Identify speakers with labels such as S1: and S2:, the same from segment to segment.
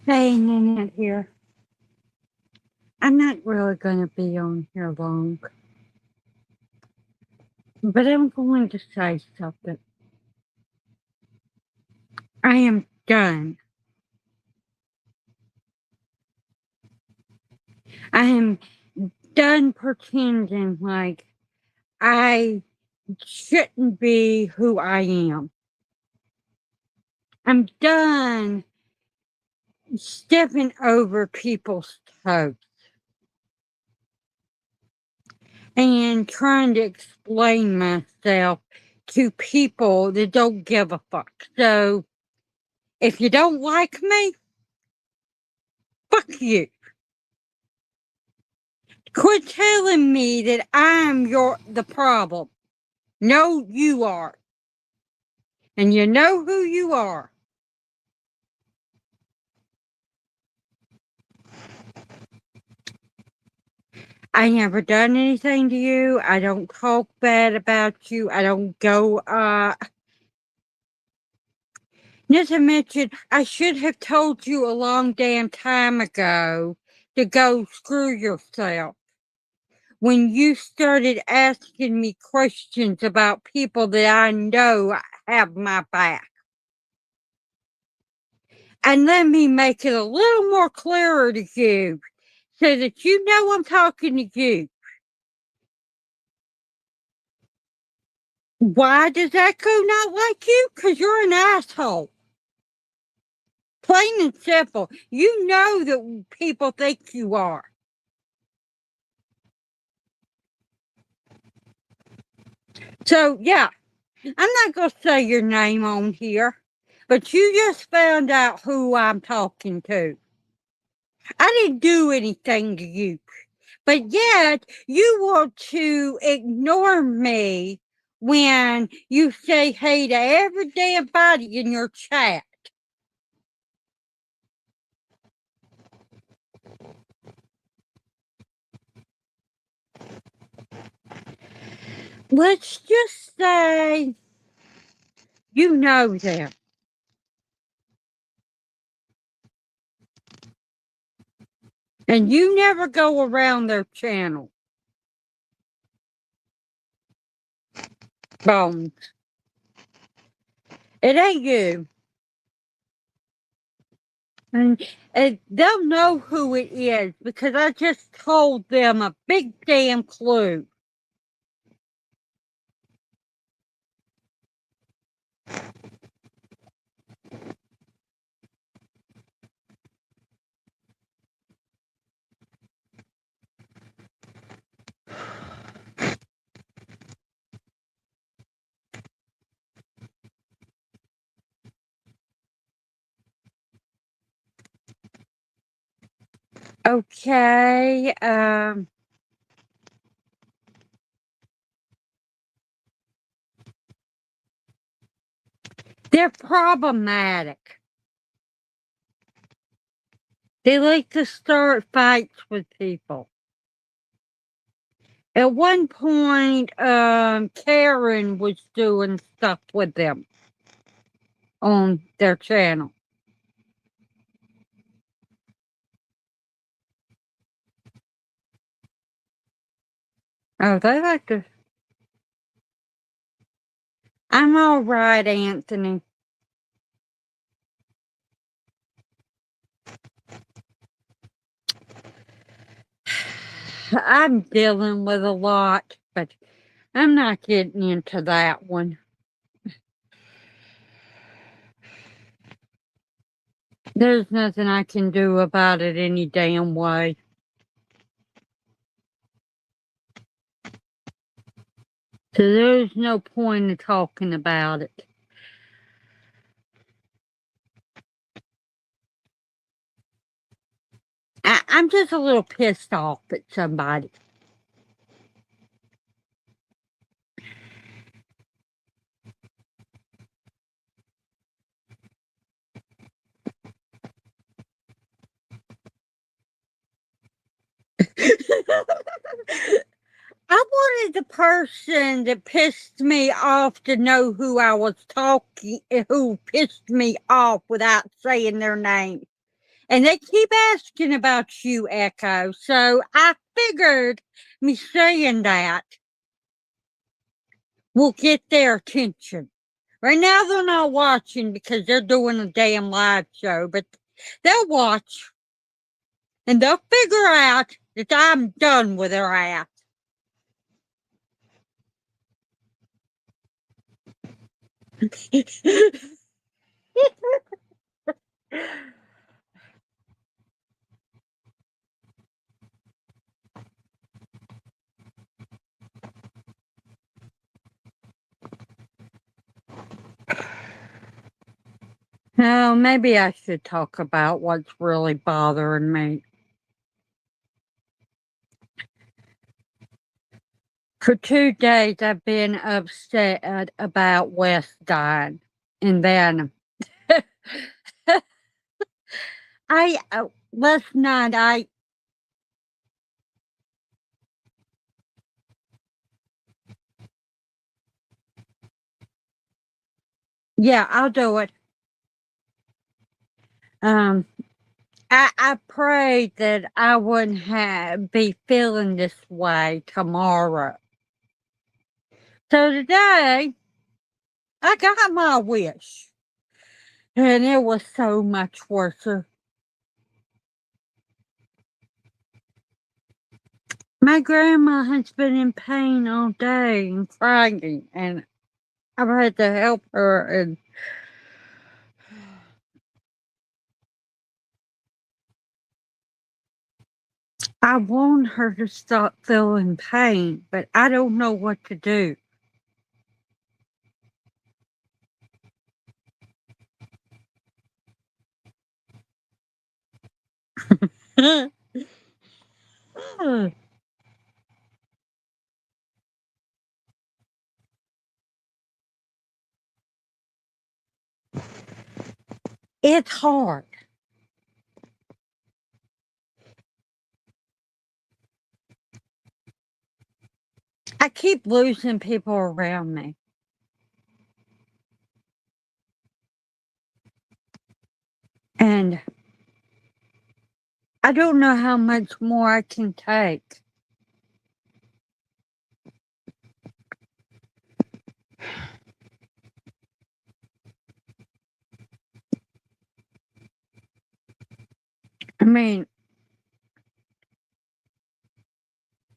S1: Hey, Nanette here. I'm not really going to be on here long, but I'm going to say something. I am done. I am done pretending like I shouldn't be who I am. I'm done stepping over people's toes and trying to explain myself to people that don't give a fuck. So if you don't like me, fuck you. Quit telling me that I'm the problem. No, you are. And you know who you are. I never done anything to you. I don't talk bad about you. I don't go, not to mention, I should have told you a long damn time ago to go screw yourself. When you started asking me questions about people that I know have my back. And let me make it a little more clearer to you so that you know I'm talking to you. Why does Echo not like you? Because you're an asshole. Plain and simple. You know that people think you are. So, yeah, I'm not going to say your name on here, but you just found out who I'm talking to. I didn't do anything to you. But yet, you want to ignore me when you say hey to every damn body in your chat. Let's just say you know them. And you never go around their channel. Bones. It ain't you. And they'll know who it is because I just told them a big damn clue. Okay, they're problematic. They like to start fights with people. At one point, Karen was doing stuff with them on their channel. Oh, they like to. I'm all right, Anthony. I'm dealing with a lot, but I'm not getting into that one. There's nothing I can do about it any damn way. So there's no point in talking about it. I'm just a little pissed off at somebody. I wanted the person that pissed me off to know who I was talking, who pissed me off without saying their name. And they keep asking about you, Echo. So I figured me saying that will get their attention. Right now, they're not watching because they're doing a damn live show, but they'll watch and they'll figure out that I'm done with their ass. Oh, maybe I should talk about what's really bothering me. For 2 days, I've been upset about Wes dying. And then last night, yeah, I'll do it. Um, I prayed that I wouldn't be feeling this way tomorrow. So today, I got my wish. And it was so much worse. My grandma has been in pain all day and crying, and I've had to help her. And I want her to stop feeling pain, but I don't know what to do. It's hard. I keep losing people around me. And I don't know how much more I can take. I mean,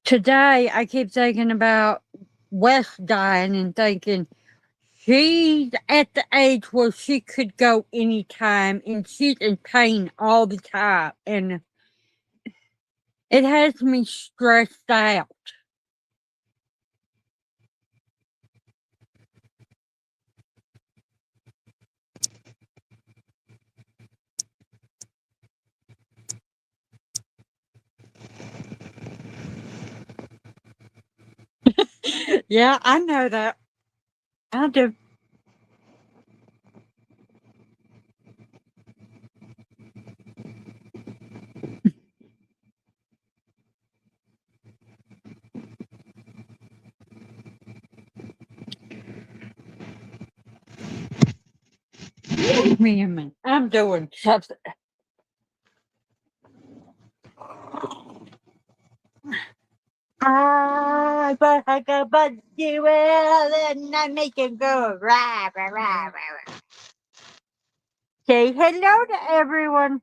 S1: today I keep thinking about Wes dying and thinking she's at the age where she could go anytime and she's in pain all the time. And it has me stressed out. Yeah, I know that. I do. Give me a minute. I'm doing something. But I go, but you will, and I make it go rah, rah, rah, rah, rah. Say hello to everyone.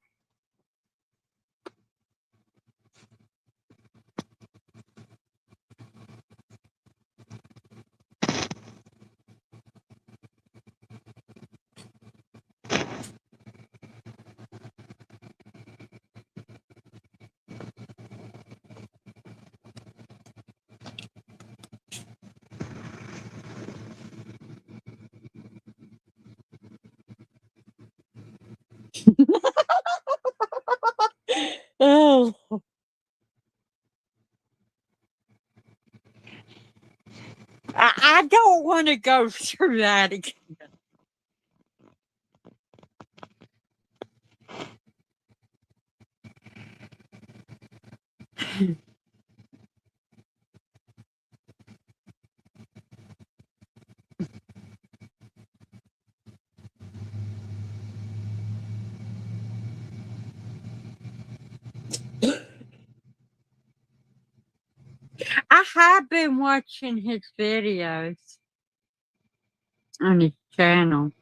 S1: Oh, I don't want to go through that again. I have been watching his videos on his channel.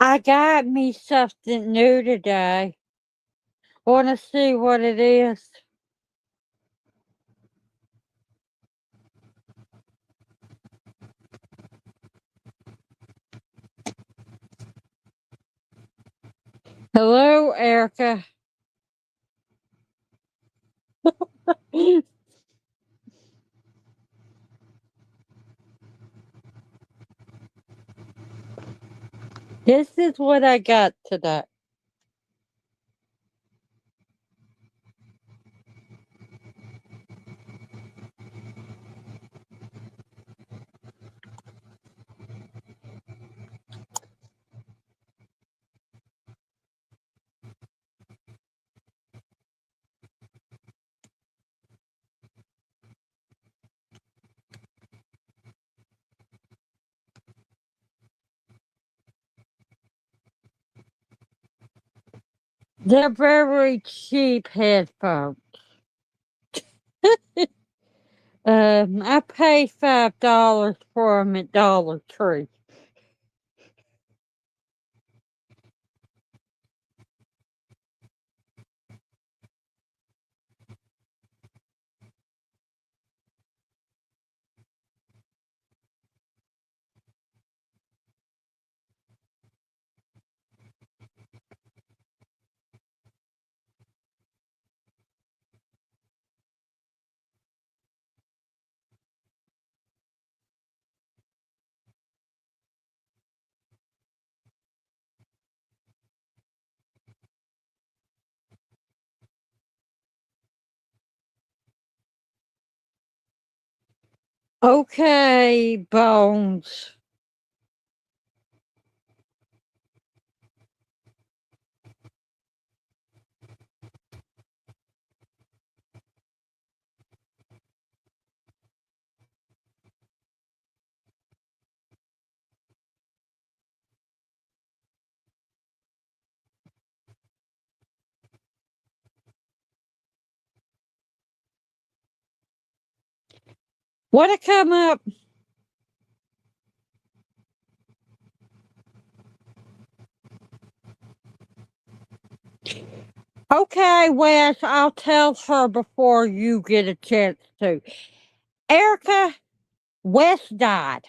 S1: I got me something new today. Want to see what it is? Hello, Erica. This is what I got today. They're very cheap headphones. I paid $5 for them at Dollar Tree. Okay, Bones. Wanna come up? Okay, Wes, I'll tell her before you get a chance to. Erica, Wes died.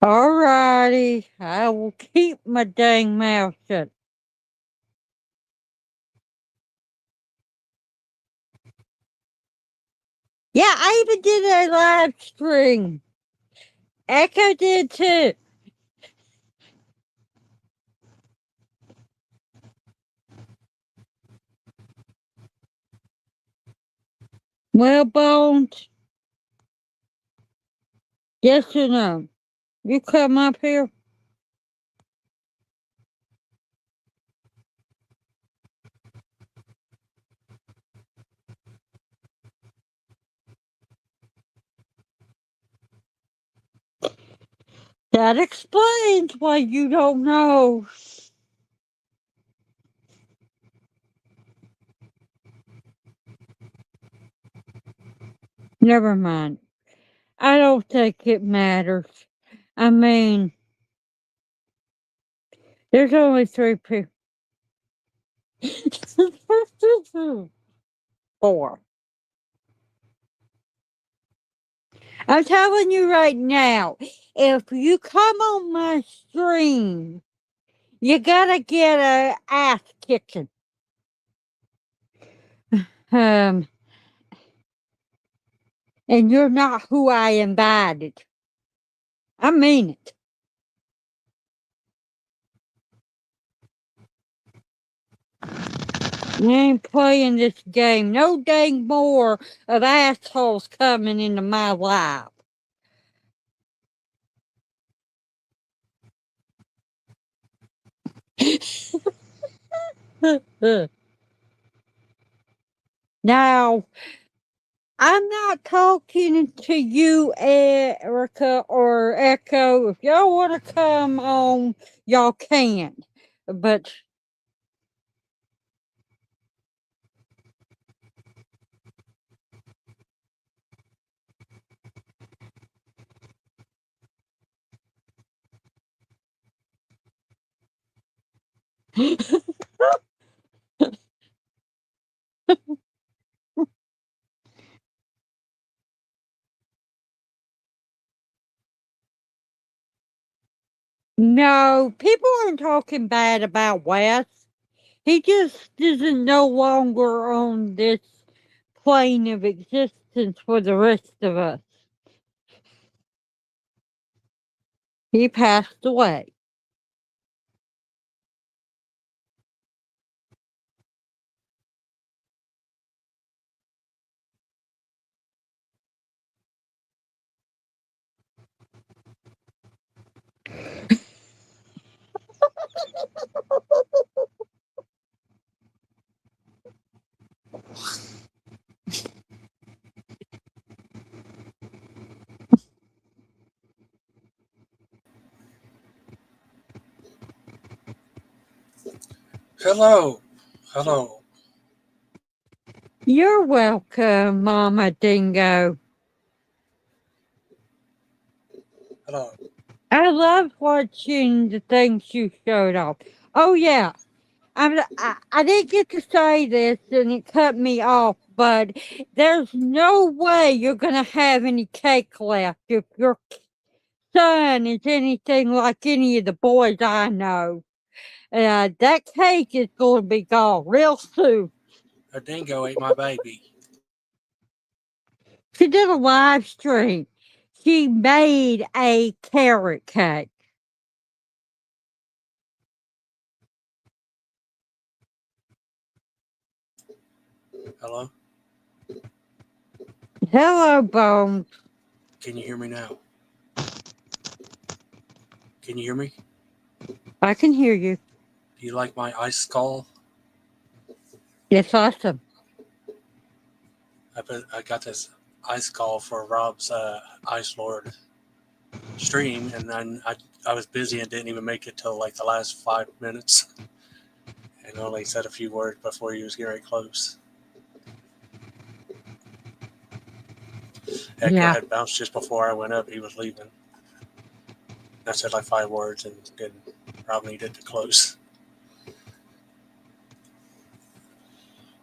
S1: Alrighty, I will keep my dang mouth shut. Yeah, I even did a live stream. Echo did too. Well, Bones, yes or no? You come up here. That explains why you don't know. Never mind. I don't think it matters. I mean, There's only 3 people. 4. I'm telling you right now, if you come on my stream, you gotta get a ass kicking. And you're not who I invited. I mean it. You ain't playing this game. No dang more of assholes coming into my life. Now, I'm not talking to you, Erica or Echo. If y'all want to come on, y'all can. But no, people aren't talking bad about Wes. He just isn't no longer on this plane of existence for the rest of us. He passed away.
S2: Hello. Hello.
S1: You're welcome, Mama Dingo.
S2: Hello.
S1: I love watching the things you showed off. Oh yeah, I didn't get to say this and it cut me off, but there's no way you're gonna have any cake left if your son is anything like any of the boys I know. That cake is going to be gone real soon.
S2: A dingo ate my baby.
S1: She did a live stream. She made a carrot cake.
S2: Hello?
S1: Hello, Bones.
S2: Can you hear me now? Can you hear me?
S1: I can hear you.
S2: Do you like my ice skull?
S1: It's awesome.
S2: I got this ice skull for Rob's Ice Lord stream, and then I was busy and didn't even make it till like the last 5 minutes, and only said a few words before he was getting close. Echo
S1: Yeah.
S2: had bounced just before I went up. He was leaving. I said like 5 words and didn't. Rob needed to close.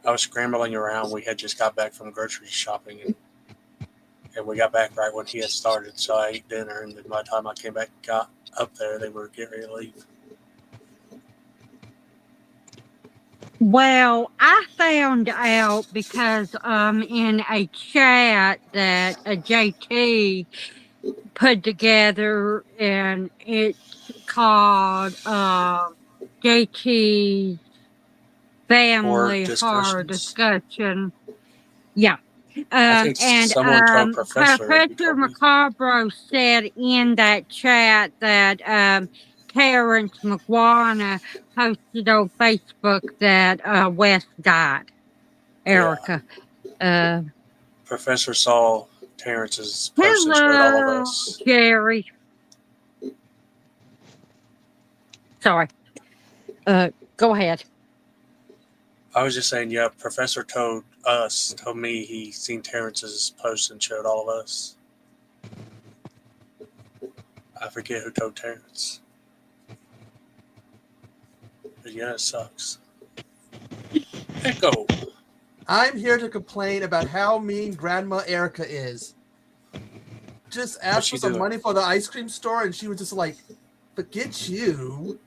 S2: I was scrambling around. We had just got back from grocery shopping, and we got back right when he had started. So I ate dinner, and then by the time I came back, got up there, they were getting ready to leave.
S1: Well, I found out because in a chat that a JT put together, and it's called JT's
S2: Or
S1: Family Horror
S2: discussions.
S1: Discussion. Yeah.
S2: I think
S1: And
S2: someone told Professor and you
S1: Professor
S2: told me.
S1: Macabro said in that chat that Terrence McGuana posted on Facebook that Wes died.
S2: Yeah.
S1: Erica. Uh,
S2: Professor saw Terrence's post and showed all of
S1: Hello,
S2: us.
S1: Jerry. Sorry. Go ahead.
S2: I was just saying, yeah, Professor told me he seen Terrence's post and showed all of us. I forget who told Terrence. Yeah, it sucks. Echo.
S3: I'm here to complain about how mean Grandma Erica is. Just asked
S2: she
S3: for some
S2: doing?
S3: money for the ice cream store, and she was just like, "Forget you."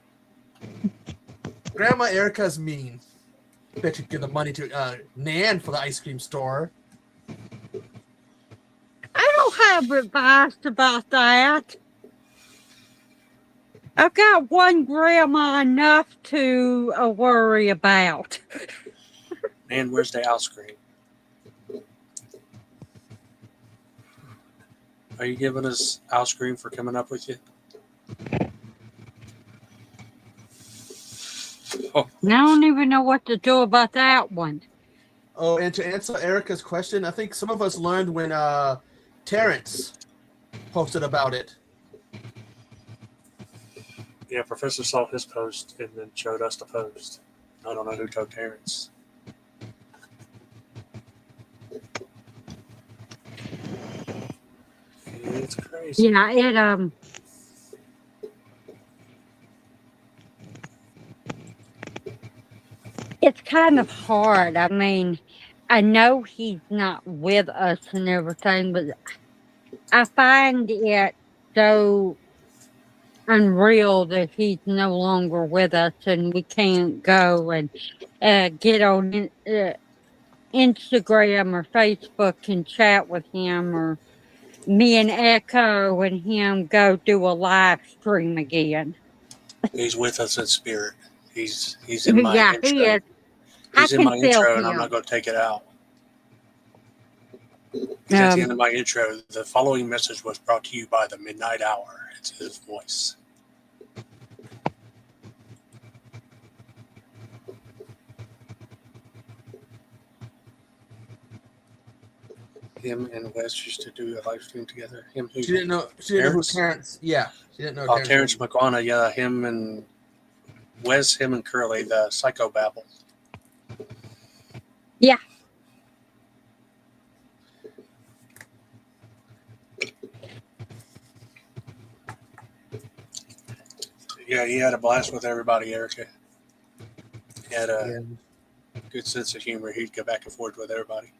S3: Grandma Erica's mean. Bet you give the money to Nan for the ice cream store.
S1: I don't have advice about that. I've got one grandma enough to worry about.
S2: And where's the ice cream? Are you giving us ice cream for coming up with you?
S1: I don't even know what to do about that one.
S3: Oh, and to answer Erica's question, I think some of us learned when Terrence posted about it.
S2: Yeah, Professor saw his post and then showed us the post. I don't know who told Terrence. It's crazy.
S1: Yeah, it's kind of hard. I mean, I know he's not with us and everything, but I find it so unreal that he's no longer with us and we can't go and get on Instagram or Facebook and chat with him, or me and Echo and him go do a live stream again.
S2: He's with us in spirit. He's in my
S1: Yeah,
S2: intro.
S1: he is.
S2: He's
S1: I
S2: in
S1: can
S2: my
S1: feel
S2: intro, and I'm
S1: him.
S2: not going to take it out. At the end of my intro, the following message was brought to you by the Midnight Hour. It's his voice. Him and Wes used to do a live stream together. Him who?
S3: She didn't know who Terrence. Yeah, she didn't know.
S2: Terrence McGuana. Yeah, him and Wes, him and Curly, the Psychobabble.
S1: Yeah.
S2: Yeah, he had a blast with everybody, Erica. He had a good sense of humor. He'd go back and forth with everybody.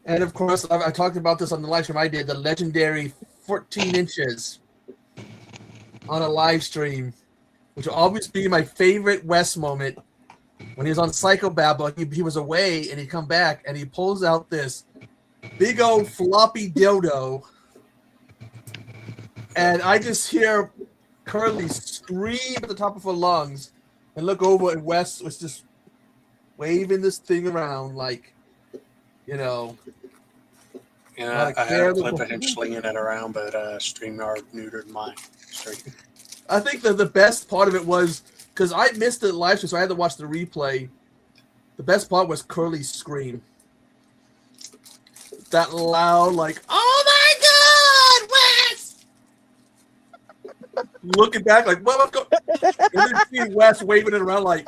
S3: And of course, I talked about this on the live stream I did, the legendary 14 inches on a live stream, which will always be my favorite Wes moment. When he was on Psychobabble, he was away and he'd come back and he pulls out this big old floppy dildo. And I just hear Curly scream at the top of her lungs and look over, and Wes was just waving this thing around like, you know.
S2: Yeah, I had a clip of him slinging it around, but StreamYard neutered my stream.
S3: I think that the best part of it was, because I missed the live stream, so I had to watch the replay. The best part was Curly's scream. That loud, like, "Oh my God, Wes!" Looking back, like, "What was going?" And then seeing Wes waving it around, like,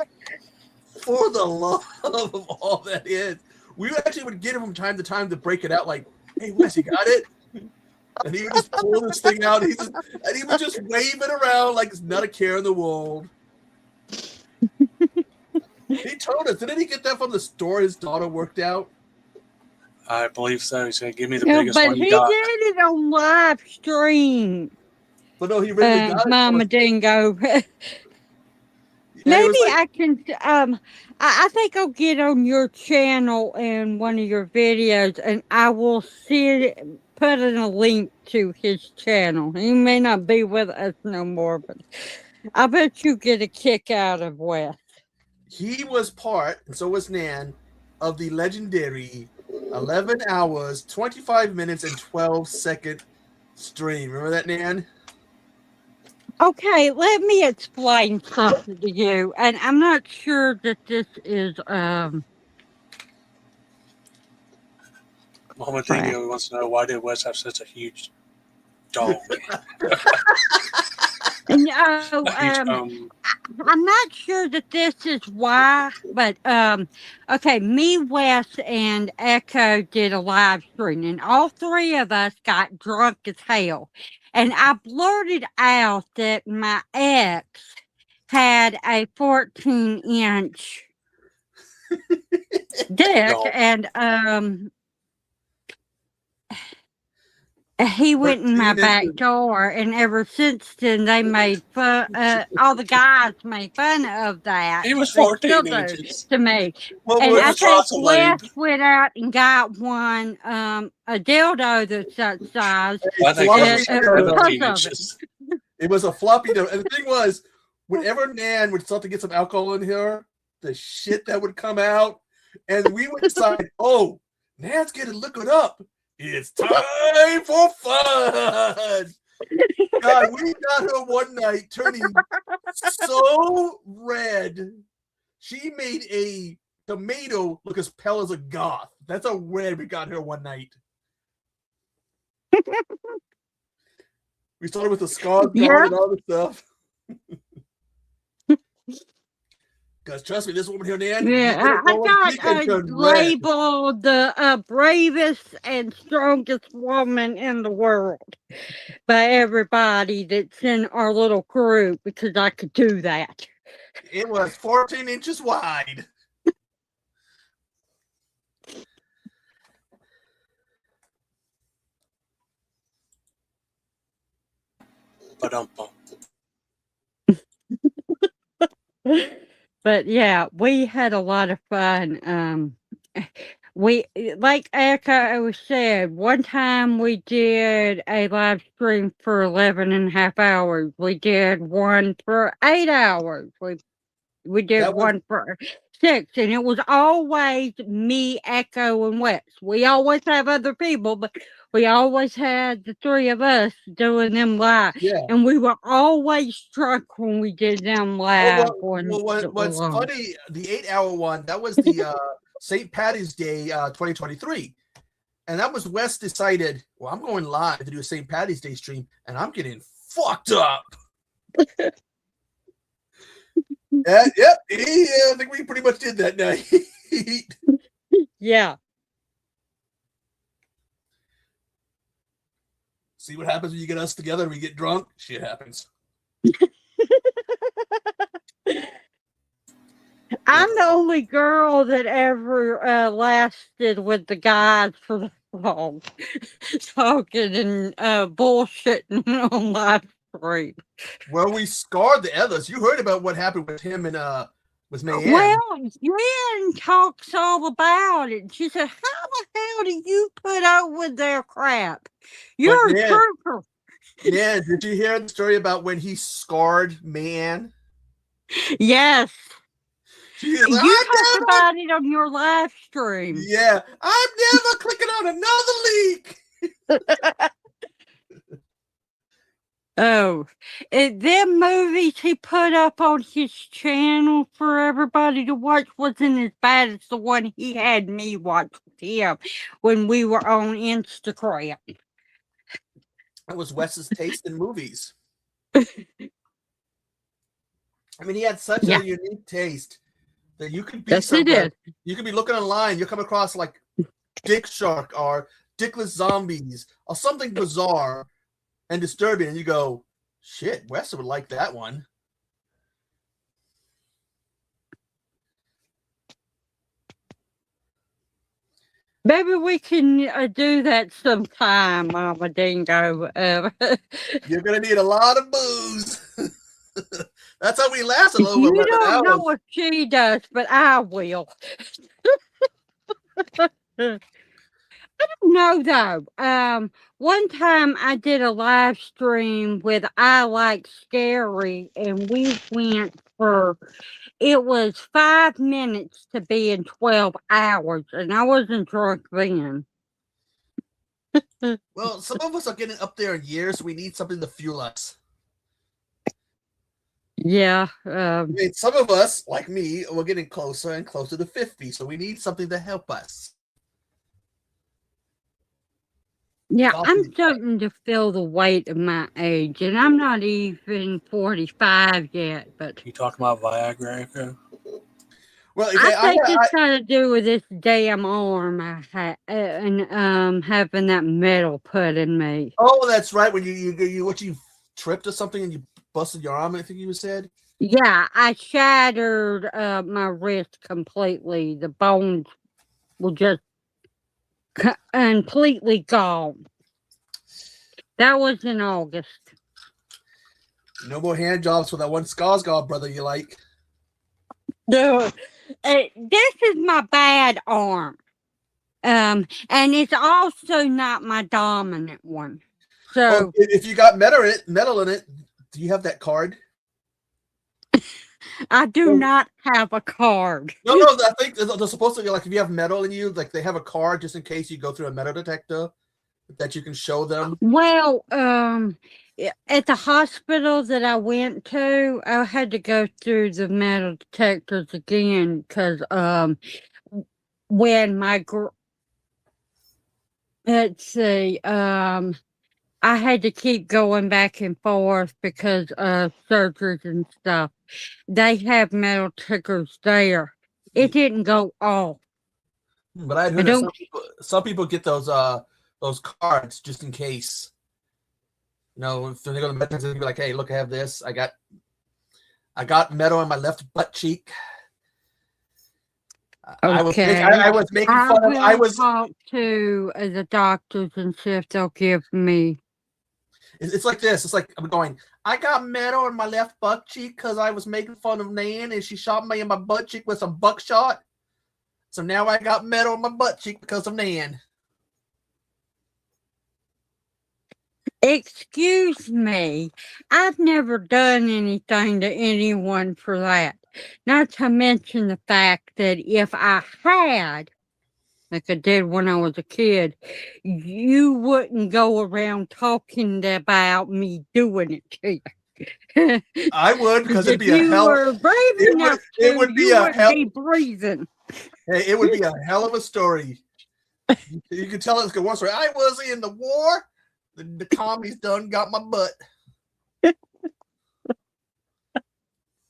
S3: for the love of all that is. We actually would get him from time to time to break it out, like, "Hey, Wes, you got it?" And he would just pull this thing out. And he would just wave it around like it's not a care in the world. He told us, didn't he get that from the store his daughter worked out?
S2: I believe so. He said, "Give me the biggest one you
S1: he
S2: got."
S1: But he did it on live stream.
S3: But no, he really got
S1: Mama
S3: it.
S1: Dingo. Maybe I can. I think I'll get on your channel in one of your videos, and I will put in a link to his channel. He may not be with us no more, but I bet you get a kick out of Wes.
S3: He was part, and so was Nan, of the legendary 11 hours, 25 minutes, and 12-second stream. Remember that, Nan?
S1: Okay, let me explain something to you, and I'm not sure that this is
S2: Mama Dingo wants to know, why did Wes have such a huge dog?
S1: No, I'm not sure that this is why, but okay, me, Wes, and Echo did a live stream, and all three of us got drunk as hell. And I blurted out that my ex had a 14-inch dick,
S2: No.
S1: and he went in my
S3: 14
S1: back
S3: inches.
S1: door, and ever since then they made fun. All the guys made fun of that.
S2: He was
S1: They still
S2: 14
S1: do
S2: inches.
S1: to me.
S3: Well,
S1: And
S2: Where
S1: I
S2: was
S1: think
S2: Russell,
S1: Wes
S2: babe?
S1: went out and got one, a dildo that's that size.
S2: I think
S3: floppy
S2: it was
S3: dildo.
S2: 17
S1: because of it.
S2: inches.
S3: It was a floppy dildo. And the thing was, whenever Nan would start to get some alcohol in her, the shit that would come out, and we would decide, oh, Nan's getting liquored up. It's time for fun. God, we got her one night turning so red. She made a tomato look as pale as a goth. That's how red we got her one night. We started with the scars
S1: Yeah.
S3: gone and all the stuff. Because trust me, this woman here, Nan,
S1: Yeah, I got labeled the bravest and strongest woman in the world by everybody that's in our little group because I could do that.
S3: It was 14 inches wide.
S2: Ba-dum-bum.
S1: But yeah, we had a lot of fun. We, like Echo said, one time we did a live stream for 11 and a half hours. We did one for 8 hours. We did
S3: That was-
S1: one for 6, and it was always me, Echo, and Wes. We always have other people, but we always had the 3 of us doing them live.
S3: Yeah.
S1: And we were always drunk when we did them live.
S3: What's funny, the 8-hour one, that was the St. Patty's Day 2023. And that was Wes decided, well, I'm going live to do a St. Patty's Day stream, and I'm getting fucked up. Yep, I think we pretty much did that night.
S1: Yeah.
S3: See what happens when you get us together and we get drunk? Shit happens.
S1: I'm the only girl that ever lasted with the guys for the long, talking and bullshitting on live stream.
S3: Well, we scarred the others. You heard about what happened with him and with Mayanne.
S1: Well, Jen talks all about it. She said, "How the hell do you put up with their crap? You're a trooper."
S3: Yeah, did you hear the story about when he scarred Mayanne?
S1: Yes.
S3: You
S1: talked about it on your live stream.
S3: Yeah, I'm never clicking on another link.
S1: Oh, them movies he put up on his channel for everybody to watch wasn't as bad as the one he had me watch with him when we were on Instagram.
S3: That was Wes's taste in movies. I mean, he had such a unique taste that you could be you could be looking online, you come across like Dick Shark or Dickless Zombies or something bizarre and disturbing, and you go, shit, Wes would like that one.
S1: Maybe we can do that sometime, Mama Dingo.
S3: You're gonna need a lot of booze. That's how we last a little
S1: You
S3: 11
S1: don't
S3: hours.
S1: know if she does, but I will. I don't know though. One time I did a live stream with I Like Scary, and we went for, it was 5 minutes to be in 12 hours, and I wasn't drunk then.
S3: Well, some of us are getting up there in years. So we need something to fuel us.
S1: Yeah.
S3: I mean, some of us, like me, we're getting closer and closer to 50, so we need something to help us.
S1: Yeah, I'm starting to feel the weight of my age, and I'm not even 45 yet. But
S2: You talking about Viagra, Echo?
S3: Well,
S1: I think it's got to do with this damn arm I had and having that metal put in me.
S3: Oh, that's right. When you tripped or something and you busted your arm, I think you said.
S1: Yeah, I shattered my wrist completely. The bones were just completely gone. That was in August.
S3: No more hand jobs for that one Skarsgård brother you like.
S1: Dude, this is my bad arm. And it's also not my dominant one.
S3: Well,
S1: So
S3: if you got metal in it, do you have that card?
S1: I do
S3: Oh.
S1: not have a card.
S3: No, I think they're supposed to be like if you have metal in you, like they have a card just in case you go through a metal detector that you can show them.
S1: Well, at the hospital that I went to, I had to go through the metal detectors again because when let's see, I had to keep going back and forth because of surgeries and stuff. They have metal tickers there. It didn't go off.
S3: But I'd
S1: I
S3: heard that
S1: don't.
S3: some people get those cards just in case. You know, if they're going to metal, they'll be like, "Hey, look, I have this. I got metal in my left butt cheek."
S1: Okay.
S3: I was making
S1: I
S3: fun of. I
S1: will
S3: was.
S1: talk to the doctors and see if they'll give me.
S3: It's like this. It's like I'm going. I got metal in my left butt cheek because I was making fun of Nan and she shot me in my butt cheek with some buckshot. So now I got metal in my butt cheek because of Nan.
S1: Excuse me. I've never done anything to anyone for that. Not to mention the fact that if I had, like I did when I was a kid, you wouldn't go around talking about me doing it to you.
S3: I would because it'd
S1: If
S3: be a
S1: you
S3: hell.
S1: were brave enough
S3: It
S1: to,
S3: would be
S1: you
S3: a
S1: wouldn't
S3: hell.
S1: be breathing.
S3: Hey, it would be a hell of a story. You could tell it's a war story. I was in the war. The commies done got my butt.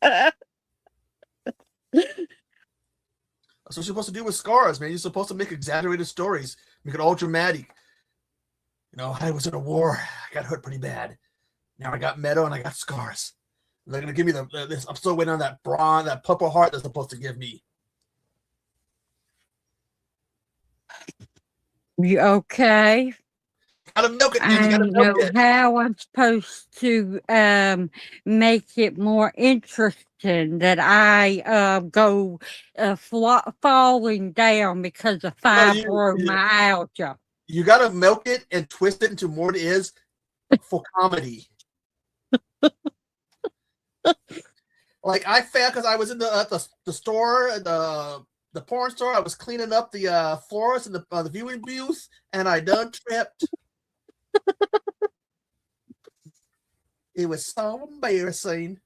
S3: That's what you're supposed to do with scars, man. You're supposed to make exaggerated stories, make it all dramatic. You know, I was in a war. I got hurt pretty bad. Now I got metal and I got scars. They're gonna give me this. I'm still waiting on that bronze, that purple heart they're supposed to give me.
S1: You okay?
S3: Gotta milk it, man.
S1: I
S3: You gotta
S1: don't
S3: milk
S1: know
S3: it.
S1: how I'm supposed to make it more interesting that I go falling down because of fibromyalgia.
S3: You gotta milk it and twist it into more it is for comedy. Like I fell because I was in the store, the porn store. I was cleaning up the floors and the viewing booth, and I done tripped. It was so embarrassing.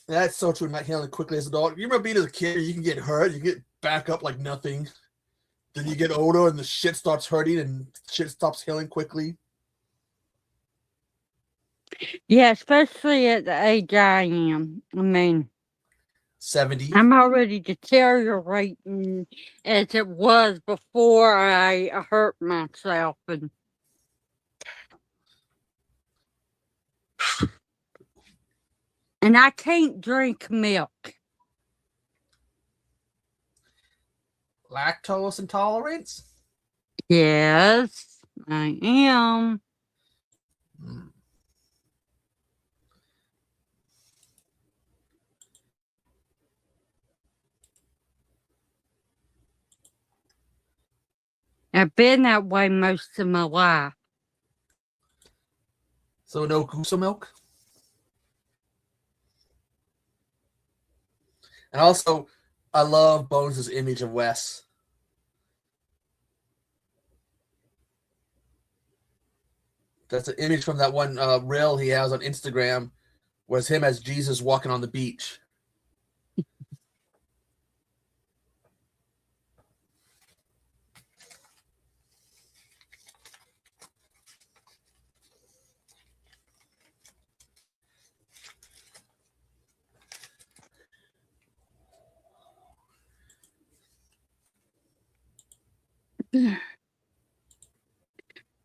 S3: That's so true. Not healing quickly as a dog. You remember being as a kid, you can get hurt, you get back up like nothing. Then you get older and the shit starts hurting and shit stops healing quickly.
S1: Yeah, especially at the age I am. I mean,
S3: 70.
S1: I'm already deteriorating as it was before I hurt myself. And I can't drink milk.
S3: Lactose intolerance?
S1: Yes, I am.
S3: Hmm.
S1: I've been that way most of my life.
S3: So no Goosa milk? And also, I love Bones' image of Wes. That's an image from that one reel he has on Instagram, where it's him as Jesus walking on the beach.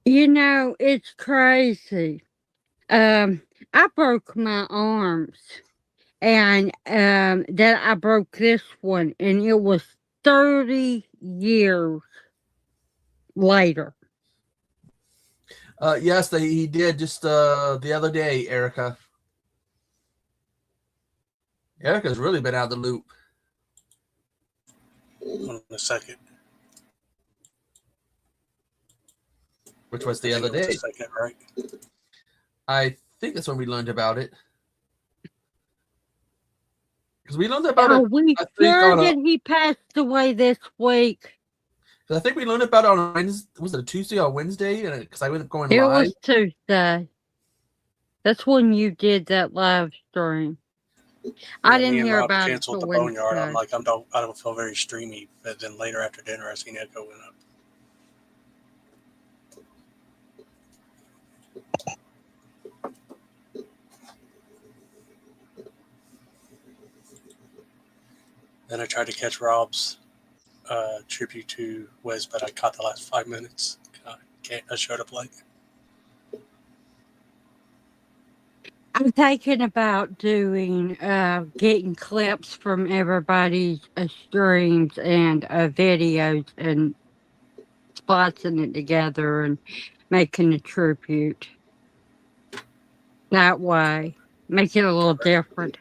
S1: You know, it's crazy. I broke my arms, and then I broke this one, and it was 30 years later.
S3: Yes, he did just the other day, Erica. Erica's really been out of the loop.
S2: Hold on a second.
S3: Which was the
S2: I think
S3: other
S2: it was
S3: day.
S2: a second, right?
S3: I think that's when we learned about it. Because we learned about
S1: Oh,
S3: it.
S1: we
S3: I think
S1: sure
S3: on a-
S1: did. He passed away this week.
S3: I think we learned about it on Wednesday. Was it a Tuesday or Wednesday? And because I went going
S1: It
S3: live.
S1: was Tuesday. That's when you did that live stream. I
S2: Yeah, me
S1: didn't
S2: and
S1: hear
S2: Rob
S1: about it
S2: canceled
S1: till
S2: the boneyard. I'm
S1: Wednesday.
S2: like, I don't feel very streamy. But then later after dinner, I seen Echo went up. Then I tried to catch Rob's tribute to Wes, but I caught the last 5 minutes. I showed up late.
S1: I'm thinking about doing getting clips from everybody's streams and videos and splicing it together and making a tribute. That way, make it a little different.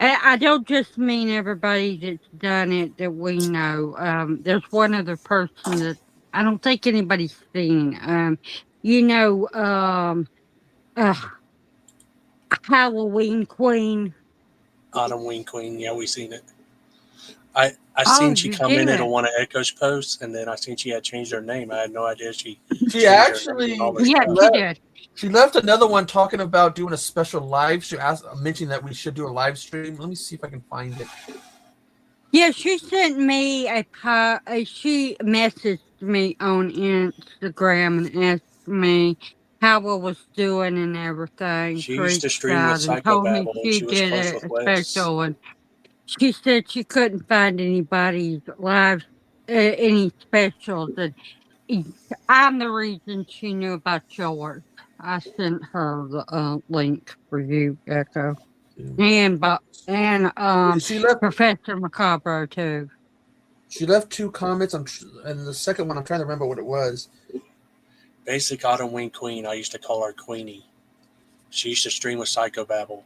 S1: And I don't just mean everybody that's done it that we know. There's one other person that I don't think anybody's seen. Halloween Queen.
S2: Autumn Wing Queen, yeah, we seen it. I
S1: Oh,
S2: seen she
S1: you
S2: commented
S1: did?
S2: on one of Echo's posts, and then I seen she had changed her name. I had no idea she
S3: She
S2: changed her name
S3: actually
S2: and all her
S1: Yeah,
S2: stuff.
S1: she did.
S3: she left another one talking about doing a special live stream. Mentioning that we should do a live stream. Let me see if I can find it.
S1: Yeah, she sent me she messaged me on Instagram and asked me how I was doing and everything.
S2: She
S1: for
S2: used to
S1: each
S2: stream with
S1: side and told me
S2: Psychobabble, and
S1: she
S2: she was
S1: did
S2: close
S1: a
S2: with Wes.
S1: special, and she said she couldn't find anybody's live any specials, and I'm the reason she knew about yours. I sent her the link for you, Echo, and
S3: She left.
S1: Professor Macabre too.
S3: She left 2 comments. And the second one, I'm trying to remember what it was.
S2: Basic Autumn Wing Queen, I used to call her Queenie. She used to stream with Psychobabble,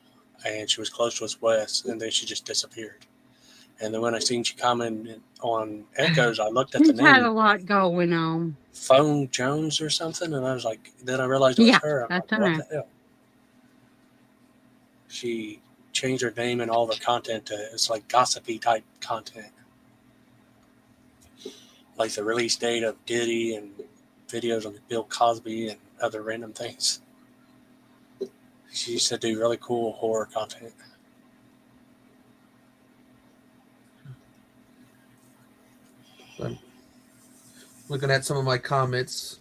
S2: and she was close with Wes, and then she just disappeared. And then when I seen she commented on Echoes, I looked at the
S1: She's had a
S2: name,
S1: lot going on.
S2: Phone Jones or something, and I was like, then I realized it was
S1: Yeah,
S2: her. I'm
S1: that's
S2: like,
S1: her
S2: what the hell? She changed her name and all her content to, it's like gossipy type content. Like the release date of Diddy and videos of Bill Cosby and other random things. She used to do really cool horror content.
S3: I'm looking at some of my comments.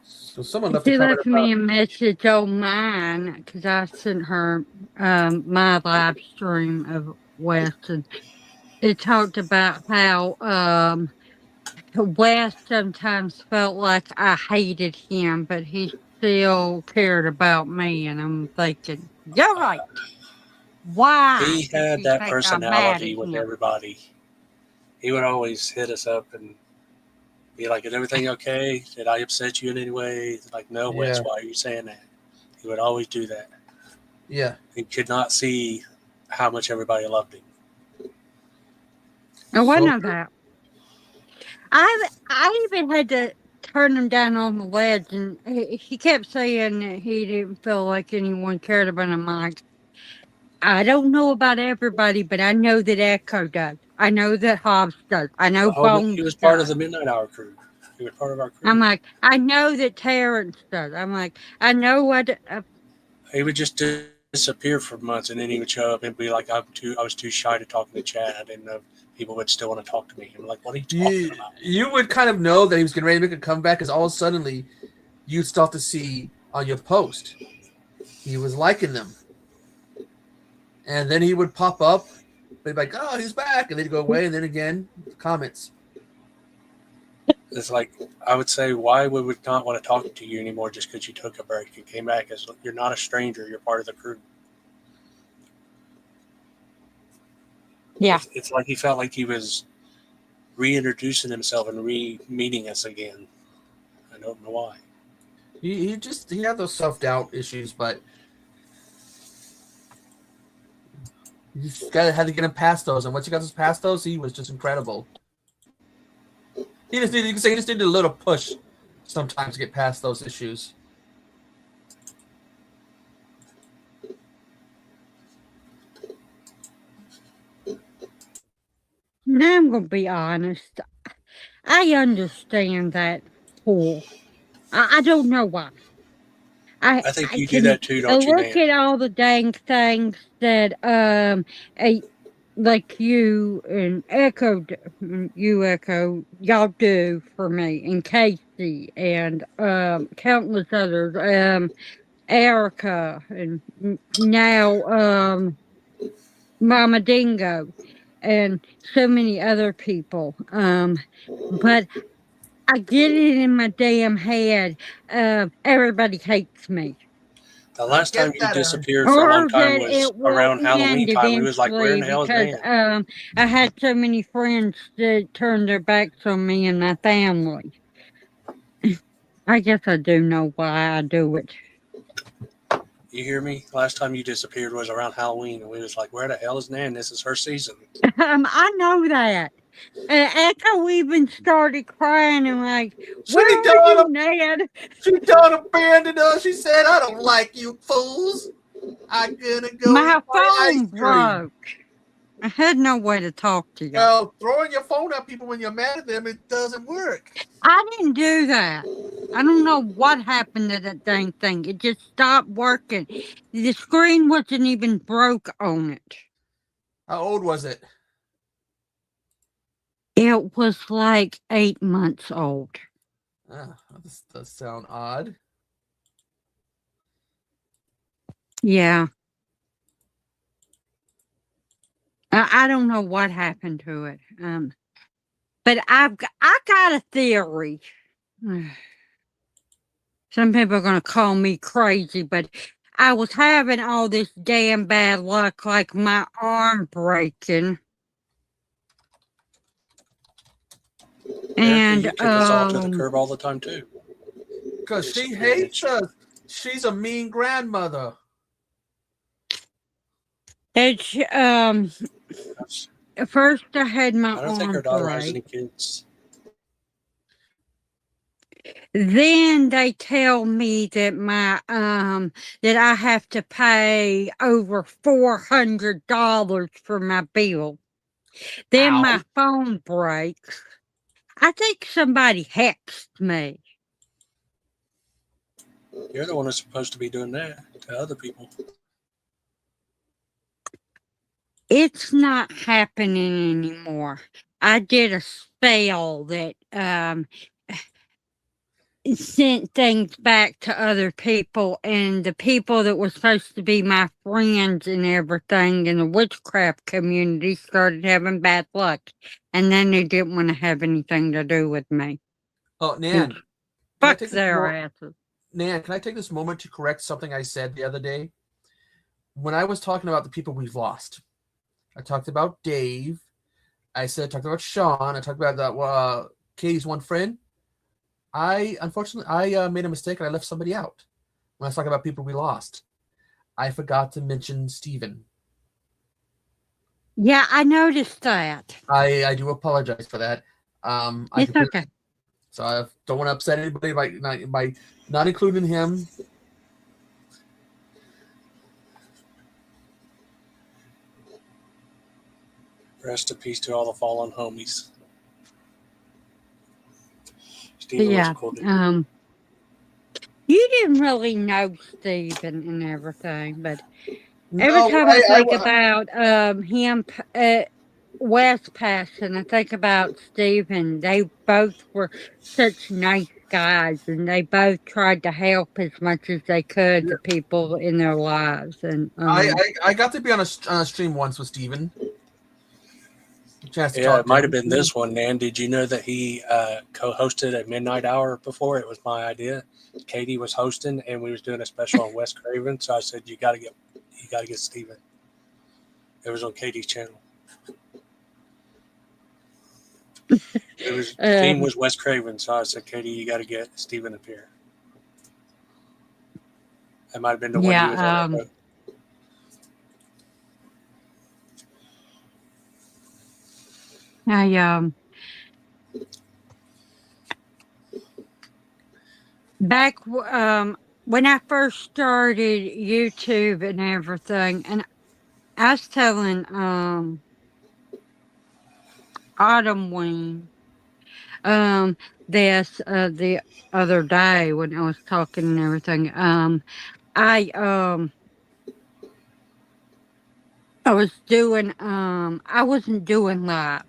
S3: So someone left
S1: She
S3: a comment
S1: left me a
S3: about.
S1: message on mine because I sent her my live stream of Wes, and it talked about how Wes sometimes felt like I hated him, but he still cared about me. And I'm thinking, you're right. Why?
S2: He
S1: does
S2: had
S1: he
S2: that
S1: think I'm mad
S2: personality
S1: at
S2: with
S1: him?
S2: everybody. He would always hit us up and be like, is everything okay? Did I upset you in any way? Like, no, Wes,
S3: Yeah.
S2: why are you saying that? He would always do that.
S3: Yeah.
S2: He could not see how much everybody loved him.
S1: Oh, I
S3: So-
S1: know that. I even had to turn him down on the ledge, and he kept saying that he didn't feel like anyone cared about him. Like, I don't know about everybody, but I know that Echo does. I know that Hobbs does. I know Bones
S2: He was part of
S1: does.
S2: the Midnight Hour crew. He was part of our crew.
S1: I'm like, I know that Terrence does. I'm like, I know what.
S2: He would just disappear for months, and then he would show up and be like, I was too shy to talk in the chat. I didn't know people would still want to talk to me. I'm like, what are you talking about?
S3: You would kind of know that he was getting ready to make a comeback because all of a sudden you'd start to see on your post he was liking them. and then he would pop up. They'd be like, "Oh, he's back," and they'd go away, and then again, comments.
S2: It's like, I would say, why would we not want to talk to you anymore just because you took a break and came back? As you're not a stranger, you're part of the crew.
S1: Yeah.
S2: It's like he felt like he was reintroducing himself and re-meeting us again. I don't know why.
S3: He had those self-doubt issues, but you just had to get him past those. And once you got past those, he was just incredible. You can say he just needed a little push sometimes to get past those issues.
S1: Now I'm gonna be honest. I understand that pull. I don't know why.
S2: I think you do
S1: can
S2: that too, don't you,
S1: look
S2: Nan?
S1: at all the dang things that like you and Echo, y'all do for me, and Casey, and countless others, Erica, and now Mama Dingo, and so many other people. But I get it in my damn head. Everybody hates me.
S2: The last
S3: get
S2: time you
S3: that, Aaron.
S2: disappeared for a long
S1: Or
S2: time
S1: that
S2: was
S1: it will
S2: around Halloween
S1: end
S2: time. We was like, where in the hell is
S1: because
S2: Nan?
S1: I had so many friends that turned their backs on me and my family. I guess I do know why I do it.
S2: You hear me? Last time you disappeared was around Halloween, and we was like, where the hell is Nan? This is her season.
S1: I know that. Echo even started crying and like,
S3: She
S1: where are
S3: done,
S1: you, Ned?
S3: she done abandoned us. She said, "I don't like you fools. I'm gonna go
S1: My
S3: eat my ice
S1: phone
S3: cream."
S1: broke. I had no way to talk to you.
S3: Well, throwing your phone at people when you're mad at them, it doesn't work.
S1: I didn't do that. I don't know what happened to that dang thing. It just stopped working. The screen wasn't even broke on it.
S3: How old was it?
S1: It was like 8 months old.
S3: Ah, this does sound odd.
S1: Yeah. I don't know what happened to it. But I got a theory. Some people are going to call me crazy, but I was having all this damn bad luck, like my arm breaking. And
S2: you kick us all to the curb all the time too.
S3: Because she hates us. She's a mean grandmother.
S1: it's first I had my
S2: I don't think her
S1: arm
S2: daughter has
S1: break.
S2: any kids.
S1: Then they tell me that my that I have to pay over $400 for my bill. Then
S3: Ow.
S1: my phone breaks. I think somebody hexed me.
S2: You're the one that's supposed to be doing that to other people.
S1: It's not happening anymore. I did a spell that sent things back to other people, and the people that were supposed to be my friends and everything in the witchcraft community started having bad luck, and then they didn't want to have anything to do with me.
S3: Oh, Nan.
S1: Fuck their asses.
S3: Nan, can I take this moment to correct something I said the other day? When I was talking about the people we've lost, I talked about Dave. I talked about Sean. I talked about that Katie's one friend. Unfortunately, I made a mistake and I left somebody out. When I was talking about people we lost, I forgot to mention Steven.
S1: Yeah, I noticed that.
S3: I do apologize for that.
S1: It's okay.
S3: So I don't want to upset anybody by not including him.
S2: Rest in peace to all the fallen homies. Steven
S1: Yeah.
S2: was cool, dude.
S1: You didn't really know Steven and everything, but
S3: No,
S1: every time I think about him, Wes passing, I think about Steven. They both were such nice guys, and they both tried to help as much as they could the people in their lives. And
S3: I got to be on a stream once with Steven.
S2: Yeah, it might have been this one, Nan. Did you know that he co-hosted a Midnight Hour before? It was my idea. Katie was hosting, and we was doing a special on Wes Craven. So I said, you got to get Steven. It was on Katie's channel. It was the theme was Wes Craven, so I said, Katie, you got to get Steven up here. That might have been the one you was on.
S1: Back when I first started YouTube and everything, and I was telling Autumn Wing this the other day when I was talking and everything. I was doing I wasn't doing lives.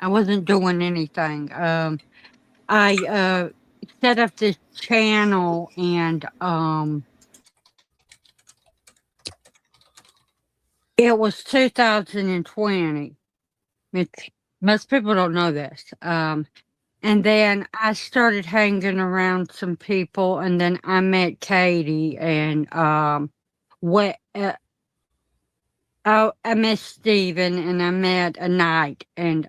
S1: I wasn't doing anything. I set up this channel, and it was 2020. Most people don't know this. And then I started hanging around some people, and then I met Katie, and I met Steven, and I met a Knight, and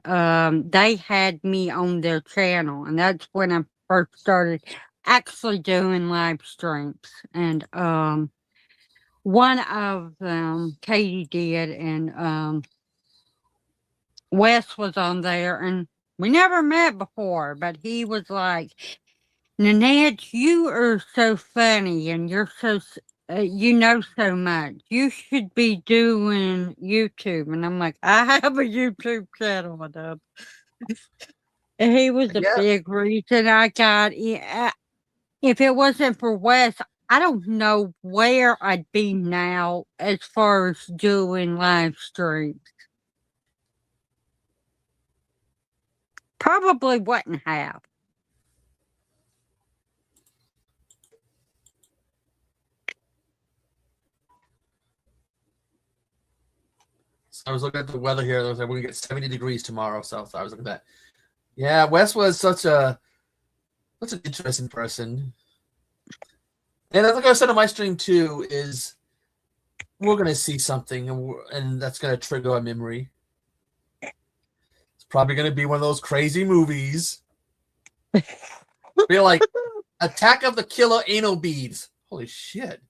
S1: they had me on their channel, and that's when I first started actually doing live streams. And one of them Katie did, and Wes was on there, and we never met before, but he was like, Nanette, you are so funny, and you're so you know so much. You should be doing YouTube. And I'm like, I have a YouTube channel, Madam. And he was the big reason I got it. If it wasn't for Wes, I don't know where I'd be now as far as doing live streams. Probably wouldn't have.
S3: I was looking at the weather here. We're going to get 70 degrees tomorrow. So I was looking at that. Yeah, Wes was such an interesting person. And like I said on my stream too, is we're going to see something, and that's going to trigger a memory. It's probably going to be one of those crazy movies. Be like Attack of the Killer Anal Beads. Holy shit.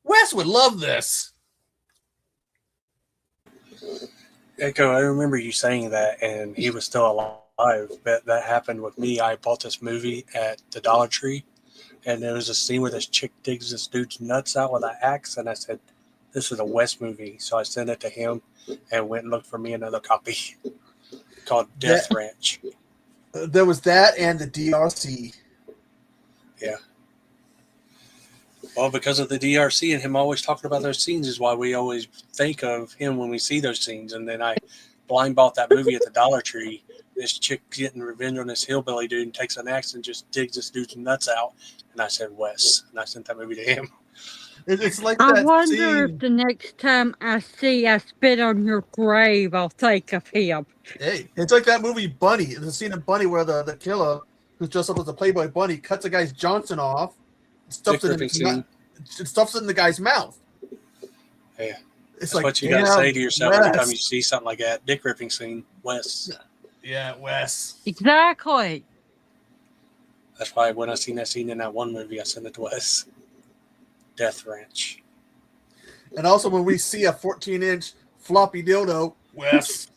S3: Wes would love this.
S2: Echo, I remember you saying that, and he was still alive. But that happened with me. I bought this movie at the Dollar Tree, and there was a scene where this chick digs this dude's nuts out with an axe, and I said, this is a Wes movie. So I sent it to him and went and looked for me another copy called Death Ranch.
S3: There was that and the DRC.
S2: Yeah. Well, because of the DRC and him always talking about those scenes is why we always think of him when we see those scenes. And then I blind bought that movie at the Dollar Tree. This chick getting revenge on this hillbilly dude and takes an axe and just digs this dude's nuts out. And I said, Wes. And I sent that movie to him.
S3: It's like
S1: I
S3: that
S1: wonder
S3: scene.
S1: if the next time I spit on your grave, I'll think of him.
S3: Hey, it's like that movie Bunny. There's a scene in Bunny where the killer, who's dressed up as a Playboy bunny, cuts a guy's Johnson off, stuffs it in the guy's mouth.
S2: Yeah.
S3: It's
S2: That's
S3: like,
S2: what you got to say to yourself every time you
S3: Wes.
S2: see something like that. Dick ripping scene, Wes.
S3: Yeah, Wes.
S1: Exactly.
S2: That's why when I seen that scene in that one movie, I sent it to Wes. Death Ranch.
S3: And also when we see a 14-inch floppy dildo, Wes.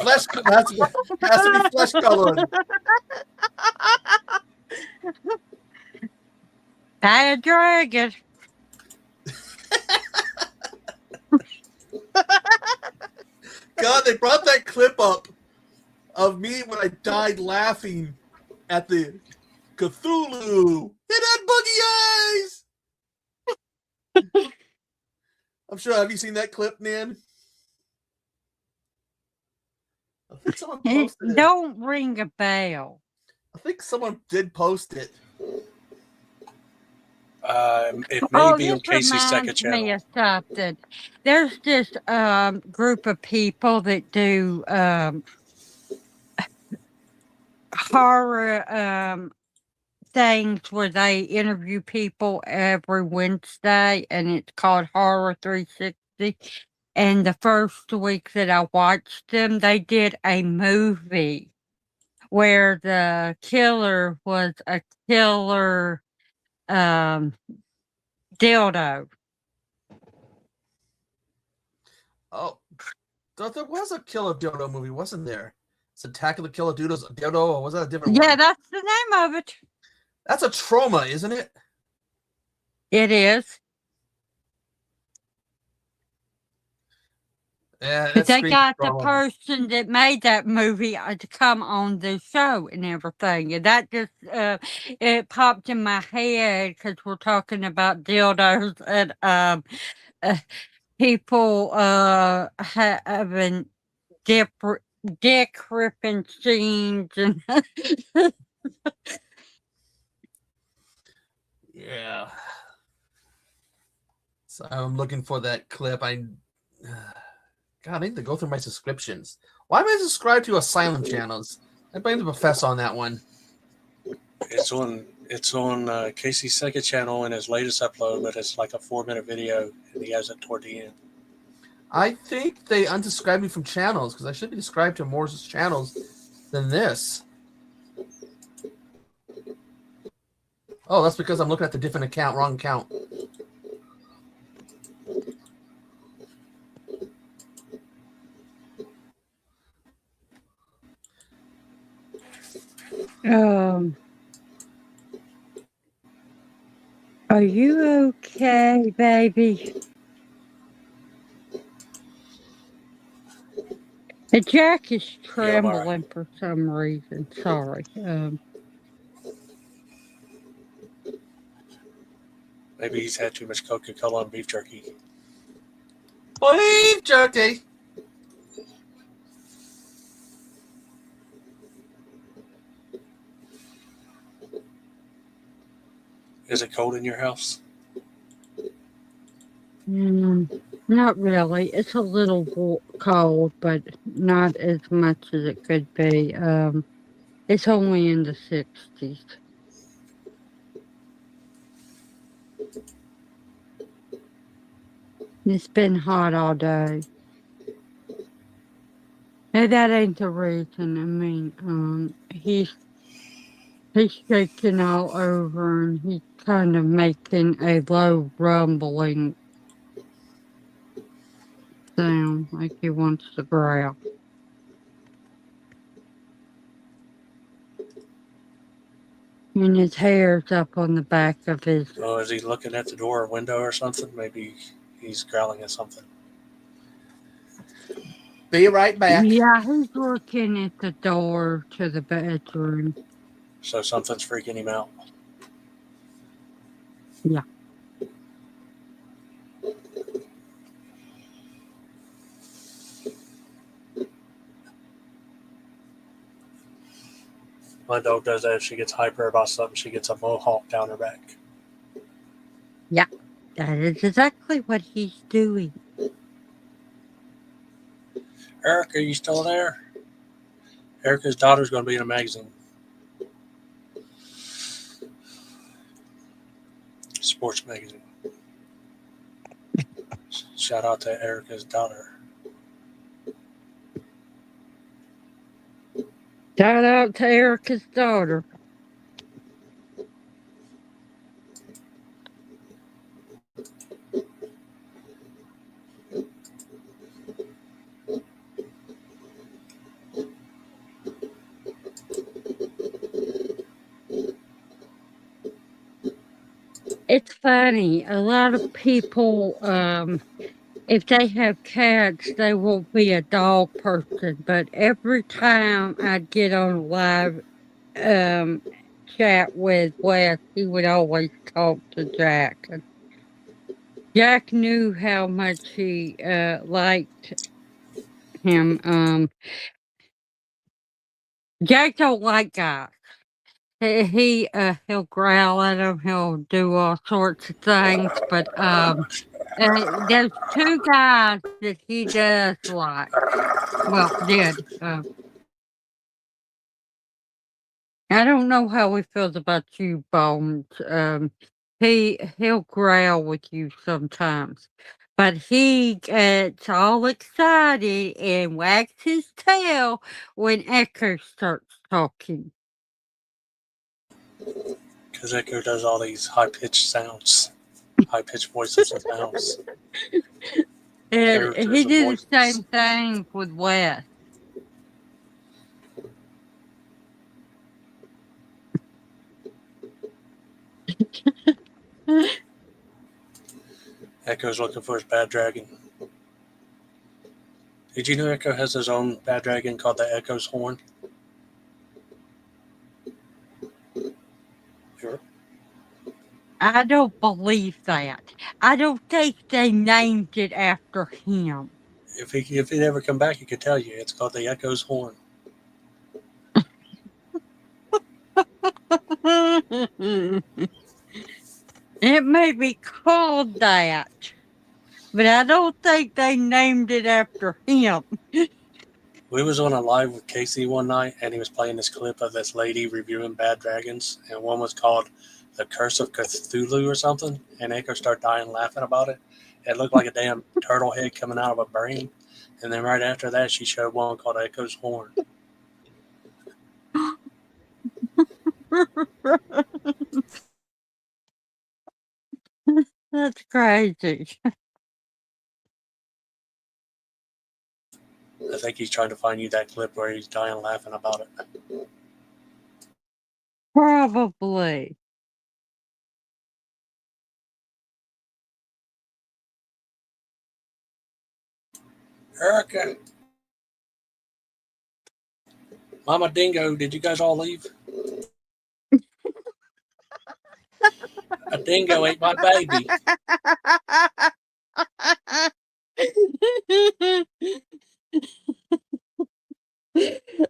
S3: Flesh has to be flesh colored.
S1: Bad dragon.
S3: God, they brought that clip up of me when I died laughing at the Cthulhu. It had boogie eyes. I'm sure. Have you seen that clip, Nan? I think someone posted it.
S1: Don't ring a bell.
S3: I think someone did post it.
S2: It may be on
S1: this
S2: Casey's second
S1: reminds me
S2: channel.
S1: of something. There's this group of people that do horror things where they interview people every Wednesday, and it's called Horror 360. And the first week that I watched them, they did a movie where the killer was a killer dildo.
S3: Oh, there was a Killer Dildo movie, wasn't there? It's Attack of the Killer Dildo, or was that a different
S1: Yeah,
S3: one?
S1: that's the name of it.
S3: That's a Trauma, isn't it?
S1: It is.
S3: Yeah,
S1: But
S3: that
S1: they
S3: screams
S1: got the
S3: Trauma.
S1: person that made that movie to come on the show and everything. And that just, it popped in my head because we're talking about dildos and people having dick ripping scenes. And
S3: Yeah. So I'm looking for that clip. God, I need to go through my subscriptions. Why am I subscribed to Asylum channels? I blame the professor on that one.
S2: It's on Casey's second channel in his latest upload, but it's like a 4-minute video, and he has it toward the end.
S3: I think they unsubscribed me from channels because I should be subscribed to more channels than this. Oh, that's because I'm looking at the different account, wrong account.
S1: Are you okay, baby? Jack is
S2: Yeah, I'm all right.
S1: trembling for some reason. Sorry.
S2: Maybe he's had too much Coca-Cola and beef jerky.
S3: Beef jerky.
S2: Is it cold in your house?
S1: Not really. It's a little cold, but not as much as it could be. It's only in the 60s. It's been hot all day. Now, that ain't the reason. I mean, he's shaking all over, and he's kind of making a low rumbling sound like he wants to growl. And his hair's up on the back of his.
S2: Oh, is he looking at the door or window or something? Maybe he's growling at something.
S3: Be right back.
S1: Yeah, he's looking at the door to the bedroom.
S2: So something's freaking him out.
S1: Yeah.
S2: My dog does that. If she gets hyper about something, she gets a mohawk down her back.
S1: Yeah, that is exactly what he's doing.
S2: Eric, are you still there? Erica's daughter's going to be in a magazine. Sports magazine. Shout out to Erica's daughter.
S1: Shout out to Erica's daughter. It's funny. A lot of people, if they have cats, they won't be a dog person. But every time I'd get on a live chat with Wes, he would always talk to Jack. Jack knew how much he liked him. Jack don't like guys. he'll growl at him. He'll do all sorts of things. But there's two guys that he does like. Well, did. I don't know how he feels about you, Bones. He'll growl with you sometimes, but he gets all excited and wags his tail when Echo starts talking.
S2: Because Echo does all these high-pitched sounds, high-pitched voices and sounds.
S1: And
S2: Characters
S1: he
S2: and
S1: did
S2: voices.
S1: the same thing with Wes.
S2: Echo's looking for his bad dragon. Did you know Echo has his own bad dragon called the Echo's Horn? Sure.
S1: I don't believe that. I don't think they named it after him.
S2: If he'd ever come back, he could tell you. It's called the Echo's Horn.
S1: It may be called that, but I don't think they named it after him.
S2: We was on a live with Casey one night, and he was playing this clip of this lady reviewing bad dragons, and one was called The Curse of Cthulhu or something, and Echo started dying laughing about it. It looked like a damn turtle head coming out of a brain, and then right after that, she showed one called Echo's Horn.
S1: That's crazy.
S2: I think he's trying to find you that clip where he's dying laughing about it.
S1: Probably.
S2: Erica, Mama Dingo, did you guys all leave? A dingo ate my baby.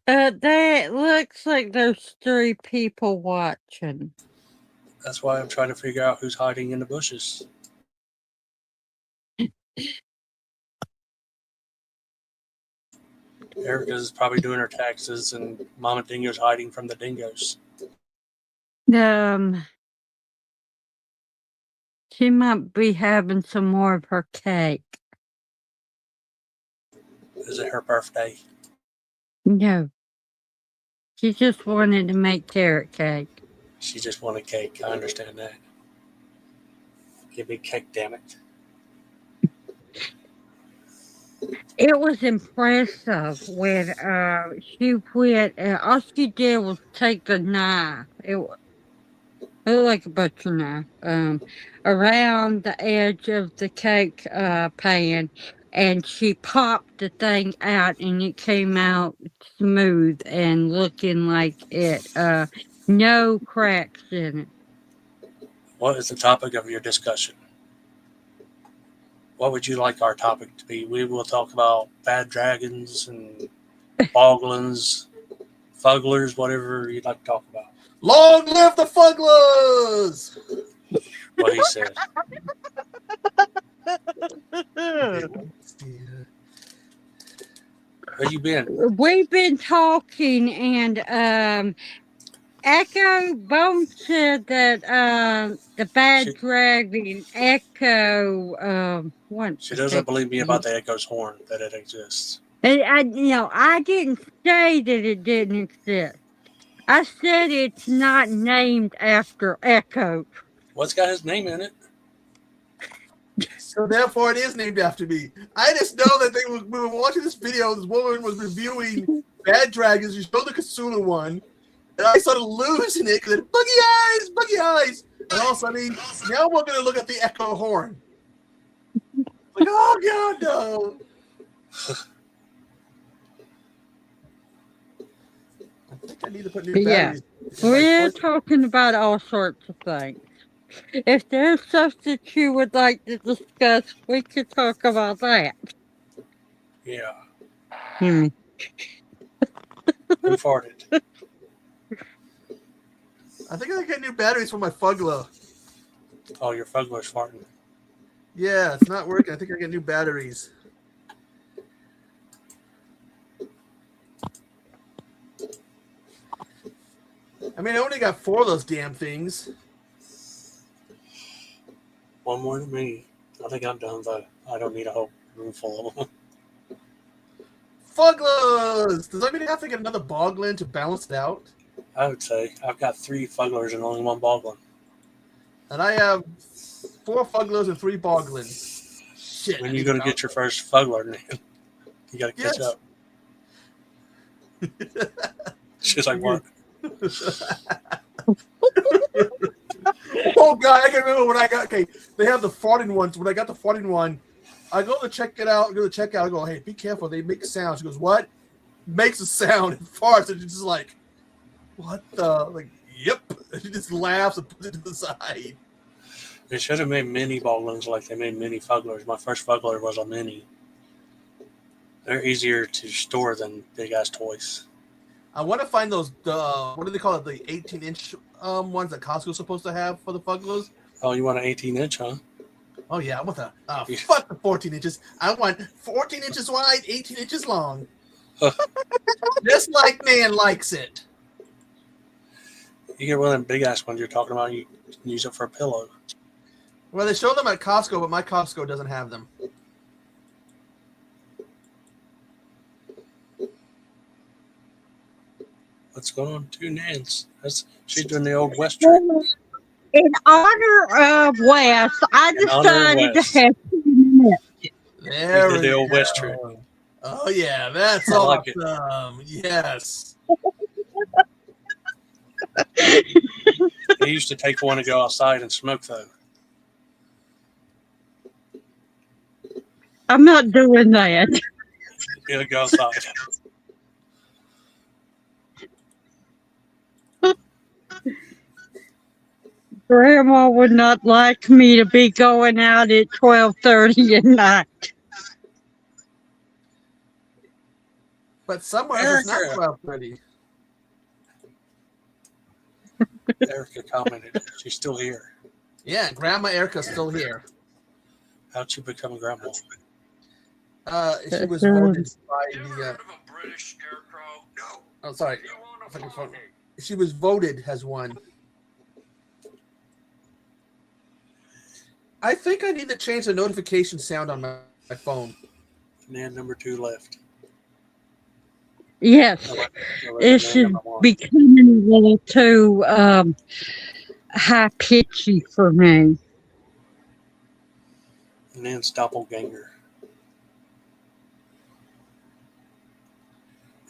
S1: That looks like there's 3 people watching.
S2: That's why I'm trying to figure out who's hiding in the bushes. Erica's probably doing her taxes, and Mama Dingo's hiding from the dingoes.
S1: She might be having some more of her cake.
S2: Is it her birthday?
S1: No. She just wanted to make carrot cake.
S2: She just wanted cake. I understand that. Give me cake, damn it.
S1: It was impressive when she went, all she did was take the knife. It looked like a butcher knife, around the edge of the cake pan, and she popped the thing out, and it came out smooth and looking like it, no cracks in it.
S2: What is the topic of your discussion? What would you like our topic to be? We will talk about bad dragons and boglins, fugglers, whatever you'd like to talk about.
S3: Long live the Fugglers!
S2: What he said. Where you been?
S1: We've been talking, and Echo Bones said that the bad dragon Echo what?
S2: She doesn't believe me about the Echo's Horn, that it exists.
S1: I didn't say that it didn't exist. I said it's not named after Echo.
S2: What's got his name in it?
S3: So therefore, it is named after me. I just know that we were watching this video. This woman was reviewing bad dragons. She showed the Cthulhu one, and I started losing it because boogie eyes. And all of a sudden, now we're going to look at the Echo Horn. Like, oh God, no. I think I need to put new batteries.
S1: We're talking about all sorts of things. If there's stuff that you would like to discuss, we could talk about that.
S2: Yeah.
S1: Hmm.
S2: Who farted?
S3: I think I get new batteries for my Fugler.
S2: Oh, your Fugler's farting.
S3: Yeah, it's not working. I think I get new batteries. I mean, I only got 4 of those damn things.
S2: One more than me. I think I'm done, though. I don't need a whole room full of them.
S3: Fuglers! Does that mean I have to get another Boglin to balance it out?
S2: I would say I've got 3 Fuglers and only 1 Boglin.
S3: And I have 4 Fuglers and 3 Boglins. Shit.
S2: When are you going to get your first Fugler, man? You got to catch
S3: Yes.
S2: up. She's like, what?
S3: Oh god, I can remember when I got. Okay, they have the farting ones. When I got the farting one, I go to check it out. Go to check out. I go, hey, be careful. They make sounds. She goes, what? Makes a sound and farts. And she's just like, what the? Like, yep. And she just laughs and puts it to the side.
S2: They should have made mini Boglins like they made mini Fuglers. My first Fugler was a mini. They're easier to store than big ass toys.
S3: I want to find those. What do they call it? The 18-inch ones that Costco's supposed to have for the Fuglers.
S2: Oh, you want an 18-inch, huh?
S3: Oh yeah, I want the. Fuck the 14 inches. I want 14 inches wide, 18 inches long. Just like man likes it.
S2: You get one of them big ass ones you're talking about. You can use it for a pillow.
S3: Well, they show them at Costco, but my Costco doesn't have them.
S2: What's going on? 2 Nans. She's doing the old West trick.
S1: In honor of Wes, I
S2: In honor of
S1: decided
S2: Wes.
S1: to have 2 minutes.
S3: There
S2: We did
S3: we
S2: the old
S3: go.
S2: West trick.
S3: Oh yeah, that's
S2: I like it.
S3: awesome. Yes.
S2: He used to take one to go outside and smoke, though.
S1: I'm not doing that.
S2: He'll go outside.
S1: Grandma would not like me to be going out at 12:30 at night.
S3: But somewhere it's not
S2: Erica.
S3: 12:30.
S2: Erica commented. She's still here.
S3: Yeah, Grandma Erica's still here.
S2: How'd she become a grandma?
S3: She was voted by the. Oh, sorry. She was voted as one. I think I need to change the notification sound on my phone.
S2: Nan number 2 left.
S1: Yes,
S2: I like
S1: it
S2: Nan
S1: should
S2: number 1.
S1: becoming a little too high pitchy for me.
S2: Nan's doppelganger.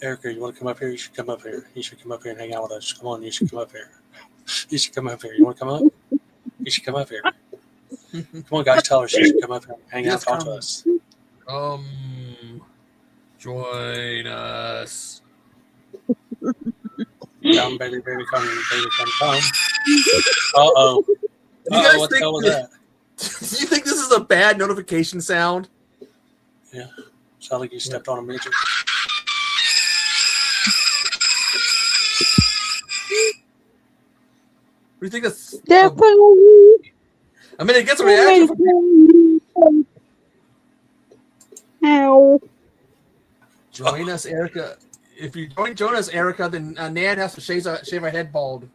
S2: Erica, you want to come up here? You should come up here. You should come up here and hang out with us. Come on, you should come up here. You should come up here. You want to come up? You should come up here. Come on, guys, tell her she should come up here and hang out and talk to us.
S3: Join us.
S2: Come, baby, baby, come, come. Uh-oh.
S3: You guys
S2: What the
S3: think
S2: hell was that?
S3: Do you think this is a bad notification sound?
S2: Yeah. Sounds like you stepped on a midget.
S3: Do you think that's?
S1: Definitely.
S3: I mean, it gets a reaction.
S1: How?
S3: Join us, Erica. If you join us, Erica, then Nan has to shave her head bald.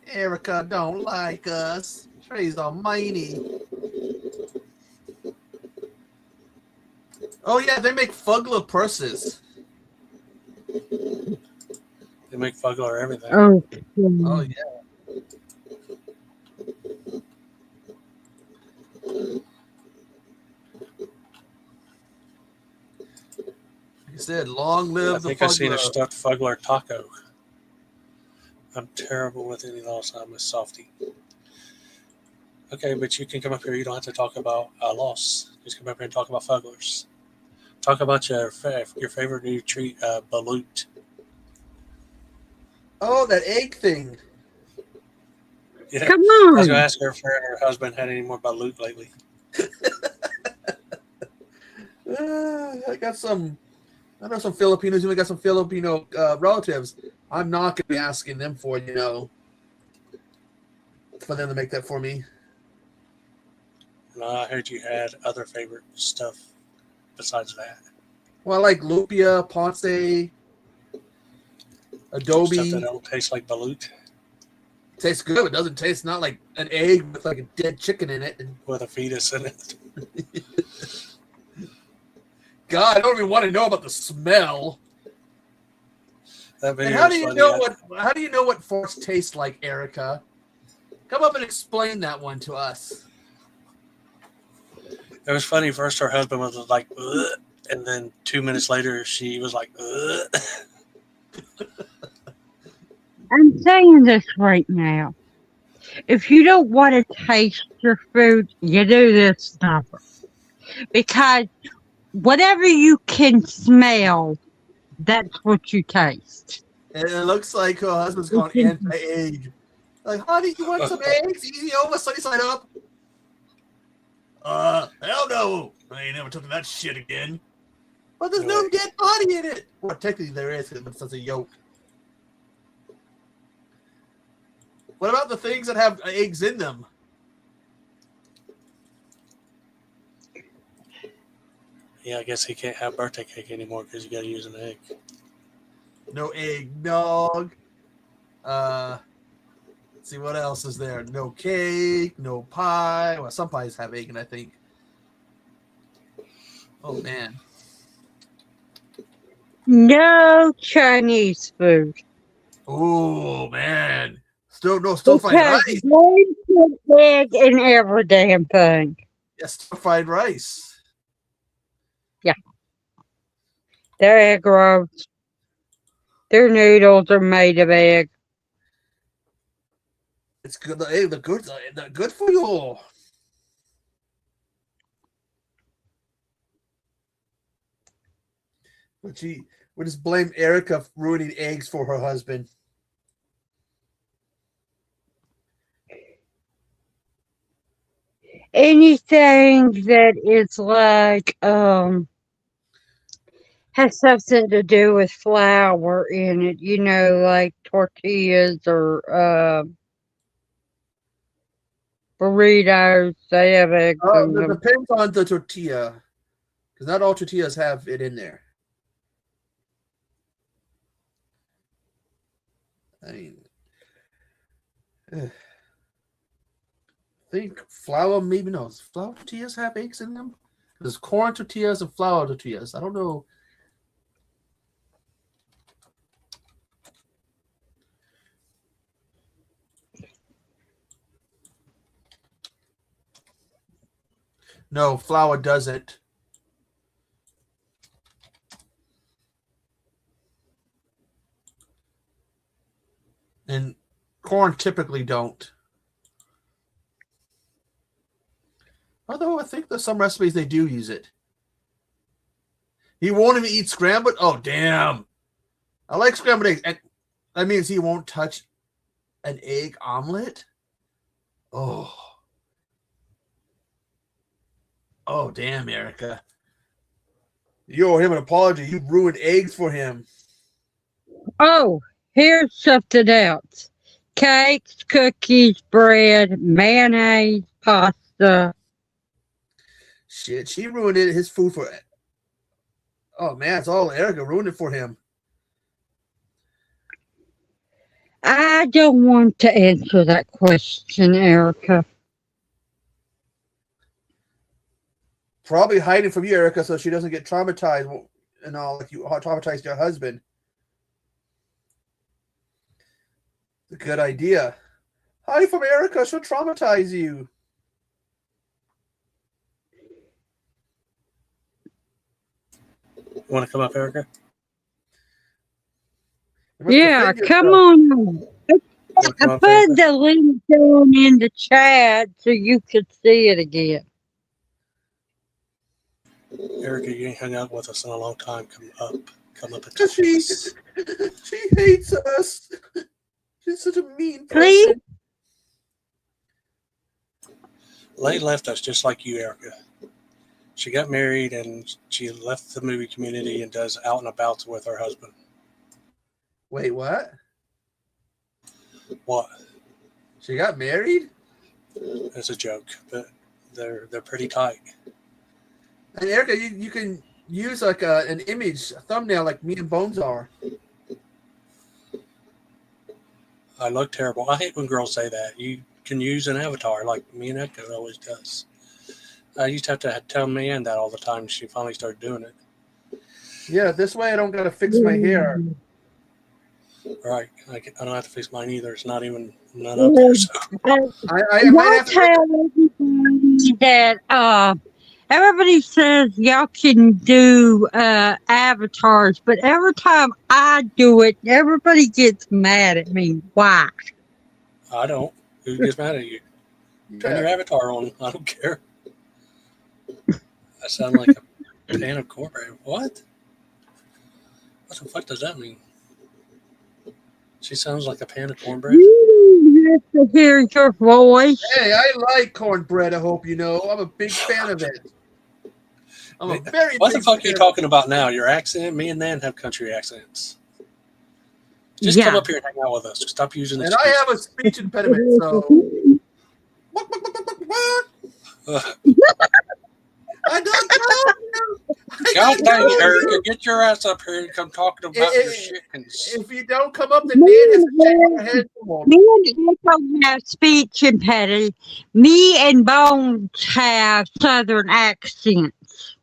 S3: Erica don't like us. Praise Almighty. Oh yeah, they make Fugler purses.
S2: They make Fugler everything.
S1: Oh,
S3: Oh yeah. Like I said, long live
S2: I
S3: the
S2: think I've seen a
S3: Fugler.
S2: stuffed Fugler taco. I'm terrible with any loss. I'm a softie. Okay, but you can come up here. You don't have to talk about a loss. Just come up here and talk about Fuglers. Talk about your favorite new treat, balut.
S3: Oh, that egg thing.
S2: Yeah.
S1: Come
S2: I was gonna
S1: on.
S2: ask her if her and her husband had any more balut lately.
S3: I got some. I know some Filipinos. We got some Filipino relatives. I'm not going to be asking them for them to make that for me.
S2: And I heard you had other favorite stuff besides that.
S3: Well, I like lumpia, ponce,
S2: Stuff that
S3: adobe.
S2: don't taste like balut
S3: Tastes good. It doesn't taste not like an egg with like a dead chicken in it.
S2: with a fetus in it.
S3: God, I don't even want to know about the smell.
S2: That
S3: And
S2: video
S3: how
S2: was
S3: do you
S2: funny.
S3: know how do you know what farts taste like, Erica? Come up and explain that one to us.
S2: It was funny. First, her husband was like, ugh, and then 2 minutes later, she was like, ugh.
S1: I'm saying this right now. If you don't want to taste your food, you do this number. Because whatever you can smell, that's what you taste.
S3: And it looks like her husband's gone anti-egg. Like, honey, you want some eggs? Easy over, sunny side up. Hell no. I ain't never took that shit again. But there's no dead body in it. Well, technically there is, but it's a yolk. What about the things that have eggs in them?
S2: Yeah, I guess he can't have birthday cake anymore because you got to use an egg.
S3: No eggnog. Let's see what else is there. No cake, no pie. Well, some pies have egg in, I think. Oh man.
S1: No Chinese food.
S3: Oh man. Stir fried
S1: Because
S3: rice.
S1: they put egg in every damn thing.
S3: Yeah, stir fried rice.
S1: Their egg rolls, their noodles are made of egg.
S3: It's good. The good for you. But we just blame Erica for ruining eggs for her husband.
S1: Anything that is like has something to do with flour in it, like tortillas or burritos, they have eggs in
S3: It
S1: them.
S3: depends on the tortilla, because not all tortillas have it in there. I mean, I think flour maybe no. Flour tortillas have eggs in them. There's corn tortillas and flour tortillas. I don't know. No, flour doesn't. And corn typically don't. Although I think there's some recipes they do use it. He won't even eat scrambled. Oh, damn. I like scrambled eggs. And that means he won't touch an egg omelet? Oh. Oh, damn, Erica. You owe him an apology. You ruined eggs for him.
S1: Oh, here's something else. Cakes, cookies, bread, mayonnaise, pasta.
S3: Shit, she ruined it. His food for it. Oh, man, it's all Erica ruined it for him.
S1: I don't want to answer that question, Erica.
S3: Probably hiding from you, Erica, so she doesn't get traumatized and all, like you traumatized your husband. It's a good idea. Hide from Erica, she'll traumatize you.
S2: Want to come up, Erica?
S1: Yeah, come on. I put the link down in the chat so you could see it again.
S2: Erica, you ain't hung out with us in a long time. Come up and talk to
S3: She
S2: us.
S3: hates us. She's such a mean person.
S1: Please?
S2: Lay left us just like you, Erica. She got married and she left the movie community and does out and abouts with her husband.
S3: Wait, what?
S2: What?
S3: She got married?
S2: It's a joke, but they're pretty tight.
S3: And Erica, you can use like an image, a thumbnail like me and Bones are.
S2: I look terrible. I hate when girls say that. You can use an avatar like me and Edgar always does. I used to have to tell Marianne that all the time. She finally started doing it.
S3: Yeah, this way I don't gotta fix my hair.
S2: Right. I don't have to fix mine either. It's not even none up there. So.
S3: I might have to.
S1: Tell everybody that everybody says y'all can do avatars, but every time I do it, everybody gets mad at me. Why?
S2: I don't. Who gets mad at you? Turn your avatar on. I don't care. I sound like a pan of cornbread. What? What the fuck does that mean? She sounds like a pan of cornbread.
S1: You have to hear your voice.
S3: Hey, I like cornbread. I hope you know. I'm a big fan of it. I'm a very.
S2: What the
S3: big
S2: fuck are
S3: fan
S2: you talking about now? Your accent? Me and Nan have country accents. Just
S1: Yeah.
S2: come up here and hang out with us. Stop using
S3: And
S2: excuses.
S3: I have a speech impediment, so. I don't know.
S2: God dang it, Erica. Get your ass up here and come talking about your chickens.
S3: If you don't come up, then Nan has to shake her head.
S1: Me and Echo have speech impediment. Me and Bones have southern accents.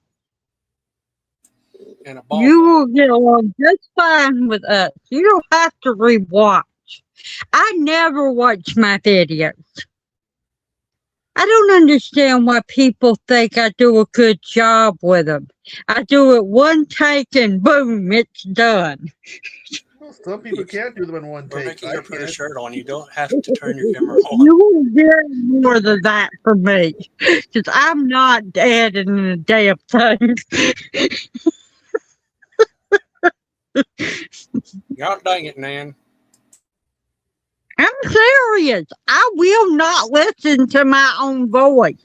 S2: And a ball.
S1: You will get along just fine with us. You don't have to rewatch. I never watch my videos. I don't understand why people think I do a good job with them. I do it one take and boom, it's done.
S3: Some people can't do them in one
S2: We're
S3: take.
S2: making
S3: I
S2: her put a
S3: can't.
S2: shirt on. You don't have to turn your camera on.
S1: You will get more than that from me. Because I'm not adding a damn thing.
S2: God dang it, Nan.
S1: I'm serious. I will not listen to my own voice.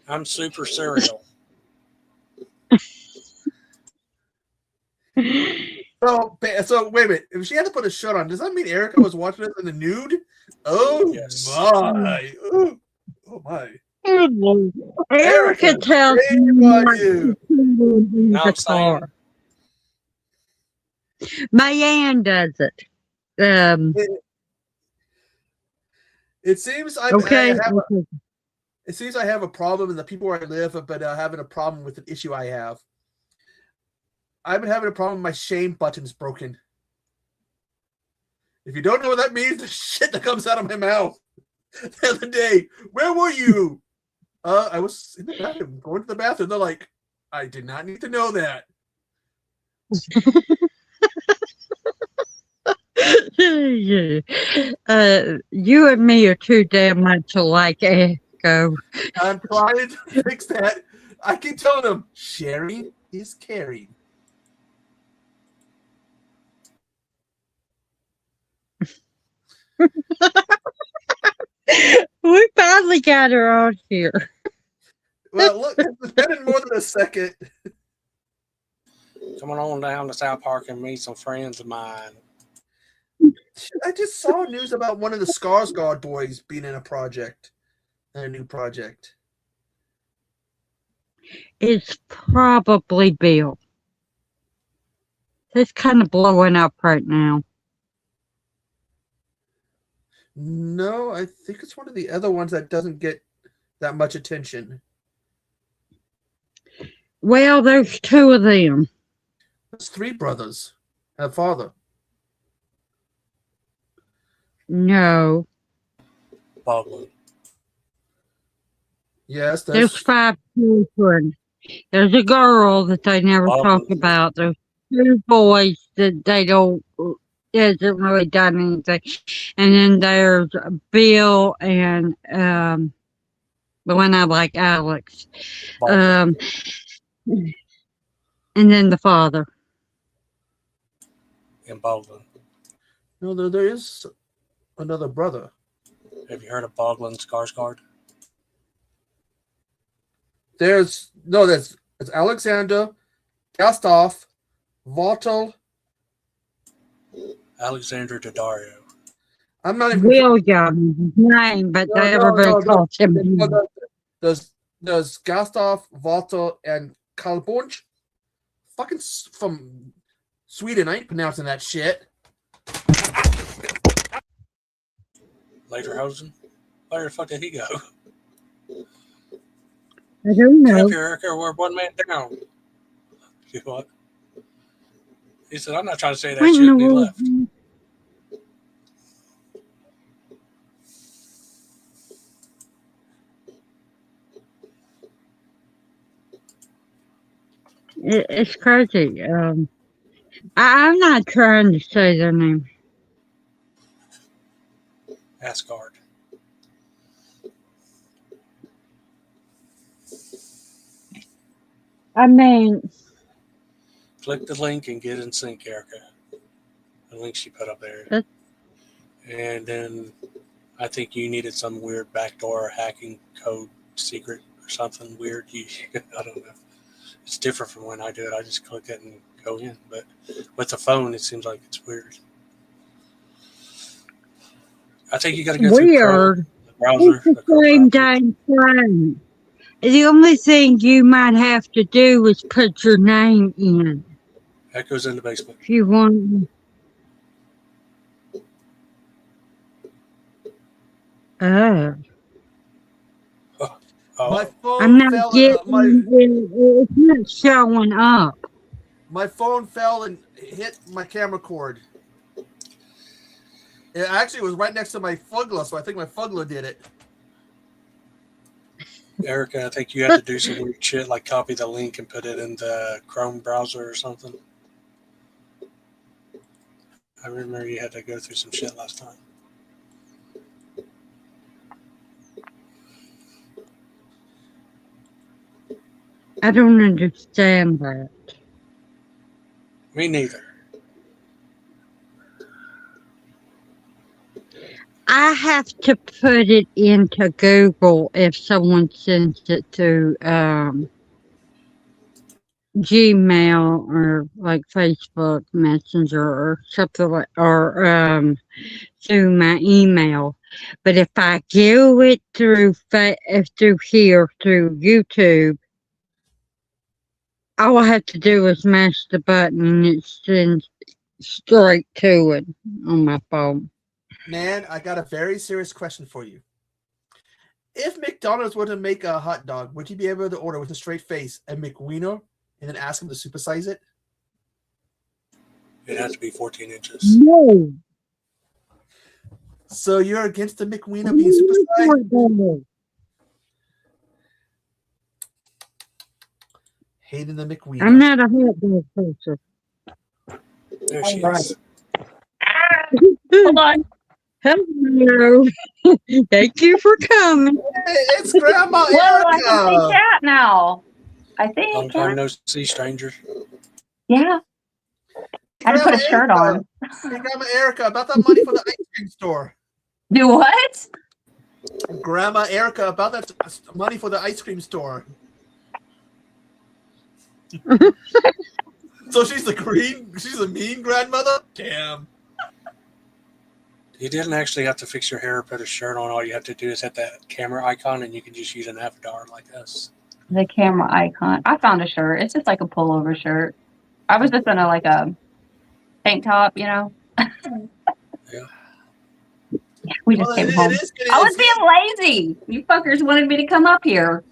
S2: I'm super cereal.
S3: So wait a minute. If she had to put a shirt on, does that mean Erica was watching it in the nude? Oh
S2: Yes.
S3: my! Oh my!
S1: Erica tells
S3: shame
S1: me
S3: on
S1: not
S3: you.
S1: to put in
S2: Now
S1: the
S2: I'm saying-
S1: car. Mayanne does it.
S3: It seems
S1: Okay.
S3: it seems I have a problem, and the people where I live have been having a problem with an issue I have. I've been having a problem. My shame button's broken. If you don't know what that means, the shit that comes out of my mouth. The other day, where were you? I was in the bathroom, going to the bathroom. They're like, I did not need to know that.
S1: You and me are too damn much alike, Echo.
S3: I'm trying to fix that. I keep telling them, sharing is caring.
S1: We finally got her on here.
S3: Well, look, it's been more than a second.
S2: Coming on down to South Park and meet some friends of mine.
S3: I just saw news about one of the Skarsgård boys being in a new project.
S1: It's probably Bill. It's kind of blowing up right now.
S3: No, I think it's one of the other ones that doesn't get that much attention.
S1: Well, there's two of them.
S3: There's three brothers and a father.
S1: No,
S2: Baldwin.
S3: Yes,
S1: there's 5 children. There's a girl that they never talk about. There's 2 boys that they don't hasn't really done anything, and then there's Bill and the one I like, Alex,
S2: Baldwin.
S1: and then the father.
S2: And Baldwin.
S3: No, there is another brother.
S2: Have you heard of Baldwin Skarsgård?
S3: There's it's Alexander, Gustav, Vartel.
S2: Alexander Daddario.
S3: I'm not even.
S1: William, his name, but everybody calls him.
S3: There's Gustav, Vartel, and Karlbunch. Fucking from Sweden. I ain't pronouncing that shit.
S2: Lederhausen? Where the fuck did he go?
S1: I don't
S2: Get
S1: know.
S2: up here, Erica. We're one man down. See what? He said, I'm not trying to say that
S1: I
S2: shit,
S1: don't
S2: and he
S1: know.
S2: left.
S1: It's crazy. I'm not trying to say their name.
S2: Asgard.
S1: I mean,
S2: Click the link and get in sync, Erica. The link she put up there.
S1: That's-
S2: And then I think you needed some weird backdoor hacking code secret or something weird. I don't know. It's different from when I do it. I just click it and go in. But with the phone, it seems like it's weird. I think you got to go through Chrome,
S1: weird.
S2: the browser.
S1: It's the
S2: Chrome
S1: same
S2: browser.
S1: damn thing. The only thing you might have to do is put your name in
S2: That goes in the basement.
S1: if you want. Oh,
S2: Oh,
S3: My phone
S1: I'm not
S3: fell.
S1: getting. It's not showing up.
S3: My phone fell and hit my camera cord. It actually was right next to my Fugla, so I think my Fugla did it.
S2: Erica, I think you had to do some weird shit like copy the link and put it in the Chrome browser or something. I remember you had to go through some shit last time.
S1: I don't understand that.
S2: Me neither.
S1: I have to put it into Google if someone sends it to Gmail or like Facebook Messenger or something like, or through my email. But if I do it through through here through YouTube, all I have to do is mash the button and it sends straight to it on my phone.
S3: Man, I got a very serious question for you. If McDonald's were to make a hot dog, would you be able to order with a straight face a McWiener and then ask them to supersize it?
S2: It has to be 14 inches.
S1: No.
S3: So you're against the McWiener being supersized? Hating the McWiener.
S1: I'm not a hot dog person.
S2: There she
S4: All right.
S2: is.
S4: Hold on.
S1: Hello. Thank you for coming.
S3: Hey, it's Grandma
S4: Whoa, I can say
S3: Erica.
S4: chat now. I
S2: Long
S4: think.
S2: time
S4: Yeah.
S2: no see, stranger.
S4: Yeah. I had to put a shirt on.
S3: Hey, Grandma Erica, about that money for the ice cream store.
S4: Do what?
S3: Grandma Erica, about that money for the ice cream store. So she's a mean grandmother? Damn.
S2: You didn't actually have to fix your hair or put a shirt on. All you have to do is hit that camera icon and you can just use an avatar like us.
S4: The camera icon. I found a shirt. It's just like a pullover shirt. I was just in a tank top, you know.
S2: Yeah.
S4: We just
S3: Well,
S4: came
S3: it
S4: home.
S3: is- it
S4: I was
S3: is-
S4: being lazy. You fuckers wanted me to come up here.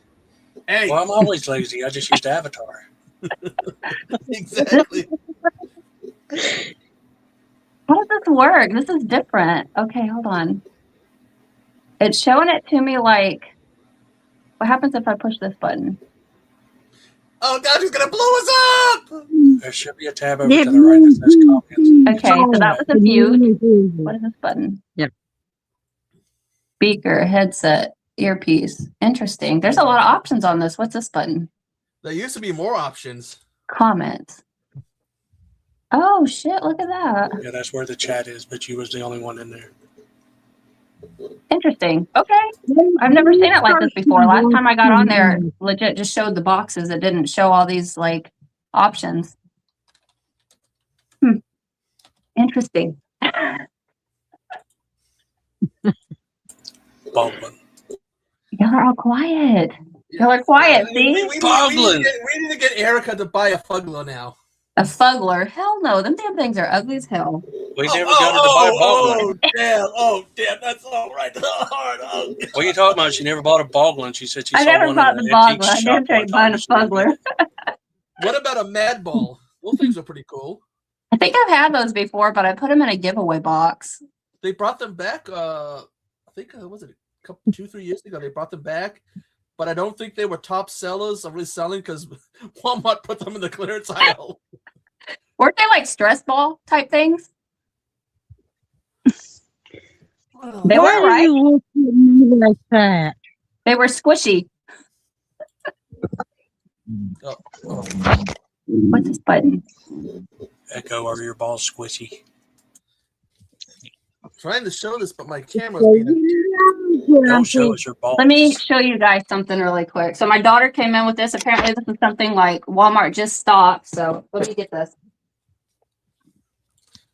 S3: Hey,
S2: Well, I'm always lazy. I just used avatar.
S3: exactly.
S4: How does this work? This is different. Okay, hold on. It's showing it to me like, what happens if I push this button?
S3: Oh God, she's gonna blow us up!
S2: There should be a tab over to the right that says comments.
S4: Okay, so that was a mute. What is this button?
S1: Yep.
S4: Speaker, headset, earpiece. Interesting. There's a lot of options on this. What's this button?
S3: There used to be more options.
S4: Comments. Oh shit, look at that.
S2: Yeah, that's where the chat is, but you was the only one in there.
S4: Interesting. Okay. I've never seen it like this before. Last time I got on there, it legit just showed the boxes. It didn't show all these like options. Interesting.
S2: Baldwin.
S4: Y'all are all quiet. Y'all are quiet, see?
S3: We need to get Erica to buy a Fuglo now.
S4: A fuggler? Hell no. Them damn things are ugly as hell.
S2: We never got her to buy a Baldwin.
S3: Damn, that's all right. Hard. Oh.
S2: What are you talking about? She never bought a Baldwin. She said she
S4: I
S2: saw
S4: never
S2: one
S4: bought
S2: in
S4: the
S2: an antique
S4: Baldwin. I
S2: shop
S4: never tried
S2: one
S4: buying a
S2: time.
S4: fuggler.
S3: What about a Mad Ball? Those things are pretty cool.
S4: I think I've had those before, but I put them in a giveaway box.
S3: They brought them back. I think was it a couple 2-3 years ago? They brought them back, but I don't think they were top sellers of reselling because Walmart put them in the clearance aisle.
S4: Weren't they like stress ball type things? They
S1: Why
S4: were,
S1: do
S4: right?
S1: you look at me like that?
S4: They were squishy. What's this button?
S2: Echo, are your balls squishy?
S3: I'm trying to show this, but my camera's being
S2: Don't show us your balls.
S4: Let me show you guys something really quick. So my daughter came in with this. Apparently this is something like Walmart just stocked. So let me get this.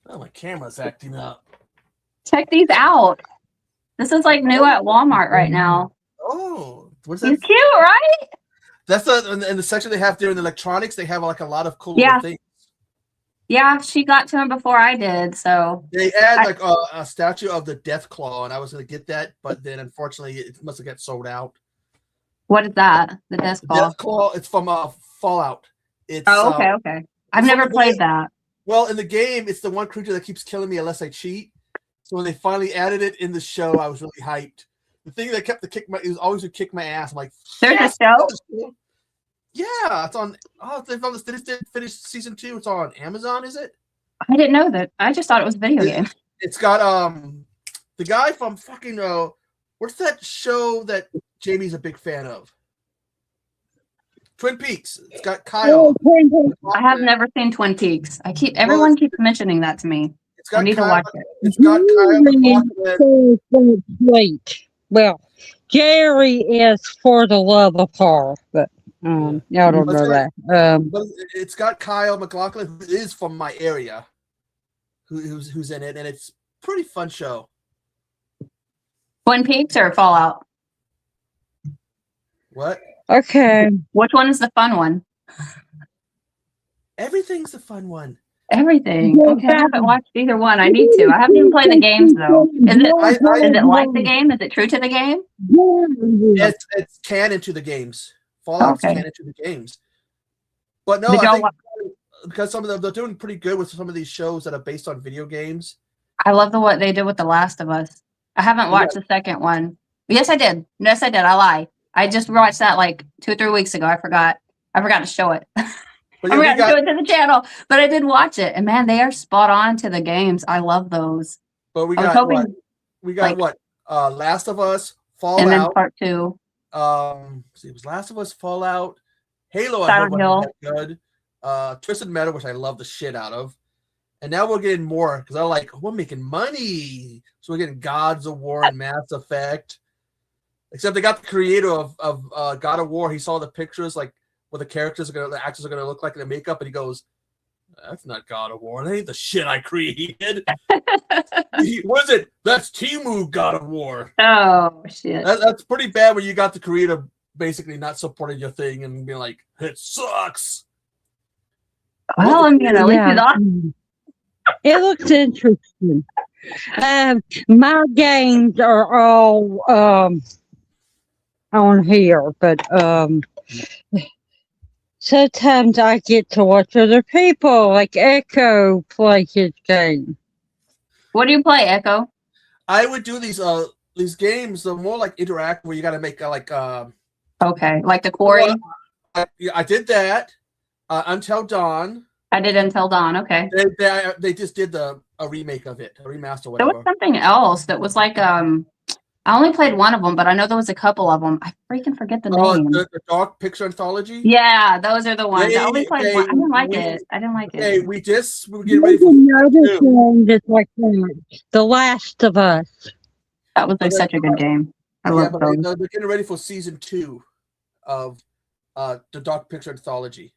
S3: Oh, my camera's acting up.
S4: Check these out. This is like new at Walmart right now.
S3: Oh, what's
S4: He's
S3: that?
S4: cute, right?
S3: That's in the section they have there in electronics. They have like a lot of cool
S4: Yeah.
S3: little things.
S4: Yeah, she got to him before I did. So
S3: They add like a statue of the Death Claw, and I was going to get that, but then unfortunately it must have got sold out.
S4: what is that? The desk
S3: The
S4: ball.
S3: Death Claw, it's from Fallout. It's
S4: Oh, okay, okay. I've never played that.
S3: well, in the game, it's the one creature that keeps killing me unless I cheat. So when they finally added it in the show, I was really hyped. The thing that kept it was always would kick my ass. I'm like,
S4: There's a
S3: yes,
S4: show?
S3: yeah, it's on. Oh, they did finish season 2. It's on Amazon, is it?
S4: I didn't know that. I just thought it was a video game.
S3: It's got the guy from fucking what's that show that Jamie's a big fan of? Twin Peaks. It's got Kyle.
S4: I have never seen Twin Peaks. Everyone keeps mentioning that to me.
S3: It's got
S4: I need to
S3: Kyle,
S4: watch it.
S3: It's got Kyle MacLachlan.
S1: Well, Jerry is for the love of her, but y'all don't know that.
S3: But it's got Kyle MacLachlan, who is from my area, who's in it, and it's a pretty fun show.
S4: Twin Peaks or Fallout?
S3: What?
S1: Okay.
S4: Which one is the fun one?
S3: Everything's a fun one.
S4: Everything. Okay, I haven't watched either one. I need to. I haven't even played the games though. Is it like the game? Is it true to the game?
S3: It's canon to the games. Fallout's
S4: Okay.
S3: canon to the games. But no,
S4: Did
S3: I
S4: y'all
S3: think
S4: wa-
S3: because some of them they're doing pretty good with some of these shows that are based on video games.
S4: I love what they did with The Last of Us. I haven't watched the second one. Yes, I did. Yes, I did. I lie. I just watched that like 2 or 3 weeks ago. I forgot to show it.
S3: But
S4: I
S3: yeah,
S4: forgot to show it to the channel, but I did watch it. And man, they are spot on to the games. I love those.
S3: but we
S4: I was
S3: got
S4: hoping,
S3: what? We got
S4: like-
S3: what? Last of Us,
S4: and then
S3: Fallout.
S4: part 2.
S3: See, it was Last of Us, Fallout, Halo.
S4: Silent
S3: I heard
S4: Hill.
S3: wasn't that good. Twisted Metal, which I love the shit out of. And now we're getting more because I'm like, we're making money. So we're getting Gods of War and Mass Effect. Except they got the creator of God of War. He saw the pictures, like what the actors are gonna look like in the makeup, and he goes, "That's not God of War. That ain't the shit I created." What is it? That's Temu God of War.
S4: Oh shit.
S3: That's pretty bad when you got the creator basically not supporting your thing and being like, "It sucks."
S4: Well, I mean, at least he's on.
S1: It looks interesting. My games are all on here, but sometimes I get to watch other people, like Echo play his game.
S4: What do you play, Echo?
S3: I would do these games. They're more like interactive, where you got to make
S4: Okay, like the Quarry.
S3: I did that. Until Dawn.
S4: I did Until Dawn. Okay.
S3: They just did a remake of it, a remaster,
S4: There
S3: whatever.
S4: was something else that was like I only played one of them, but I know there was a couple of them. I freaking forget the name.
S3: The Dark Picture Anthology.
S4: Yeah, those are the ones. I only played one. I didn't like it. I didn't like it.
S3: We're getting ready
S1: There's
S3: for
S1: another
S3: two.
S1: game that's like that. The Last of Us.
S4: That was
S3: But
S4: such a good game. I
S3: yeah,
S4: love
S3: but
S4: those.
S3: they're getting ready for season 2 of the Dark Picture anthology.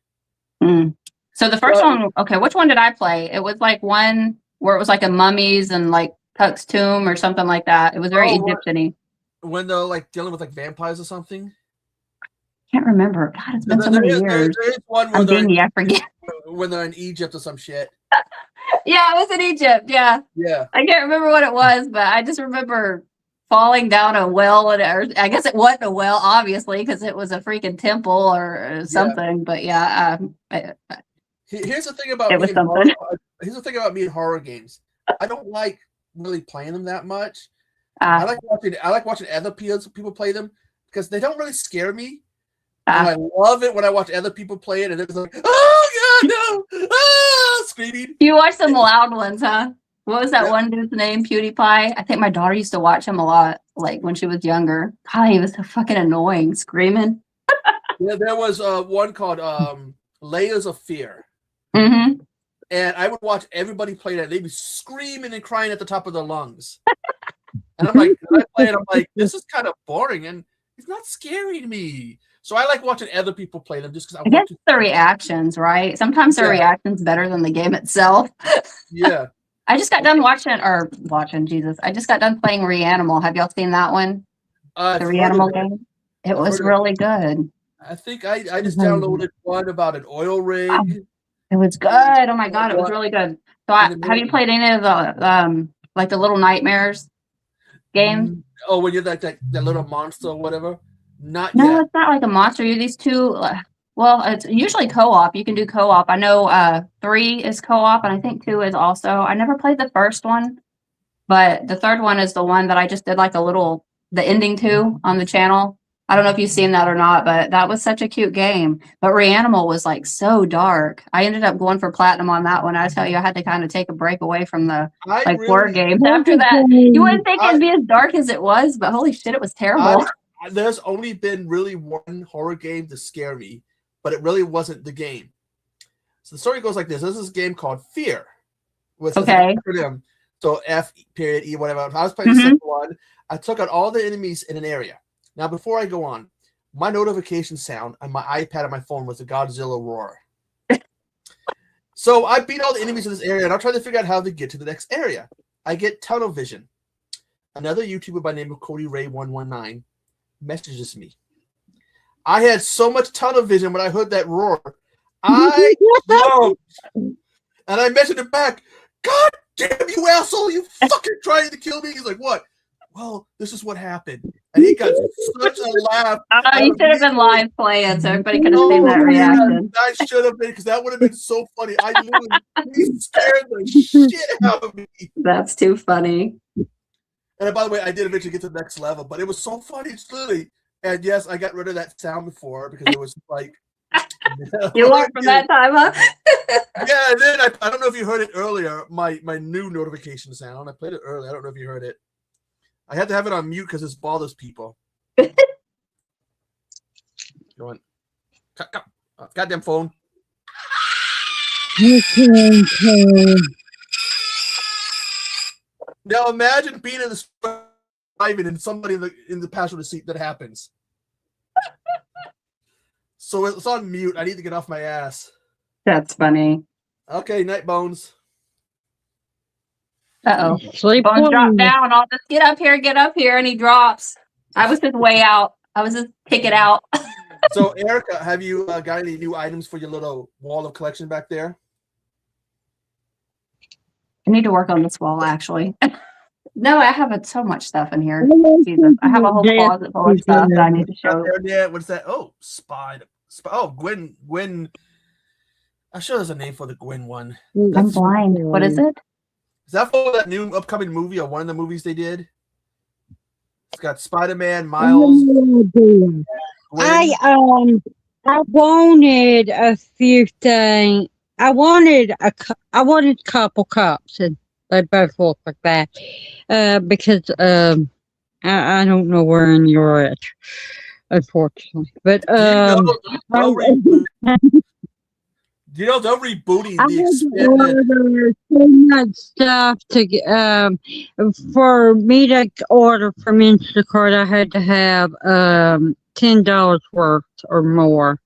S4: Mm. So the first
S3: Well-
S4: one, okay, which one did I play? It was like one where it was like a mummies and like Tuck's tomb or something like that. It was very
S3: Oh, what-
S4: Egyptian-y.
S3: When they're like dealing with like vampires or something.
S4: Can't remember. God, it's been so
S3: There
S4: many
S3: is-
S4: years.
S3: there is one where
S4: I'm
S3: they're
S4: dingy, I forget.
S3: when they're in Egypt or some shit.
S4: Yeah, it was in Egypt. Yeah.
S3: Yeah.
S4: I can't remember what it was, but I just remember falling down a well, or I guess it wasn't a well, obviously, because it was a freaking temple or something. But yeah,
S3: Here's the thing about
S4: It
S3: me
S4: was
S3: and horror,
S4: something.
S3: here's the thing about me and horror games. I don't like really playing them that much. I like watching other people play them because they don't really scare me. And I love it when I watch other people play it and it's like, oh god, no, screaming.
S4: you watch some loud ones, huh? What was that one dude's name? PewDiePie. I think my daughter used to watch him a lot, like when she was younger. God, he was so fucking annoying, screaming.
S3: Yeah, there was one called Layers of Fear.
S4: Mm-hmm.
S3: And I would watch everybody play that. They'd be screaming and crying at the top of their lungs. And I'm like, and I play it, I'm like, this is kind of boring and it's not scaring me. So I like watching other people play them just because
S4: I guess the reactions, right? Sometimes the reaction's better than the game itself.
S3: Yeah.
S4: I just got done watching, Jesus. I just got done playing Reanimal. Have y'all seen that one? The Reanimal game? It was really good.
S3: I think I just downloaded one about an oil rig.
S4: Oh, it was good. Oh my God, it was really good. So have you played any of the like the Little Nightmares game?
S3: Oh, when you're that little monster or whatever? Not
S4: No,
S3: yet.
S4: it's not like a monster. You're these two. Well, it's usually co-op. You can do co-op. I know 3 is co-op, and I think 2 is also. I never played the first one, but the third one is the one that I just did like the ending to on the channel. I don't know if you've seen that or not, but that was such a cute game. But Reanimal was like so dark. I ended up going for platinum on that one. I tell you, I had to kind of take a break away from the horror games after that. You wouldn't think it'd be as dark as it was, but holy shit, it was terrible.
S3: There's only been really one horror game to scare me, but it really wasn't the game. So the story goes like this. This is a game called Fear.
S4: Okay.
S3: So F.E, whatever. I was playing the second one. I took out all the enemies in an area. Now, before I go on, my notification sound on my iPad on my phone was the Godzilla roar. So I beat all the enemies in this area, and I'm trying to figure out how to get to the next area. I get tunnel vision. Another YouTuber by the name of Cody Ray 119 messages me. I had so much tunnel vision when I heard that roar. I jumped. And I messaged him back, God damn you asshole, you fucking trying to kill me. He's like, what? Well, this is what happened. And he got such a laugh.
S4: You should have been live playing so everybody could have seen that reaction.
S3: I should have been, because that would have been so funny. I literally scared the shit out of me.
S4: That's too funny.
S3: And by the way, I did eventually get to the next level, but it was so funny. It's literally, and yes, I got rid of that sound before because it was like.
S4: You learned from that time, huh?
S3: Yeah, and then I don't know if you heard it earlier, my new notification sound. I played it earlier. I don't know if you heard it. I had to have it on mute because this bothers people. Go on. Goddamn phone. Now imagine being in the driving and somebody in the passenger seat that happens. So it's on mute. I need to get off my ass.
S4: That's funny.
S3: Okay, night bones.
S4: Uh-oh.
S1: Sleep
S4: Bones dropped
S1: well.
S4: down. I'll just get up here, and he drops. I was just way out. I was just kicking out.
S3: So, Erica, have you got any new items for your little wall of collection back there?
S4: I need to work on this wall, actually. No, I have so much stuff in here. Jesus. I have a whole closet full of stuff that I need to show.
S3: Yeah, what's that? Oh, Spider. Oh, Gwen. I'm sure there's a name for the Gwen one.
S4: I'm blind. What is it?
S3: Is that for that new upcoming movie or one of the movies they did? It's got Spider-Man, Miles. Gwen.
S1: I wanted a few things. I wanted a couple cups, and they both look like that. Because I don't know where you're at, unfortunately. But
S3: You know, they're rebooting
S1: I
S3: the
S1: had to
S3: expanded.
S1: order so much stuff for me to order from Instacart. I had to have $10 worth or more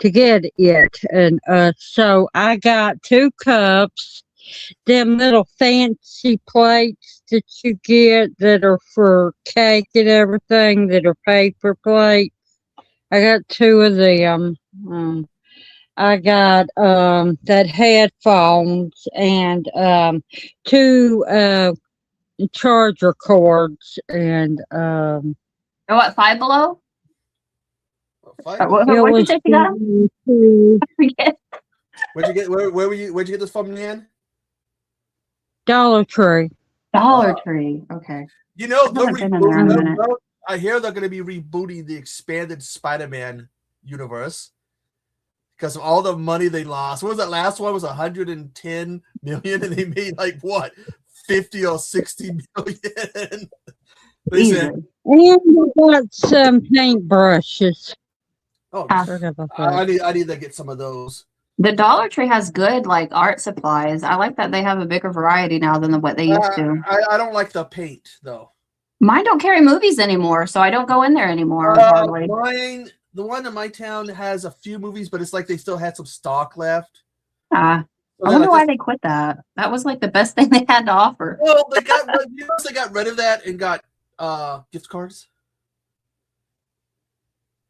S1: to get it, and so I got 2 cups, them little fancy plates that you get that are for cake and everything that are paper plates. I got 2 of them. I got that headphones and 2 charger cords and
S4: Oh, what, Five Below?
S3: Five
S4: What,
S1: it
S4: what'd you
S1: was
S4: say you got 'em? I forget.
S3: Where'd you get? Where'd you get this from, Nan?
S1: Dollar Tree.
S4: Dollar Tree. Okay.
S3: You know,
S4: I haven't been in there in a minute.
S3: I hear they're going to be rebooting the expanded Spider-Man universe because of all the money they lost. What was that last one? It was 110 million, and they made like what, 50 or 60 million. They said,
S1: And I got some paintbrushes.
S3: "Oh,
S4: Ah.
S1: Forgot about
S3: I
S1: that.
S3: need to get some of those."
S4: The Dollar Tree has good like art supplies. I like that they have a bigger variety now than what they used to.
S3: I don't like the paint though.
S4: Mine don't carry movies anymore, so I don't go in there anymore hardly.
S3: The one in my town has a few movies, but it's like they still had some stock left.
S4: I
S3: So
S4: wonder
S3: like,
S4: why they quit that. That was like the best thing they had to offer.
S3: well, they got rid of that and got gift cards.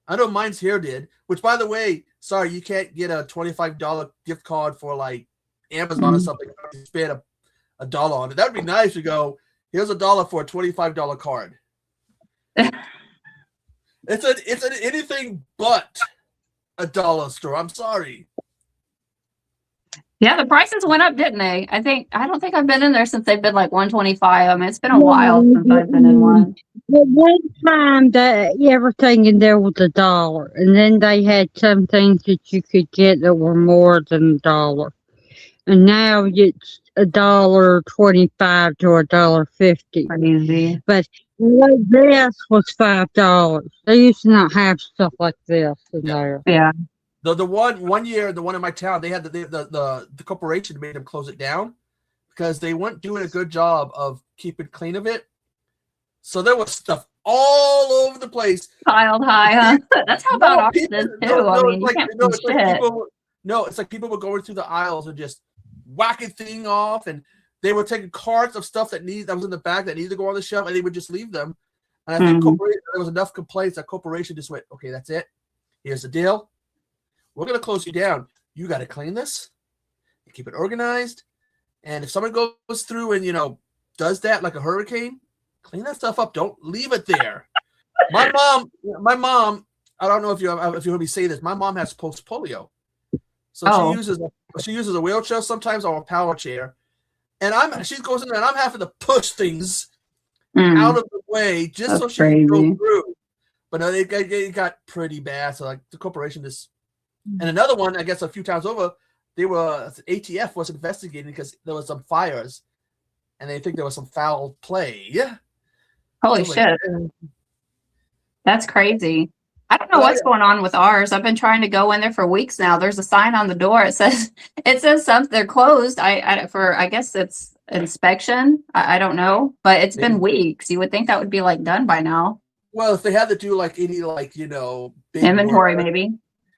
S3: I know mine's here did, which by the way, sorry, you can't get a $25 gift card for like Amazon or something. You spend $1 on it. That would be nice to go, here's $1 for a $25 card. It's an anything but a dollar store. I'm sorry.
S4: Yeah, the prices went up, didn't they? I don't think I've been in there since they've been like 125. I mean, it's been a while since I've been in one.
S1: But one time that everything in there was $1, and then they had some things that you could get that were more than $1. And now it's $1.25 to $1.50.
S4: Crazy.
S1: But like this was $5. They used to not have stuff like this in there.
S4: Yeah.
S3: The one year, the one in my town, they had the corporation made them close it down because they weren't doing a good job of keeping clean of it. So there was stuff all over the place.
S4: Piled high, huh? That's how bad ours is too. I mean, you can't find
S3: it's like
S4: shit.
S3: it's like people were going through the aisles and just whacking thing off, and they were taking carts of stuff that was in the bag that needed to go on the shelf, and they would just leave them. And I think there was enough complaints that corporation just went, okay, that's it. Here's the deal. We're going to close you down. You got to clean this and keep it organized. And if someone goes through and, does that like a hurricane, clean that stuff up. Don't leave it there. My mom, I don't know if you heard me say this. My mom has post polio. So she uses a wheelchair sometimes or a power chair. And she goes in there and I'm having to push things out of the way just so she can go through. But no, it got pretty bad. So like the corporation just. And another one, I guess a few times over, ATF was investigating because there was some fires, and they think there was some foul play. Yeah.
S4: Holy shit. That's crazy. I don't know what's going on with ours. I've been trying to go in there for weeks now. There's a sign on the door. It says something. They're closed. I guess it's inspection. I don't know, but it's been weeks. You would think that would be like done by now.
S3: Well, if they had to do like any big
S4: inventory, maybe.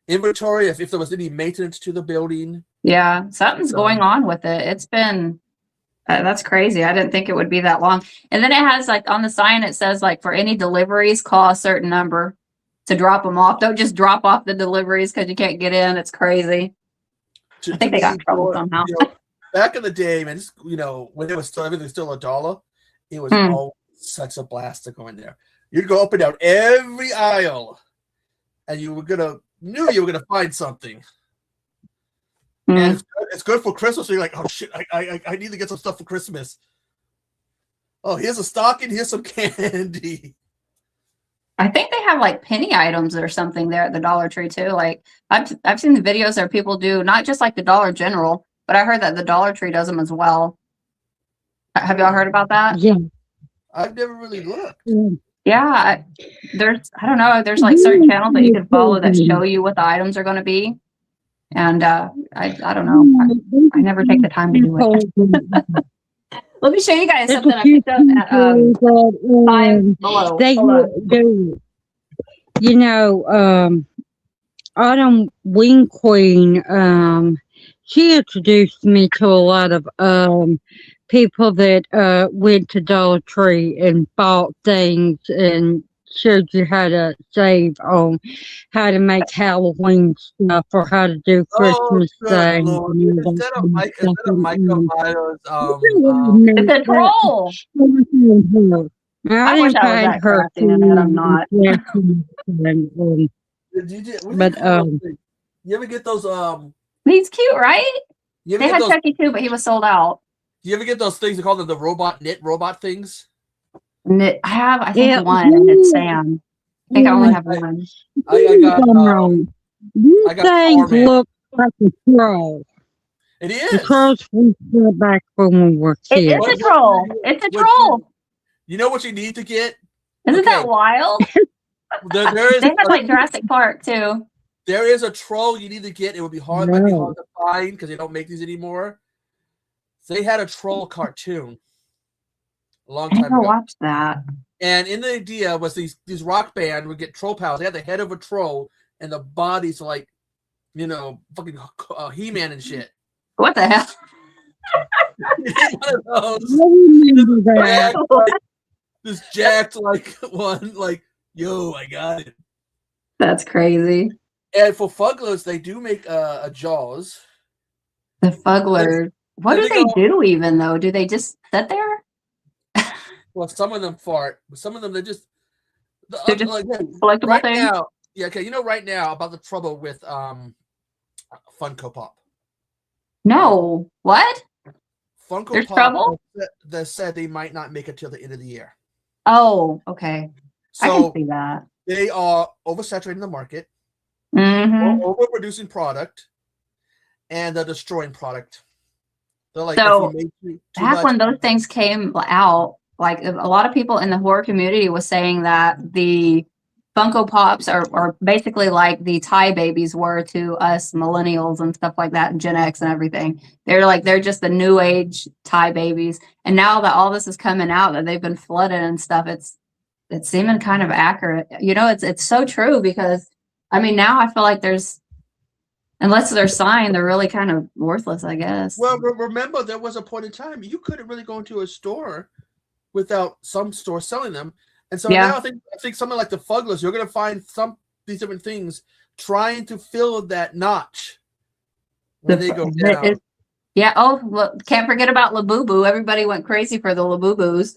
S3: Inventory, if there was any maintenance to the building.
S4: Yeah, something's going on with it. It's been, that's crazy. I didn't think it would be that long. And then it has like on the sign, it says like for any deliveries, call a certain number to drop them off. Don't just drop off the deliveries because you can't get in. It's crazy. I think they got in trouble somehow.
S3: Back in the day, man, when it was still everything was still $1, it was all such a blast to go in there. You'd go up and down every aisle, and you knew you were gonna find something. And it's good for Christmas. So you're like, oh shit, I need to get some stuff for Christmas. Oh, here's a stocking, here's some candy.
S4: I think they have like penny items or something there at the Dollar Tree too. Like I've seen the videos that people do, not just like the Dollar General, but I heard that the Dollar Tree does them as well. Have y'all heard about that?
S1: Yeah.
S3: I've never really looked.
S4: Yeah, I don't know. There's like certain channels that you can follow that show you what the items are going to be. And I don't know. I never take the time to do it. Let me show you guys something I picked up at Five Below.
S1: They
S4: Hold on.
S1: do, you know, Autumn Wing Queen, she introduced me to a lot of people that went to Dollar Tree and bought things and showed you how to save on how to make Halloween stuff or how to do Christmas
S3: good
S1: things.
S3: Lord.
S1: and all
S3: Instead
S1: that
S3: of
S1: kind stuff.
S3: Micah Myers,
S4: It's a troll.
S1: I
S4: I wish
S1: didn't
S4: I was
S1: find
S4: that
S1: her
S4: crafty in it. I'm not.
S1: and,
S3: what do you
S1: But,
S3: call those things? You ever get those
S4: He's cute, right?
S3: you ever
S4: They
S3: get
S4: had
S3: those
S4: Chucky too, but he was sold out.
S3: do you ever get those things they call them the robot knit robot things?
S4: I have, I think,
S1: Yeah,
S4: one, and it's Sam. I think I only have
S3: I-
S4: one.
S3: I got
S1: These
S3: I got
S1: things
S3: Power Man.
S1: look like a troll.
S3: It
S1: The
S3: is.
S1: trolls we saw back when we were
S4: It is
S1: kids.
S4: a troll. It's a troll.
S3: You know what you need to get?
S4: Isn't that
S3: Okay.
S4: wild?
S3: There is
S4: They have like Jurassic Park too.
S3: there is a troll you need to get. It would be hard, might be hard to find because they don't make these anymore. They had a troll cartoon a long
S4: I
S3: time
S4: never
S3: ago.
S4: watched that.
S3: And in the idea was these rock band would get troll powers. They had the head of a troll and the bodies like, fucking He-Man and shit.
S4: What the hell?
S3: One of those.
S1: I remember that.
S3: Jacked, this jacked like one, like, yo, I got it.
S4: That's crazy.
S3: And for Fugglers, they do make a Jaws.
S4: The Fugglers. What
S3: There
S4: do
S3: they
S4: they
S3: go.
S4: do even though? Do they just sit there?
S3: Well, some of them fart, but some of them they're just
S4: They're just
S3: like
S4: collectible
S3: right
S4: things?
S3: now. Yeah, okay. You know, right now about the trouble with Funko Pop.
S4: No. What?
S3: Funko
S4: There's
S3: Pop
S4: trouble?
S3: They said they might not make it till the end of the year.
S4: Oh, okay. I can
S3: So
S4: see that.
S3: they are oversaturating the market,
S4: Mm-hmm.
S3: overproducing product, and they're destroying product. They're like,
S4: So,
S3: if we make too
S4: Back
S3: much,
S4: when those things came out, like a lot of people in the horror community was saying that the Funko Pops are basically like the Thai babies were to us millennials and stuff like that, and Gen X and everything. They're just the new age Thai babies. And now that all this is coming out, that they've been flooded and stuff, it's seeming kind of accurate. It's so true because I mean now I feel like unless they're signed, they're really kind of worthless, I guess.
S3: well, remember there was a point in time you couldn't really go into a store without some store selling them, and so
S4: Yeah.
S3: now I think something like the Fugglers, you're going to find these different things trying to fill that notch when they go down.
S4: Yeah. Oh, look, can't forget about Labubu. Everybody went crazy for the Labubus.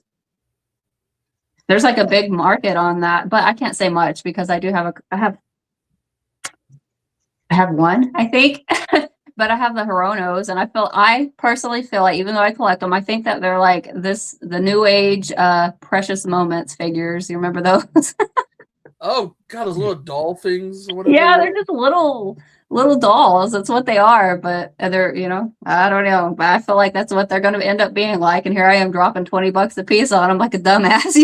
S4: There's like a big market on that, but I can't say much because I have one, I think, but I have the Hironos, and I personally feel like even though I collect them, I think that they're like the new age Precious Moments figures. You remember those?
S3: Oh God, those little doll things or whatever.
S4: Yeah, they're just little dolls. That's what they are, but they're, I don't know, but I feel like that's what they're going to end up being like. And here I am dropping $20 a piece on them like a dumbass.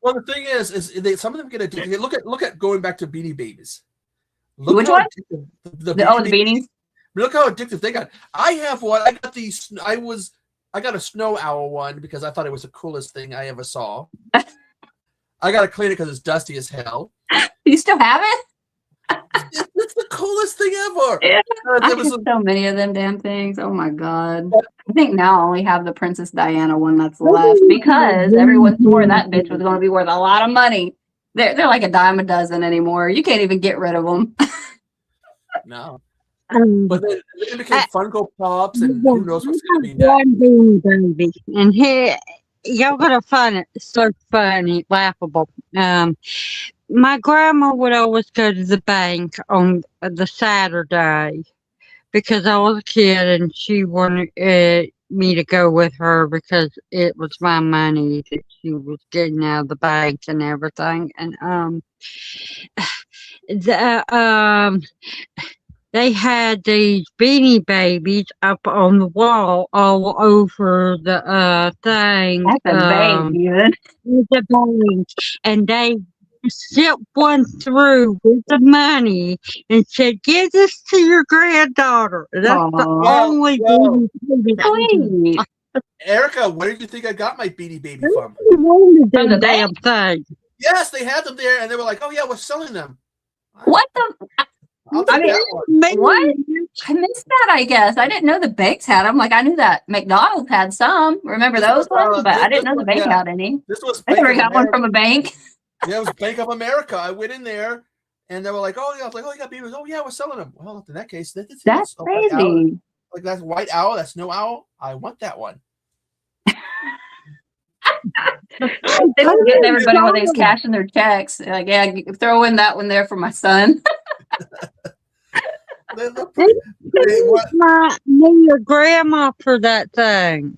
S3: Well, the thing is some of them get addicted. Look at going back to Beanie Babies.
S4: Which
S3: how
S4: one?
S3: addictive The
S4: The beanies.
S3: Look how addictive they got. I have one. I got these. I got a Snow Owl one because I thought it was the coolest thing I ever saw. I got to clean it because it's dusty as hell.
S4: You still have it?
S3: It's the coolest thing ever.
S4: Yeah. I
S3: There was
S4: have so many of them damn things. Oh my god. I think now I only have the Princess Diana one that's left because everyone swore that bitch was going to be worth a lot of money. They're like a dime a dozen anymore. You can't even get rid of them.
S3: no. But then it became Funko Pops, and who knows what's going to be next.
S1: One Beanie Baby, and here y'all gonna find it so funny, laughable. My grandma would always go to the bank on the Saturday because I was a kid, and she wanted me to go with her because it was my money that she was getting out of the bank and everything. And they had these Beanie Babies up on the wall all over the thing.
S4: That's a bang, dude.
S1: The bank, and they sent one through with the money and said, "Give this to your granddaughter." That's the
S4: Aw.
S1: only
S3: Well,
S1: Beanie Baby.
S4: Sweet.
S3: Erica, where did you think I got my Beanie Baby from?
S1: Who wanted
S4: From
S1: them
S4: the
S1: damn thing?
S3: Yes, they had them there, and they were like, "Oh yeah, we're selling them."
S4: What the?
S3: I'll
S4: I
S3: take
S4: mean,
S3: that one.
S1: Maybe
S4: What? I missed that, I guess. I didn't know the banks had them. Like, I knew that McDonald's had some. Remember
S3: This
S4: those
S3: was,
S4: ones? But I didn't
S3: this
S4: know the
S3: was,
S4: bank
S3: yeah,
S4: had any.
S3: this was
S4: I
S3: Bank
S4: never
S3: of
S4: got one
S3: America.
S4: from a bank.
S3: Yeah, it was Bank of America. I went in there, and they were like, "Oh yeah," I was like, "Oh, you got beavers? Oh yeah, we're selling them." Well, in that case,
S4: That's
S3: a white owl.
S4: crazy.
S3: Like that's white owl, that's no owl. I want that one.
S4: They was getting everybody when they was cashing their checks. Like, yeah, throw in that one there for my son.
S3: They're pretty-
S1: me or grandma for that thing.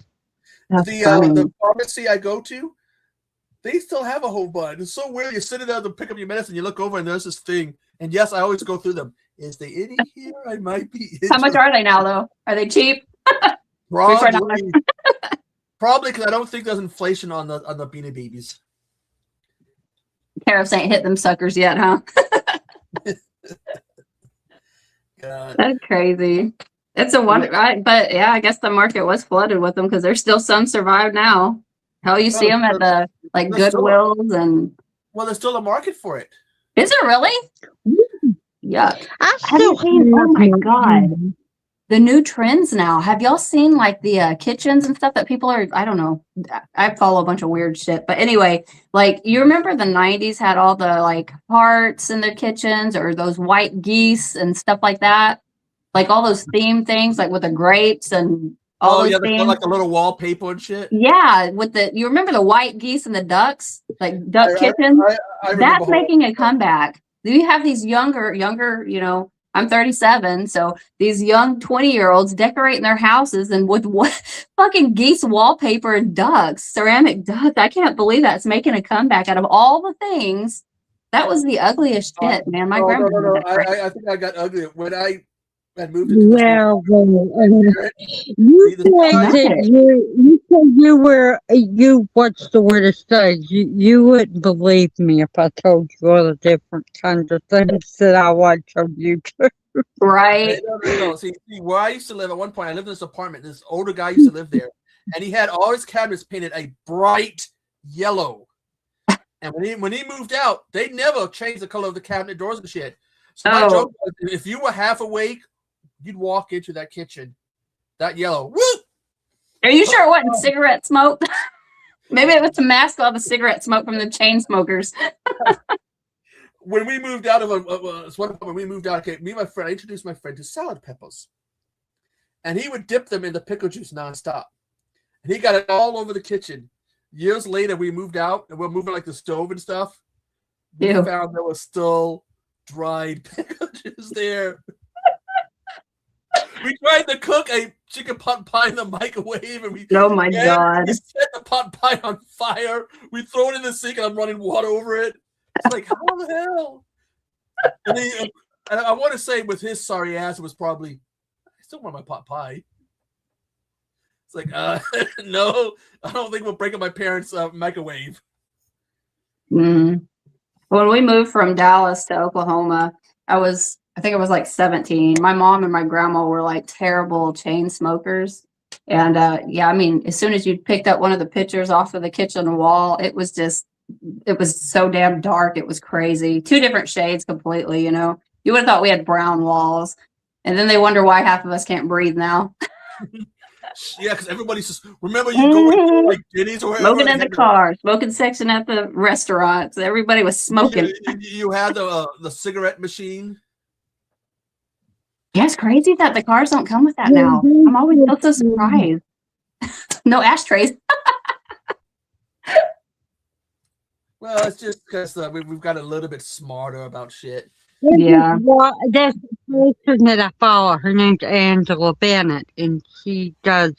S3: the pharmacy I go to, they still have a whole bunch. It's so weird. You're sitting there to pick up your medicine, you look over and there's this thing. And yes, I always go through them. Is there any here I might be
S4: How much are they now, though? Are they cheap?
S3: Probably, probably because I don't think there's inflation on the Beanie Babies.
S4: Tariffs ain't hit them suckers yet, huh?
S3: God.
S4: That's crazy. It's a wonder, but yeah, I guess the market was flooded with them because there's still some survive now. Hell, you see them at the like
S3: there's still-
S4: Goodwills and.
S3: Well, there's still a market for it.
S4: Is it really? Yuck.
S1: I
S4: Have you
S1: still
S4: seen? Oh my
S1: have
S4: god. The new trends now. Have y'all seen like the kitchens and stuff that people are? I don't know. I follow a bunch of weird shit, but anyway, like you remember the '90s had all the like hearts in their kitchens or those white geese and stuff like that, like all those theme things, like with the grapes and all those
S3: yeah,
S4: things.
S3: like a little wallpaper and shit.
S4: Yeah, with the you remember the white geese and the ducks, like duck kitchens.
S3: I remember
S4: That's
S3: all-
S4: making a comeback. You have these younger, you know, I'm 37, so these young 20-year-olds decorating their houses and with what fucking geese wallpaper and ducks, ceramic ducks. I can't believe that's making a comeback out of all the things. That was the ugliest shit, man. My grandma.
S3: No. I think I got ugly when I had moved into this
S1: Yeah,
S3: new-
S1: you
S3: See,
S1: said
S3: the-
S1: you what's the word to say? You wouldn't believe me if I told you all the different kinds of things that I watch on YouTube.
S4: Right.
S3: No. See, where I used to live at one point, I lived in this apartment. This older guy used to live there, and he had all his cabinets painted a bright yellow. And when he moved out, they never changed the color of the cabinet doors and shit. So my joke was, if you were half awake, you'd walk into that kitchen, that yellow. Woo!
S4: Are you sure it wasn't cigarette smoke? Maybe it was to mask all the cigarette smoke from the chain smokers.
S3: When we moved out of when we moved out, okay, me and my friend, I introduced my friend to salad peppers, and he would dip them in the pickle juice nonstop, and he got it all over the kitchen. Years later, we moved out, and we're moving like the stove and stuff. We
S4: Ew.
S3: found there was still dried pickle juice there. We tried to cook a chicken pot pie in the microwave, and we
S4: Oh my god.
S3: we set the pot pie on fire. We throw it in the sink, and I'm running water over it. It's like, how the hell? And I want to say, with his sorry ass, it was probably, I still want my pot pie. It's like, no, I don't think we'll break up my parents' microwave.
S4: Mm. When we moved from Dallas to Oklahoma, I think I was like 17. My mom and my grandma were like terrible chain smokers. And yeah, I mean, as soon as you picked up one of the pictures off of the kitchen wall, it was so damn dark. It was crazy. Two different shades completely, you know. You would have thought we had brown walls. And then they wonder why half of us can't breathe now.
S3: Yeah, because everybody's just, remember you go to like Denny's or wherever.
S4: Smoking in the car, smoking section at the restaurants. Everybody was smoking.
S3: You had the cigarette machine.
S4: Yeah, it's crazy that the cars don't come with that now. I'm always so surprised. No ashtrays.
S3: Well, it's just because we've got a little bit smarter about shit.
S4: Yeah.
S1: Well, there's a person that I follow. Her name's Angela Bennett, and she does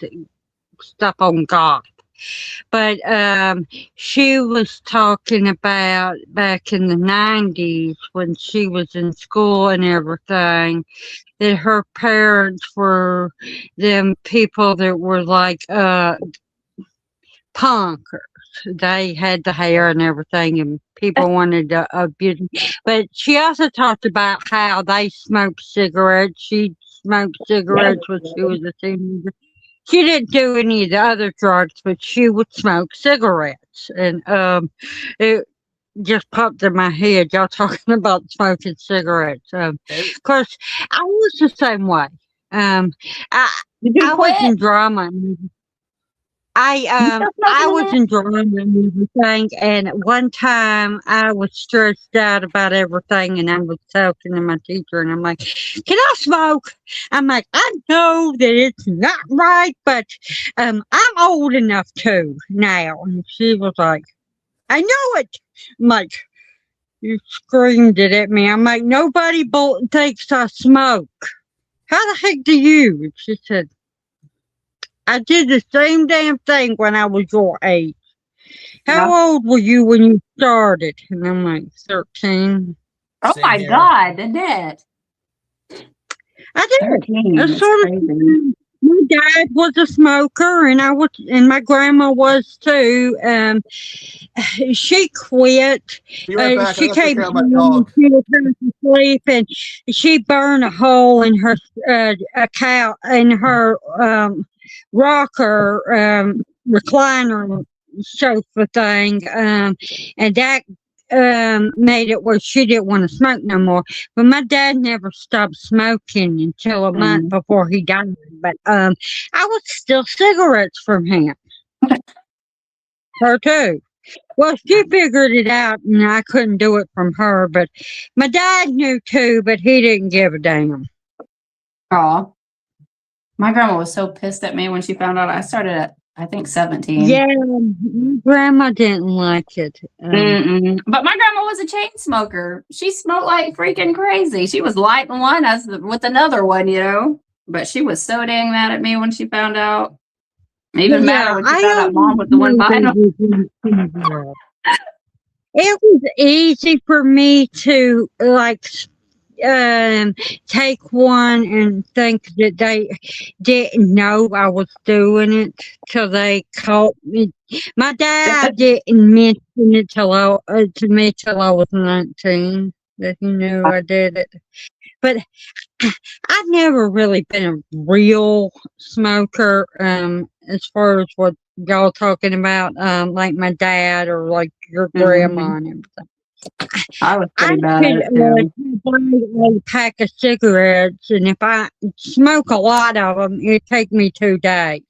S1: stuff on golf. But she was talking about back in the 90s when she was in school and everything, that her parents were them people that were like punkers. they had the hair and everything, and people wanted to abuse them. But she also talked about how they smoked cigarettes. She smoked cigarettes when she was a teenager. She didn't do any of the other drugs, but she would smoke cigarettes. And it just popped in my head. Y'all talking about smoking cigarettes. Of course, I was the same way. I
S4: Did you
S1: I was
S4: quit?
S1: in drama.
S4: still
S1: I
S4: smoking
S1: was
S4: in
S1: in drama and everything, and one time I was stressed out about everything, and I was talking to my teacher, and I'm like, "Can I smoke?" I'm like, "I know that it's not right, but I'm old enough to now." And she was like, "I know it." I'm like, "You screamed it at me." I'm like, "Nobody thinks I smoke. How the heck do you?" And she said, "I did the same damn thing when I was your age.
S4: Yeah.
S1: How old were you when you started?" And I'm like, 13.
S4: Oh
S3: Same
S4: my
S3: here.
S4: God, Annette.
S1: I did.
S4: 13.
S1: I
S4: That's
S1: sort of.
S4: crazy.
S1: My dad was a smoker, and my grandma was too. She quit.
S3: Be right back.
S1: She
S3: I gotta take
S1: came
S3: care of my
S1: home,
S3: dog.
S1: she was trying to sleep, and she burned a hole in her rocker recliner sofa thing, and that made it where she didn't want to smoke no more. But my dad never stopped smoking until a month before he died. But I was still cigarettes from him. Her too. Well, she figured it out, and I couldn't do it from her. But my dad knew too, but he didn't give a damn.
S4: Oh, my grandma was so pissed at me when she found out I started at, I think, 17.
S1: Yeah, my grandma didn't like it.
S4: But my grandma was a chain smoker. She smoked like freaking crazy. She was lighting one with another one, you know. But she was so dang mad at me when she found out. Even madder when she found out mom was the one buying them.
S1: It was easy for me to take one and think that they didn't know I was doing it till they caught me. My dad didn't mention it to me till I was 19 that he knew I did it. But I've never really been a real smoker, as far as what y'all talking about, like my dad or like your grandma and everything.
S4: I was
S1: I
S4: pretty bad at it
S1: could
S4: too.
S1: buy a pack of cigarettes, and if I smoke a lot of them, it'd take me 2 days.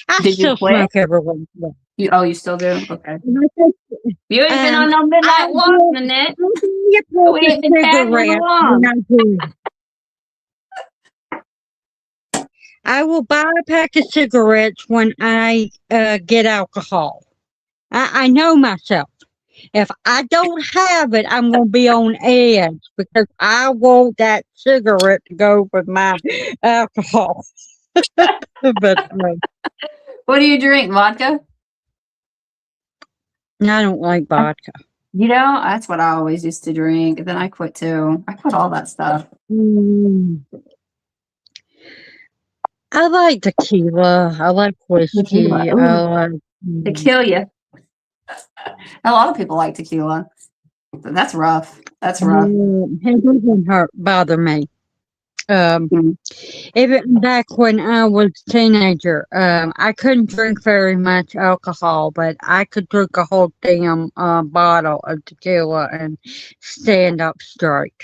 S1: I
S4: Did you
S1: still
S4: quit?
S1: smoke every once in a while.
S4: You still do? Okay.
S1: And I think,
S4: You ain't been on no
S1: I
S4: midnight walk,
S1: will
S4: Nanette.
S1: buy
S4: We ain't been
S1: a
S4: tagging
S1: cigarette
S4: along.
S1: when I do. I will buy a pack of cigarettes when I get alcohol. I know myself. If I don't have it, I'm going to be on edge because I want that cigarette to go with my alcohol. But
S4: What do you drink? Vodka?
S1: I don't like vodka.
S4: You know, that's what I always used to drink. Then I quit too. I quit all that stuff.
S1: I like tequila. I like whiskey.
S4: Tequila.
S1: I like
S4: To kill you. A lot of people like tequila. That's rough. That's rough.
S1: It doesn't bother me.
S4: Mm.
S1: Even back when I was a teenager, I couldn't drink very much alcohol, but I could drink a whole damn bottle of tequila and stand up straight.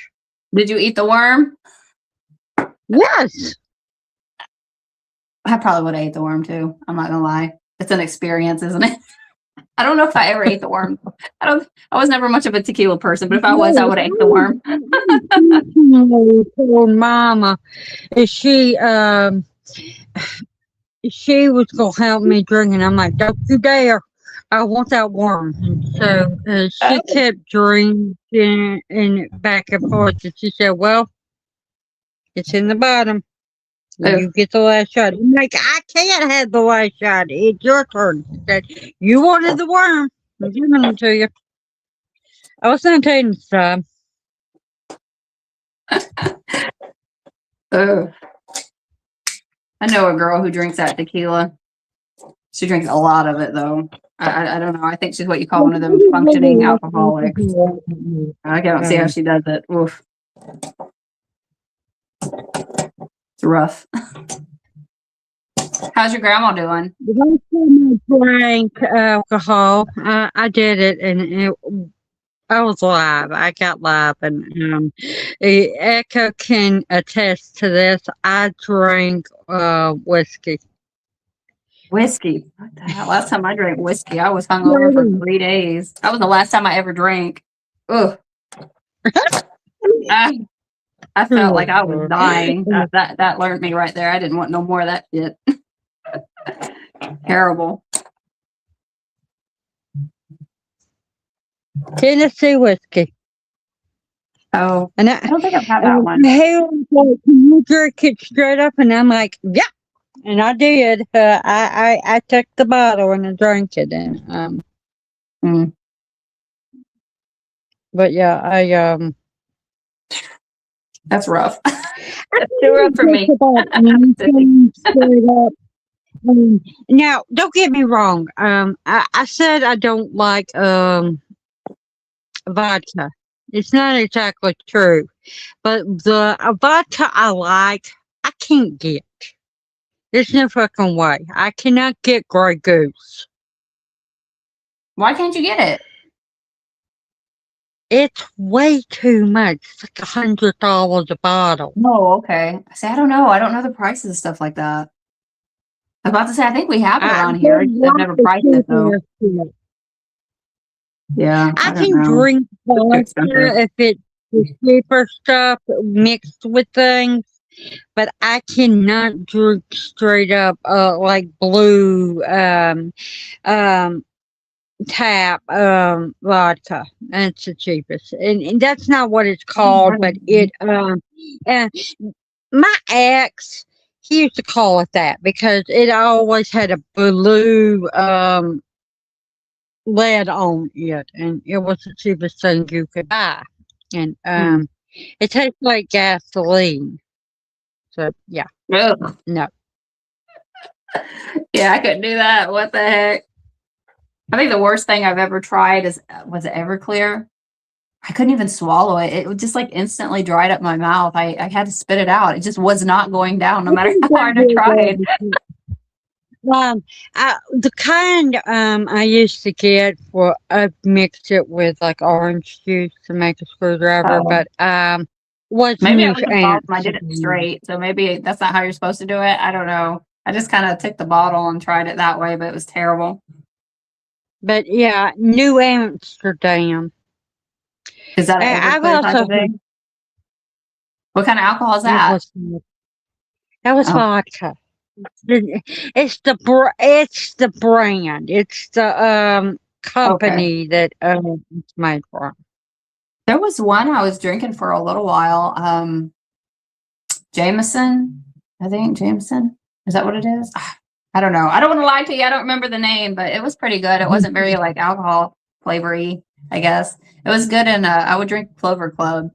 S4: Did you eat the worm?
S1: Yes.
S4: I probably would have ate the worm too. I'm not gonna lie. It's an experience, isn't it? I don't know if I ever ate the worm. I was never much of a tequila person, but if I was, I would have ate the worm.
S1: Told Mama, she was gonna help me drink, and I'm like, "Don't you dare! I want that worm." And so she kept drinking and back and forth, and she said, "Well, it's in the bottom. You get the last shot." I'm like, "I can't have the last shot. It's your turn." She said, "You wanted the worm. I'm giving it to you." I was 17 this time.
S4: Oh. I know a girl who drinks that tequila. She drinks a lot of it though. I don't know. I think she's what you call one of them functioning alcoholics. I can't see how she does it. Oof. It's rough. How's your grandma doing?
S1: The last time I drank alcohol, I did it, and I was live. I got live, and Echo can attest to this. I drank whiskey.
S4: Whiskey. What the hell? Last time I drank whiskey, I was hungover for 3 days. That was the last time I ever drank. Ugh. I felt like I was dying. That learned me right there. I didn't want no more of that shit. Terrible.
S1: Tennessee whiskey.
S4: Oh,
S1: And
S4: I don't think I've had that one.
S1: He was like, "Can you drink it straight up?" And I'm like, "Yeah." And I did. I took the bottle and I drank it. And but yeah,
S4: That's rough. That's too rough for me.
S1: Now, don't get me wrong. I said I don't like vodka. It's not exactly true, but the vodka I like, I can't get. There's no fucking way. I cannot get Grey Goose.
S4: Why can't you get it?
S1: It's way too much. It's like $100 a bottle.
S4: Oh, okay. See, I don't know. I don't know the prices of stuff like that. I was about to say, I think we have it around here. I've never priced it though. Yeah.
S1: I
S4: don't
S1: can
S4: know.
S1: drink vodka
S4: expensive.
S1: if it's the cheaper stuff mixed with things, but I cannot drink straight up like blue tap vodka. That's the cheapest, and that's not what it's called, but it my ex, he used to call it that because it always had a blue lead on it, and it was the cheapest thing you could buy, and it tastes like gasoline. So yeah,
S4: Ugh.
S1: no.
S4: Yeah, I couldn't do that. What the heck? I think the worst thing I've ever tried was it Everclear. I couldn't even swallow it. It would just like instantly dried up my mouth. I had to spit it out. It just was not going down, no matter how hard I tried.
S1: The kind I used to get for I mixed it with like orange juice to make a screwdriver,
S4: Oh.
S1: but was
S4: Maybe I
S1: new
S4: was involved and I did it
S1: Amsterdam.
S4: straight. So maybe that's not how you're supposed to do it. I don't know. I just kind of took the bottle and tried it that way, but it was terrible.
S1: But yeah, New Amsterdam.
S4: Is that an
S1: I've
S4: Everclear type
S1: also
S4: of thing? What kind of alcohol is
S1: It
S4: that?
S1: was
S4: Oh.
S1: vodka. It's the brand. It's the company that it's made from.
S4: There was one I was drinking for a little while. Jameson, I think Jameson. Is that what it is? I don't know. I don't want to lie to you. I don't remember the name, but it was pretty good. It wasn't very like alcohol flavory, I guess. It was good, and I would drink Clover Club.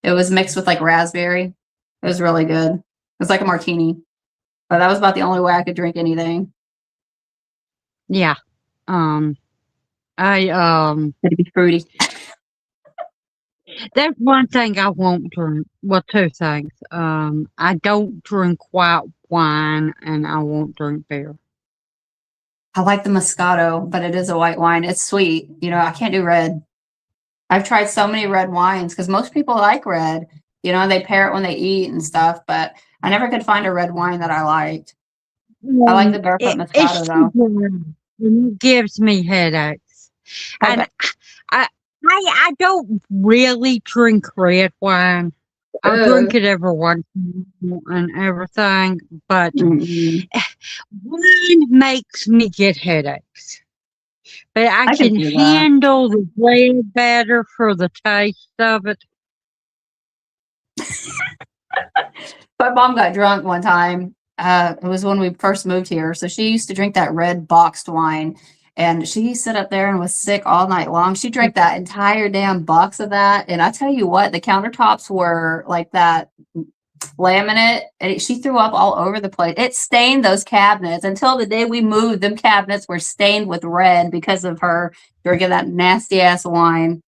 S4: It was mixed with like raspberry. It was really good. It was like a martini, but that was about the only way I could drink anything.
S1: Yeah. I
S4: It'd be fruity.
S1: That's one thing I won't drink. Well, two things. I don't drink white wine, and I won't drink beer.
S4: I like the Moscato, but it is a white wine. It's sweet. You know, I can't do red. I've tried so many red wines because most people like red, you know, they pair it when they eat and stuff, but I never could find a red wine that I liked. I like the Barefoot Moscato though.
S1: It gives me headaches.
S4: Okay.
S1: And I don't really drink red wine. I drink it every once in a while and everything, but
S4: Mm-mm.
S1: wine makes me get headaches. But I
S4: I can
S1: can
S4: do that.
S1: handle the red better for the taste of it.
S4: My mom got drunk one time. It was when we first moved here. So she used to drink that red boxed wine. And she sat up there and was sick all night long. She drank that entire damn box of that. And I tell you what, the countertops were like that laminate, and she threw up all over the place. It stained those cabinets until the day we moved. Them cabinets were stained with red because of her drinking that nasty ass wine.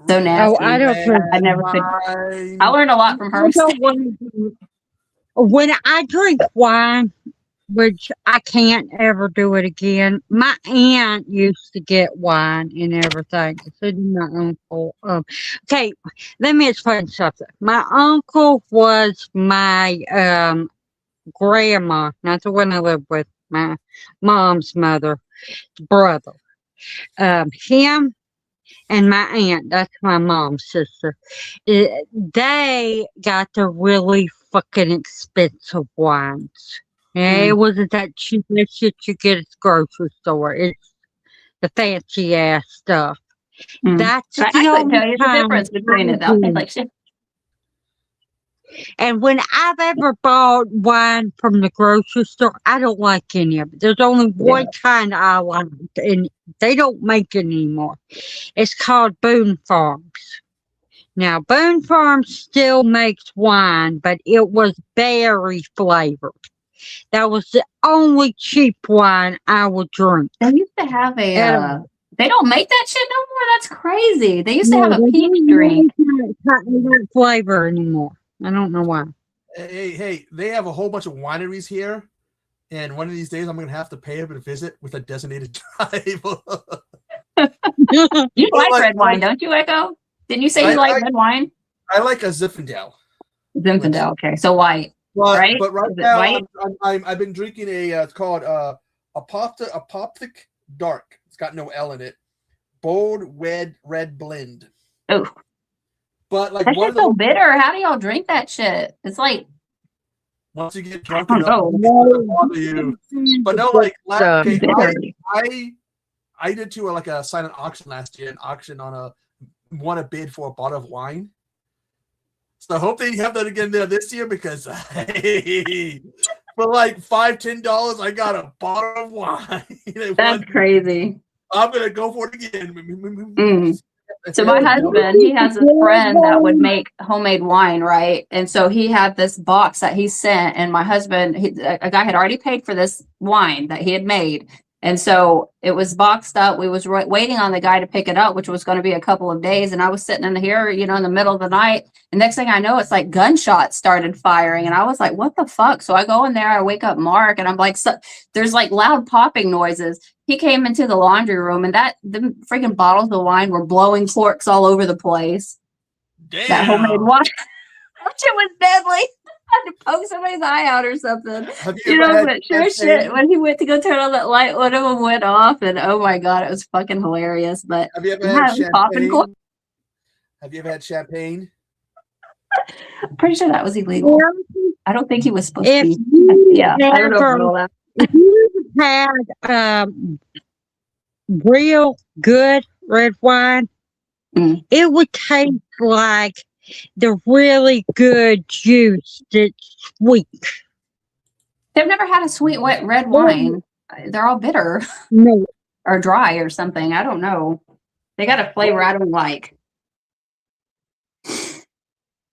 S4: So nasty.
S1: Oh, I don't drink.
S4: I never could.
S3: Wine.
S4: I learned a lot from her.
S1: I don't want to- When I drink wine, which I can't ever do it again, my aunt used to get wine and everything. So did my uncle. Okay, let me explain something. My uncle was my grandma, not the one I lived with, my mom's mother, brother. Him and my aunt, that's my mom's sister, they got the really fucking expensive wines. Yeah, it wasn't that cheap shit you get at the grocery store. It's the fancy ass stuff. That's
S4: I
S1: the
S4: couldn't
S1: only
S4: tell you the
S1: time
S4: difference between
S1: I
S4: it. They'll
S1: do.
S4: taste like shit.
S1: And when I've ever bought wine from the grocery store, I don't like any of it. There's only one kind I like, and they don't make it anymore. It's called Boone Farms. Now, Boone Farms still makes wine, but it was berry flavored. That was the only cheap wine I would drink.
S4: They used to have a.
S1: Edible.
S4: They don't make that shit no more. That's crazy. They used to
S1: No,
S4: have a
S1: they
S4: peach
S1: don't
S4: drink.
S1: make that flavor anymore. I don't know why.
S3: Hey, they have a whole bunch of wineries here, and one of these days I'm gonna have to pay them to visit with a designated driver.
S4: You like
S3: like-
S4: red wine, don't you, Echo? Didn't you say you like red wine?
S3: I like a Zinfandel.
S4: Zinfandel. Okay, so white.
S3: But
S4: Right?
S3: but right
S4: Is it
S3: now
S4: white?
S3: I've been drinking it's called Apoptic Dark. It's got no L in it. Bold red blend.
S4: Oh,
S3: But like
S4: that
S3: one
S4: shit's
S3: of
S4: so
S3: the
S4: bitter. How do y'all drink that shit? It's like
S3: once you get drunk
S4: I don't
S3: enough,
S4: know.
S3: it's gonna bother you. But no, like okay,
S4: bitter.
S3: I did to like a silent auction last year, an auction on won a bid for a bottle of wine. So I hope they have that again there this year because hey, for like $5-10, I got a bottle of wine.
S4: That's crazy.
S3: I'm gonna go for it again.
S4: So my husband, he has a friend that would make homemade wine, right? And so he had this box that he sent, and my husband, a guy had already paid for this wine that he had made. And so it was boxed up. We was waiting on the guy to pick it up, which was going to be a couple of days. And I was sitting in here, in the middle of the night. And next thing I know, it's like gunshots started firing. And I was like, what the fuck? So I go in there, I wake up Mark, and I'm like, there's like loud popping noises. He came into the laundry room, and the freaking bottles of wine were blowing corks all over the place.
S3: Damn.
S4: That homemade wine. That shit was deadly. I had to poke somebody's eye out or something.
S3: Have you ever had
S4: But sure
S3: champagne?
S4: shit, when he went to go turn on that light, one of them went off, and oh my god, it was fucking hilarious. But
S3: Have you ever
S4: yeah,
S3: had
S4: it was popping
S3: champagne?
S4: cork.
S3: Have you ever had champagne?
S4: I'm pretty sure that was illegal. I don't think he was supposed
S1: If
S4: to be.
S1: you
S4: Yeah, I don't know
S1: ever-
S4: about all that.
S1: if you had real good red wine, it would taste like the really good juice that's sweet.
S4: They've never had a sweet wet red wine. They're all bitter
S1: No,
S4: or dry or something. I don't know. They got a flavor I don't like.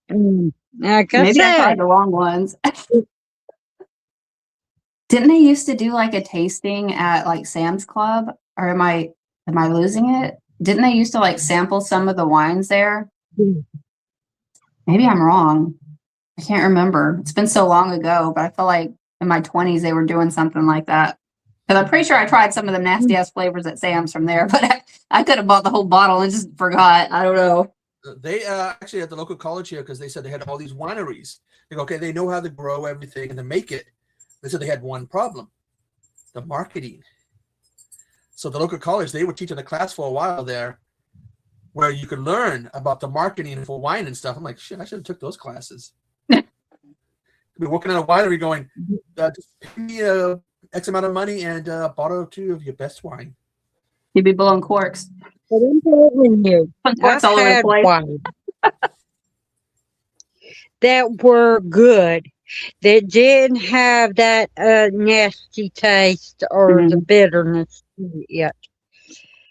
S1: like I
S4: Maybe I
S1: said,
S4: tried the wrong ones. Didn't they used to do like a tasting at like Sam's Club? Or am I losing it? Didn't they used to like sample some of the wines there?
S1: Mm.
S4: Maybe I'm wrong. I can't remember. It's been so long ago, but I feel like in my 20s they were doing something like that. Because I'm pretty sure I tried some of the nasty ass flavors at Sam's from there, but I could have bought the whole bottle and just forgot. I don't know.
S3: They actually at the local college here because they said they had all these wineries. They go, okay, they know how to grow everything and to make it. They said they had one problem: the marketing. So the local college, they were teaching a class for a while there, where you could learn about the marketing for wine and stuff. I'm like, shit, I should have took those classes. Be working at a winery, going, just pay me X amount of money and a bottle or two of your best wine.
S4: You'd be blowing corks.
S1: but I'm telling you,
S4: Putting corks
S1: I've
S4: all over the
S1: had
S4: place.
S1: wine that were good, that didn't have that nasty taste or the bitterness to it yet.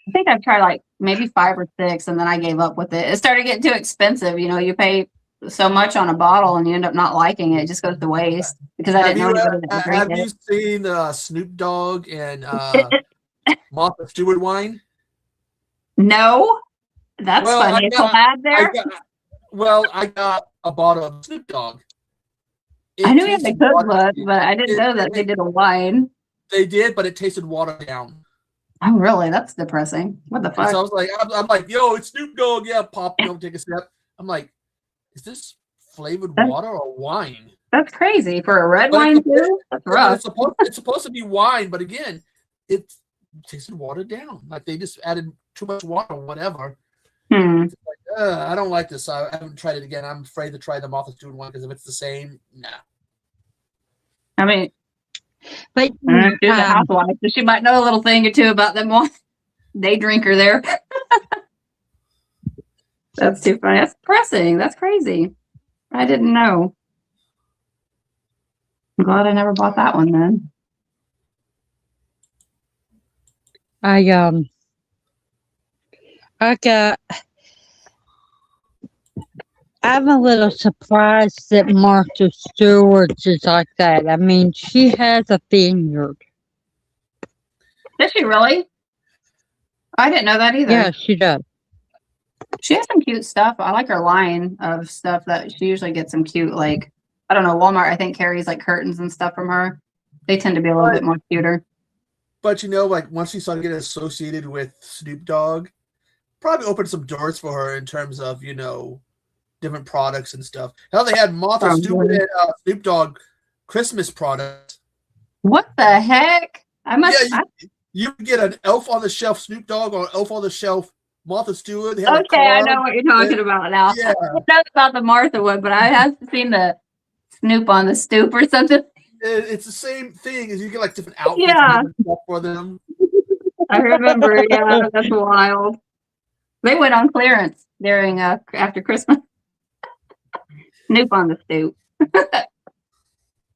S4: I think I've tried like maybe 5 or 6, and then I gave up with it. It started getting too expensive. You pay so much on a bottle and you end up not liking it. It just goes to waste because I didn't know anybody that would drink
S3: have you
S4: it.
S3: seen Snoop Dogg and Martha Stewart wine?
S4: No, that's
S3: Well,
S4: funny. A collab there.
S3: I got a bottle of Snoop Dogg.
S4: I knew he had the
S3: tasted watered
S4: cookbook,
S3: down.
S4: but I didn't know that they did a wine.
S3: They did, but it tasted watered down.
S4: Oh, really? That's depressing. What the
S3: And
S4: fuck?
S3: so I was like, I'm like, yo, it's Snoop Dogg. Yeah, pop, take a sip. I'm like, is this flavored water or wine?
S4: That's crazy for a red
S3: But
S4: wine too. That's rough.
S3: It's supposed to be wine, but again, it tasted watered down. Like they just added too much water or whatever.
S4: Hmm.
S3: I don't like this. I haven't tried it again. I'm afraid to try the Martha Stewart one because if it's the same, nah.
S4: I mean,
S1: But
S4: she's a housewife, so she might know a little thing or two about them wine. Day drinker there. That's too funny. That's depressing. That's crazy. I didn't know. I'm glad I never bought that one then.
S1: I'm a little surprised that Martha Stewart is like that. I mean, she has a vineyard.
S4: Did she really? I didn't know that either.
S1: Yeah, she does.
S4: She has some cute stuff. I like her line of stuff that she usually gets some cute, like, I don't know, Walmart, I think, carries like curtains and stuff from her. They tend to be a little bit more cuter.
S3: But like once she started getting associated with Snoop Dogg, probably opened some doors for her in terms of, different products and stuff. Hell, they had Martha Stewart and Snoop Dogg Christmas products.
S4: What the heck?
S3: You can get an Elf on the Shelf Snoop Dogg or Elf on the Shelf Martha Stewart. They have
S4: okay, I know what you're talking about now.
S3: Yeah.
S4: I don't know about the Martha one, but I have seen the Snoop on the stoop or something.
S3: It's the same thing as you get like different outfits and stuff for them.
S4: I remember, yeah, that's wild. They went on clearance during after Christmas. Snoop on the stoop.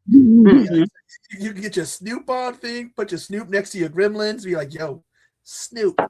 S3: You can get your Snoop on thing, put your Snoop next to your Gremlins, be like, yo, Snoop.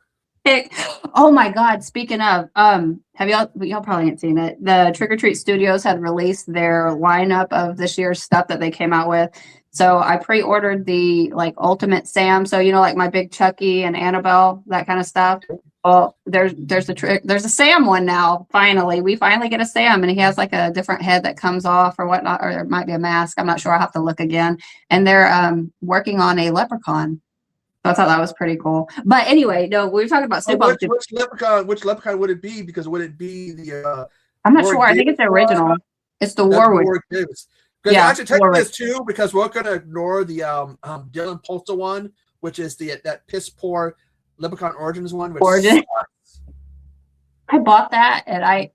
S4: Oh my God! Speaking of, have y'all probably ain't seen it. The Trick or Treat Studios had released their lineup of this year's stuff that they came out with. So I pre-ordered the like Ultimate Sam. So like my big Chucky and Annabelle, that kind of stuff. Well, there's a Sam one now. Finally, we finally get a Sam, and he has like a different head that comes off or whatnot, or it might be a mask. I'm not sure. I'll have to look again. And they're working on a Leprechaun. So I thought that was pretty cool. But anyway, no, we were talking about Snoop.
S3: Which Leprechaun would it be? Because would it be the?
S4: I'm not sure. I think it's the original. It's the Warwick.
S3: Because I should take this too, because we're gonna ignore the Dylan Postal one, which is that piss poor Leprechaun Origins one.
S4: I bought that, and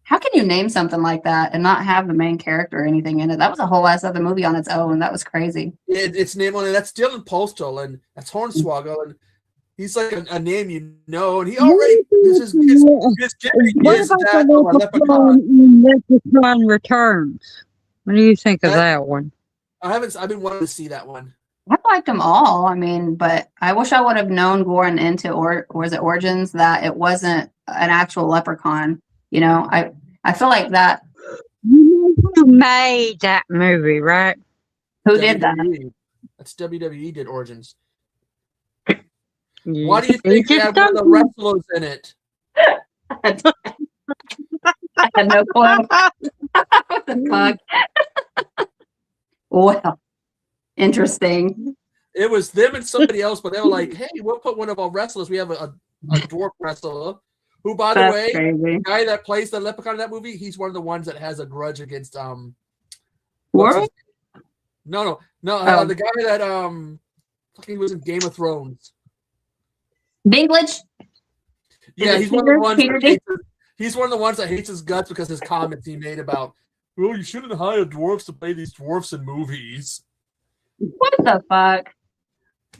S4: how can you name something like that and not have the main character or anything in it? That was a whole ass other movie on its own. That was crazy.
S3: It's named on it. That's Dylan Postal, and that's Hornswoggle, and he's like a name and he already his
S1: what about the Leprechaun Returns? What do you think of that one?
S3: I've been wanting to see that one.
S4: I liked them all. I mean, but I wish I would have known going into was it Origins that it wasn't an actual leprechaun. I feel like that.
S1: You made that movie, right?
S4: Who did that?
S3: That's WWE did Origins.
S1: Yeah.
S3: Why do you think they have one of the wrestlers in it?
S4: I had no clue. What the fuck? Well, interesting.
S3: It was them and somebody else, but they were like, "Hey, we'll put one of our wrestlers. We have a dwarf wrestler who, by the way, the guy that plays the Leprechaun in that movie, he's one of the ones that has a grudge against
S4: Warwick?
S3: No, the guy that he was in Game of Thrones.
S4: Dinklage?
S3: Yeah, he's one of the ones. He's one of the ones that hates his guts because his comments he made about, "Well, you shouldn't hire dwarfs to play these dwarfs in movies."
S4: What the fuck?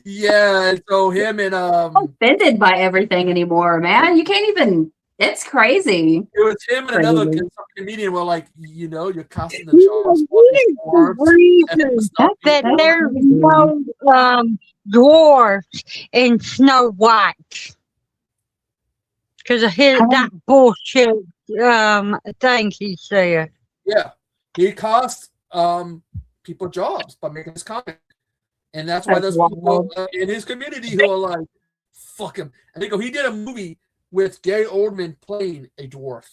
S3: Yeah, so him and
S4: I'm offended by everything anymore, man. You can't even. It's crazy.
S3: It was him and another comedian were like, you're casting the jobs.
S1: That there's no dwarfs in Snow White because of that bullshit thing he said.
S3: Yeah, he cost people jobs by making this comic, and that's why
S4: That's
S3: there's people
S4: wild.
S3: in his community who are like, "Fuck him." And they go, he did a movie with Gary Oldman playing a dwarf.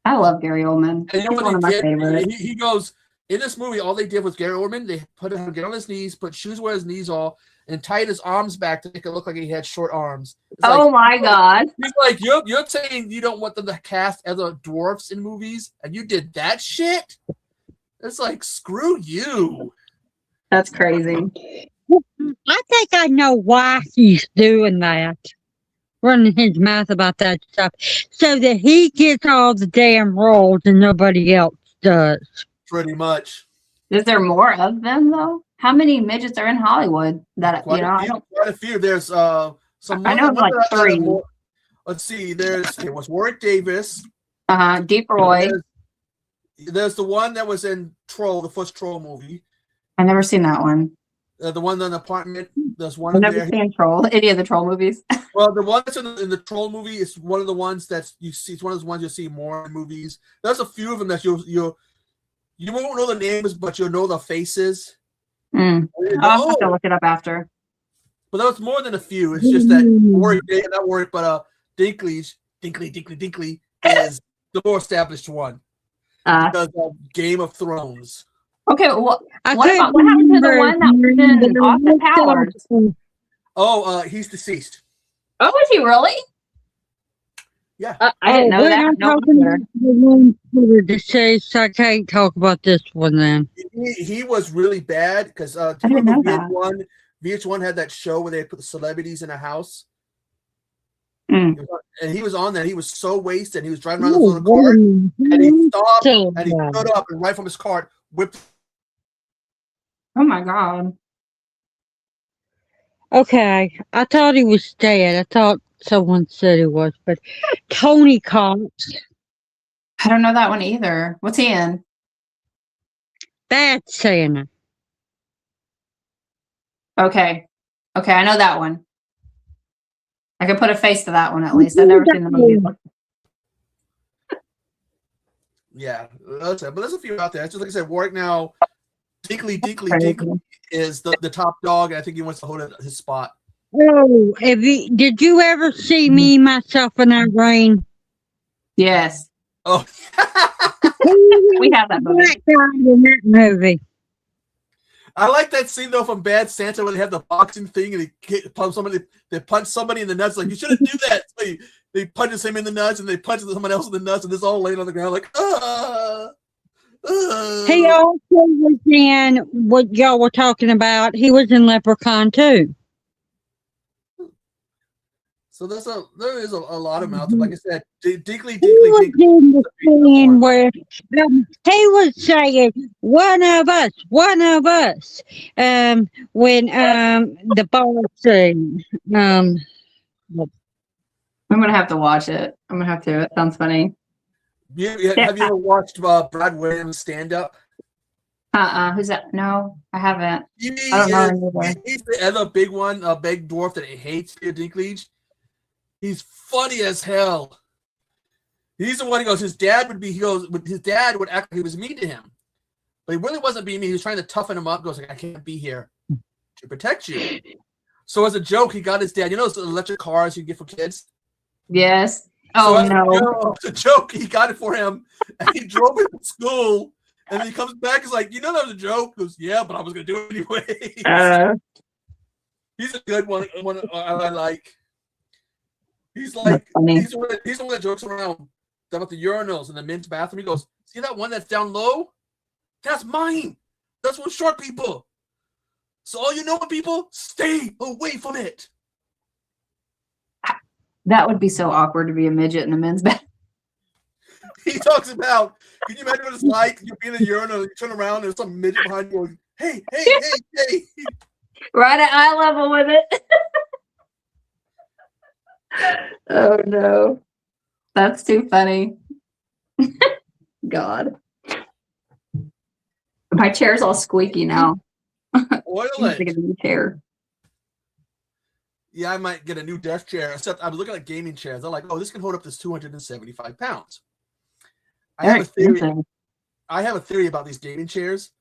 S4: I love Gary Oldman.
S3: And you know
S4: He's
S3: what
S4: one of my
S3: they did?
S4: favorites.
S3: He goes in this movie. All they did was Gary Oldman. They put him get on his knees, put shoes where his knees are, and tied his arms back to make it look like he had short arms. It's
S4: Oh
S3: like,
S4: my god.
S3: he's like, you're saying you don't want them to cast other dwarfs in movies, and you did that shit? It's like, screw you.
S4: That's crazy.
S1: I think I know why he's doing that. Running his mouth about that stuff. So that he gets all the damn roles and nobody else does.
S3: Pretty much.
S4: Is there more of them though? How many midgets are in Hollywood that
S3: Quite,
S4: I don't
S3: quite a few. There's some.
S4: I know like
S3: that are
S4: 3.
S3: more- let's see. There was Warwick Davis.
S4: Deep Roy.
S3: There's the one that was in Troll, the first Troll movie.
S4: I've never seen that one.
S3: The one in the apartment. There's one
S4: I've
S3: in
S4: never
S3: there.
S4: seen Troll. Any of the Troll movies.
S3: Well, the one that's in the Troll movie is one of the ones that you see. It's one of those ones you see more in movies. There's a few of them that you won't know the names, but you'll know the faces.
S4: I'll have to look it up after.
S3: But that was more than a few. It's just that Warwick, not Warwick, but Dinkley is the more established one because of Game of Thrones.
S4: Okay, well,
S1: I
S4: what
S1: couldn't
S4: happened to the
S1: remember
S4: one that was in Austin Powers?
S3: Oh, he's deceased.
S4: Oh, is he really?
S3: Yeah.
S4: I didn't know
S1: we're
S4: that.
S1: not
S4: No
S1: talking
S4: wonder.
S1: about the ones who were deceased. I can't talk about this one then.
S3: He was really bad because
S4: didn't know that.
S3: VH1 had that show where they put the celebrities in a house.
S4: Mm.
S3: And he was on that. He was so wasted. He was driving around with a cart, and he stopped and he stood up and right from his cart whipped.
S4: Oh my god.
S1: Okay, I thought he was dead. I thought someone said he was, but Tony Cox,
S4: I don't know that one either. What's he in?
S1: Bad Santa.
S4: Okay. Okay, I know that one. I can put a face to that one at least. I've never seen the movie.
S3: Yeah, but there's a few out there. It's just like I said, Warwick now. Dinkley is the top dog. I think he wants to hold his spot.
S1: Oh, did you ever see Me, Myself, and Irene?
S4: Yes.
S3: Oh,
S4: We have that movie.
S1: That guy in that movie.
S3: I like that scene though from Bad Santa where they have the boxing thing and they punch somebody in the nuts. Like, you shouldn't do that. So they punches him in the nuts and they punch someone else in the nuts and it's all laying on the ground like
S1: He also was in what y'all were talking about. He was in Leprechaun too.
S3: So there is a lot of them out there. Like I said, Dinkley.
S1: He was in the scene where he was saying one of us, when the ball scene.
S4: I'm gonna have to watch it. I'm gonna have to. It sounds funny.
S3: Have you ever watched Brad Williams stand up?
S4: Who's that? No, I haven't.
S3: He's
S4: I don't know either.
S3: the other big one, a big dwarf that hates Peter Dinklage. He's funny as hell. He's the one who goes, his dad would act like he was mean to him. But he really wasn't being mean. He was trying to toughen him up. Goes like, I can't be here to protect you. So as a joke, he got his dad, those electric cars you get for kids?
S4: Yes. Oh, no.
S3: As a joke, he got it for him. And he drove him to school. And then he comes back, he's like, that was a joke? He goes, yeah, but I was going to do it anyway. He's a good one I like. He's like, he's the one that jokes around about the urinals in the men's bathroom. He goes, see that one that's down low? That's mine. That's for short people. So all you know people, stay away from it.
S4: That would be so awkward to be a midget in a men's bathroom.
S3: He talks about, can you imagine what it's like? You're in a urinal, you turn around, there's some midget behind you going, hey.
S4: Right at eye level with it. Oh no. That's too funny. God. My chair's all squeaky now.
S3: Oil
S4: I need to
S3: it.
S4: get a new chair.
S3: Yeah, I might get a new desk chair. Except I was looking at gaming chairs. I'm like, this can hold up to 275 pounds. I have a theory. I have a theory about these gaming chairs.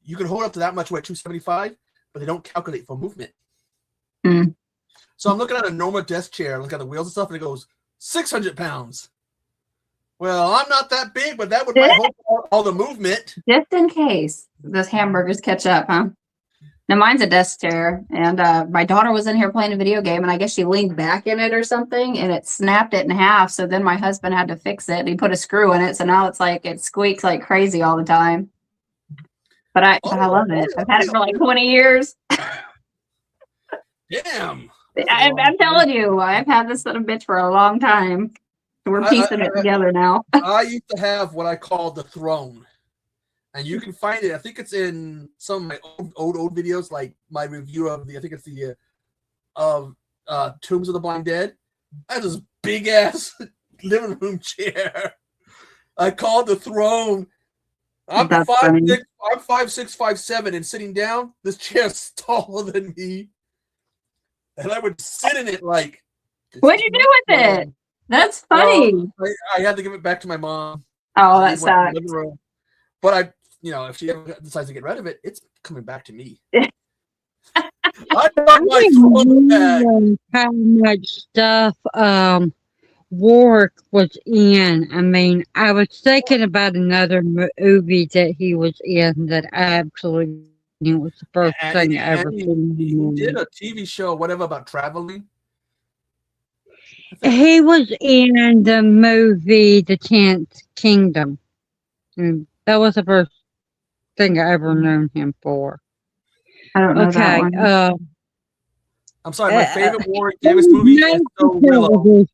S3: You can hold up to that much weight, 275, but they don't calculate for movement.
S4: Mm.
S3: So I'm looking at a normal desk chair, look at the wheels and stuff, and it goes 600 pounds. Well, I'm not that big, but that would might hold all the movement.
S4: Just in case those hamburgers catch up, huh? Now mine's a desk chair, and my daughter was in here playing a video game, and I guess she leaned back in it or something, and it snapped it in half. So then my husband had to fix it. He put a screw in it, so now it's like it squeaks like crazy all the time. But I love it. I've had it for like 20 years.
S3: Damn.
S4: I'm telling you, I've had this little bitch for a long time. We're piecing it together now.
S3: I used to have what I call the throne. And you can find it. I think it's in some of my old videos, like my review of I think it's the Tombs of the Blind Dead. I had this big ass living room chair. I called the throne. I'm 5'6", 5'7", and sitting down, this chair's taller than me. And I would sit in it like.
S4: What'd you do with it? That's funny.
S3: Well, I had to give it back to my mom.
S4: Oh, that sucks.
S3: But if she ever decides to get rid of it, it's coming back to me. I want my phone back.
S1: How much stuff Warwick was in. I mean, I was thinking about another movie that he was in that I absolutely knew was the first thing I ever seen.
S3: He did a TV show, whatever, about traveling.
S1: He was in the movie The 10th Kingdom. And that was the first thing I ever known him for.
S4: I don't know that one.
S3: I'm sorry, my favorite Warwick Davis movie is Willow.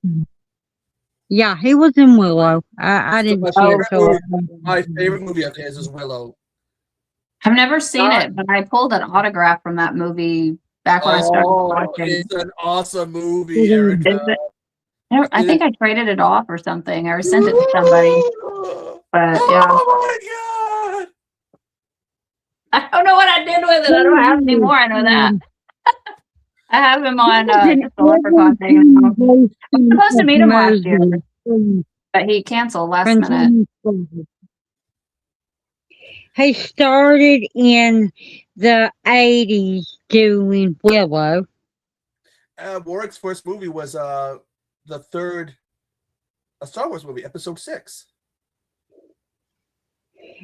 S1: Yeah, he was in Willow. I didn't see it till
S3: my favorite movie of his is Willow.
S4: I've never seen it, but I pulled an autograph from that movie back when I started watching.
S3: It's an awesome movie, Erica.
S4: I think I traded it off or something, or sent it to somebody. But yeah.
S3: Oh my god!
S4: I don't know what I did with it. I don't have any more. I know that. I have him on the Leprechaun thing. I was supposed to meet him last year, but he canceled last minute.
S1: He started in the 80s doing Willow.
S3: Warwick's first movie was the third Star Wars movie, Episode 6.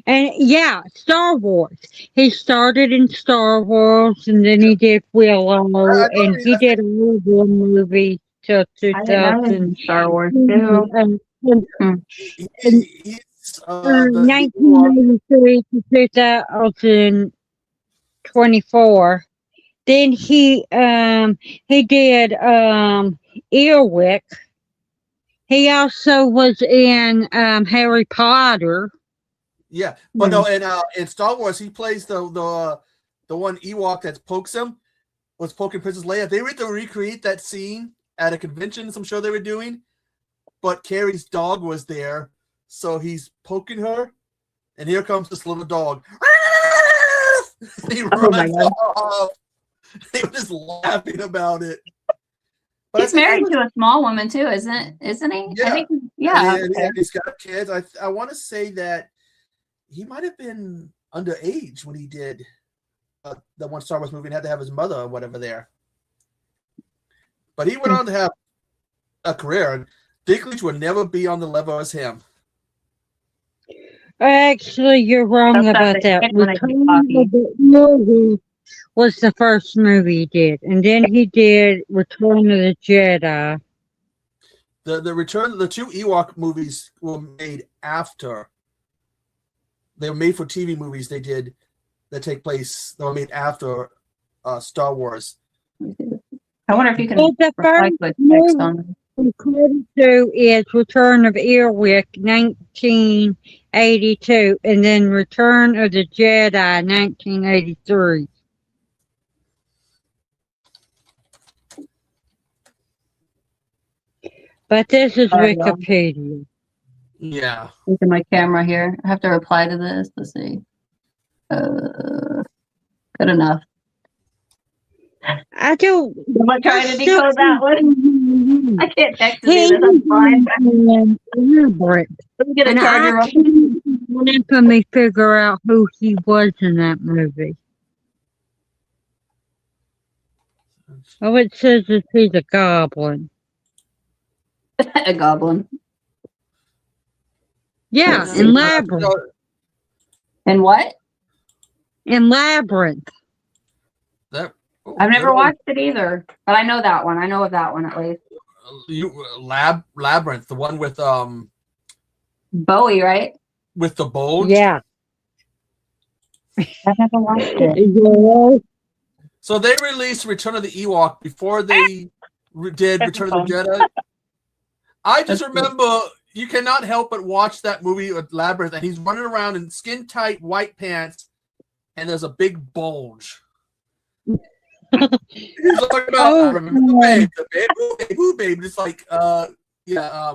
S1: And yeah, Star Wars. He started in Star Wars, and then he did Willow, and he did a little movie till 2000.
S4: Star Wars too.
S1: 1983 to 2024. Then he did Earwick. He also was in Harry Potter.
S3: Yeah, but no, in Star Wars, he plays the one Ewok that pokes him, was poking Princess Leia. They were to recreate that scene at a convention, some show they were doing, but Carrie's dog was there, so he's poking her, and here comes this little dog. He runs off. They were just laughing about it.
S4: But he's married to a small woman too, isn't he?
S3: Yeah,
S4: I think, yeah.
S3: And he's got kids. I want to say that he might have been underage when he did the one Star Wars movie and had to have his mother or whatever there. But he went on to have a career, and Dinklage will never be on the level as him.
S1: Actually, you're wrong about that. Return of the Movie was the first movie he did, and then he did Return of the Jedi.
S3: The Return of the two Ewok movies were made after. They were made for TV movies they did that take place. They were made after Star Wars.
S4: I wonder if you can.
S1: Well, the first movie according to is Return of Earwick, 1982, and then Return of the Jedi, 1983. But this is Wikipedia.
S3: Yeah.
S4: Look at my camera here. I have to reply to this. Let's see. Good enough.
S1: I don't.
S4: I'm trying to
S1: I
S4: decode that one. I can't text to do this. I'm fine.
S1: Labyrinth.
S4: Let me get a
S1: And
S4: charger.
S1: I can't for me figure out who he was in that movie. Oh, it says that he's a goblin.
S4: A goblin.
S1: Yeah,
S4: Let's
S1: in
S4: see.
S1: Labyrinth.
S4: And what?
S1: In Labyrinth.
S3: That oh,
S4: I've never
S3: good old-
S4: watched it either, but I know that one. I know of that one at least.
S3: Labyrinth, the one with
S4: Bowie, right?
S3: the bulge.
S1: Yeah.
S4: I've never watched it.
S1: Yeah.
S3: So they released Return of the Ewok before they did Return of the Jedi. I just remember you cannot help but watch that movie with Labyrinth, and he's running around in skin tight white pants, and there's a big bulge. He's talking about, I remember the babe, who babe. It's like, yeah.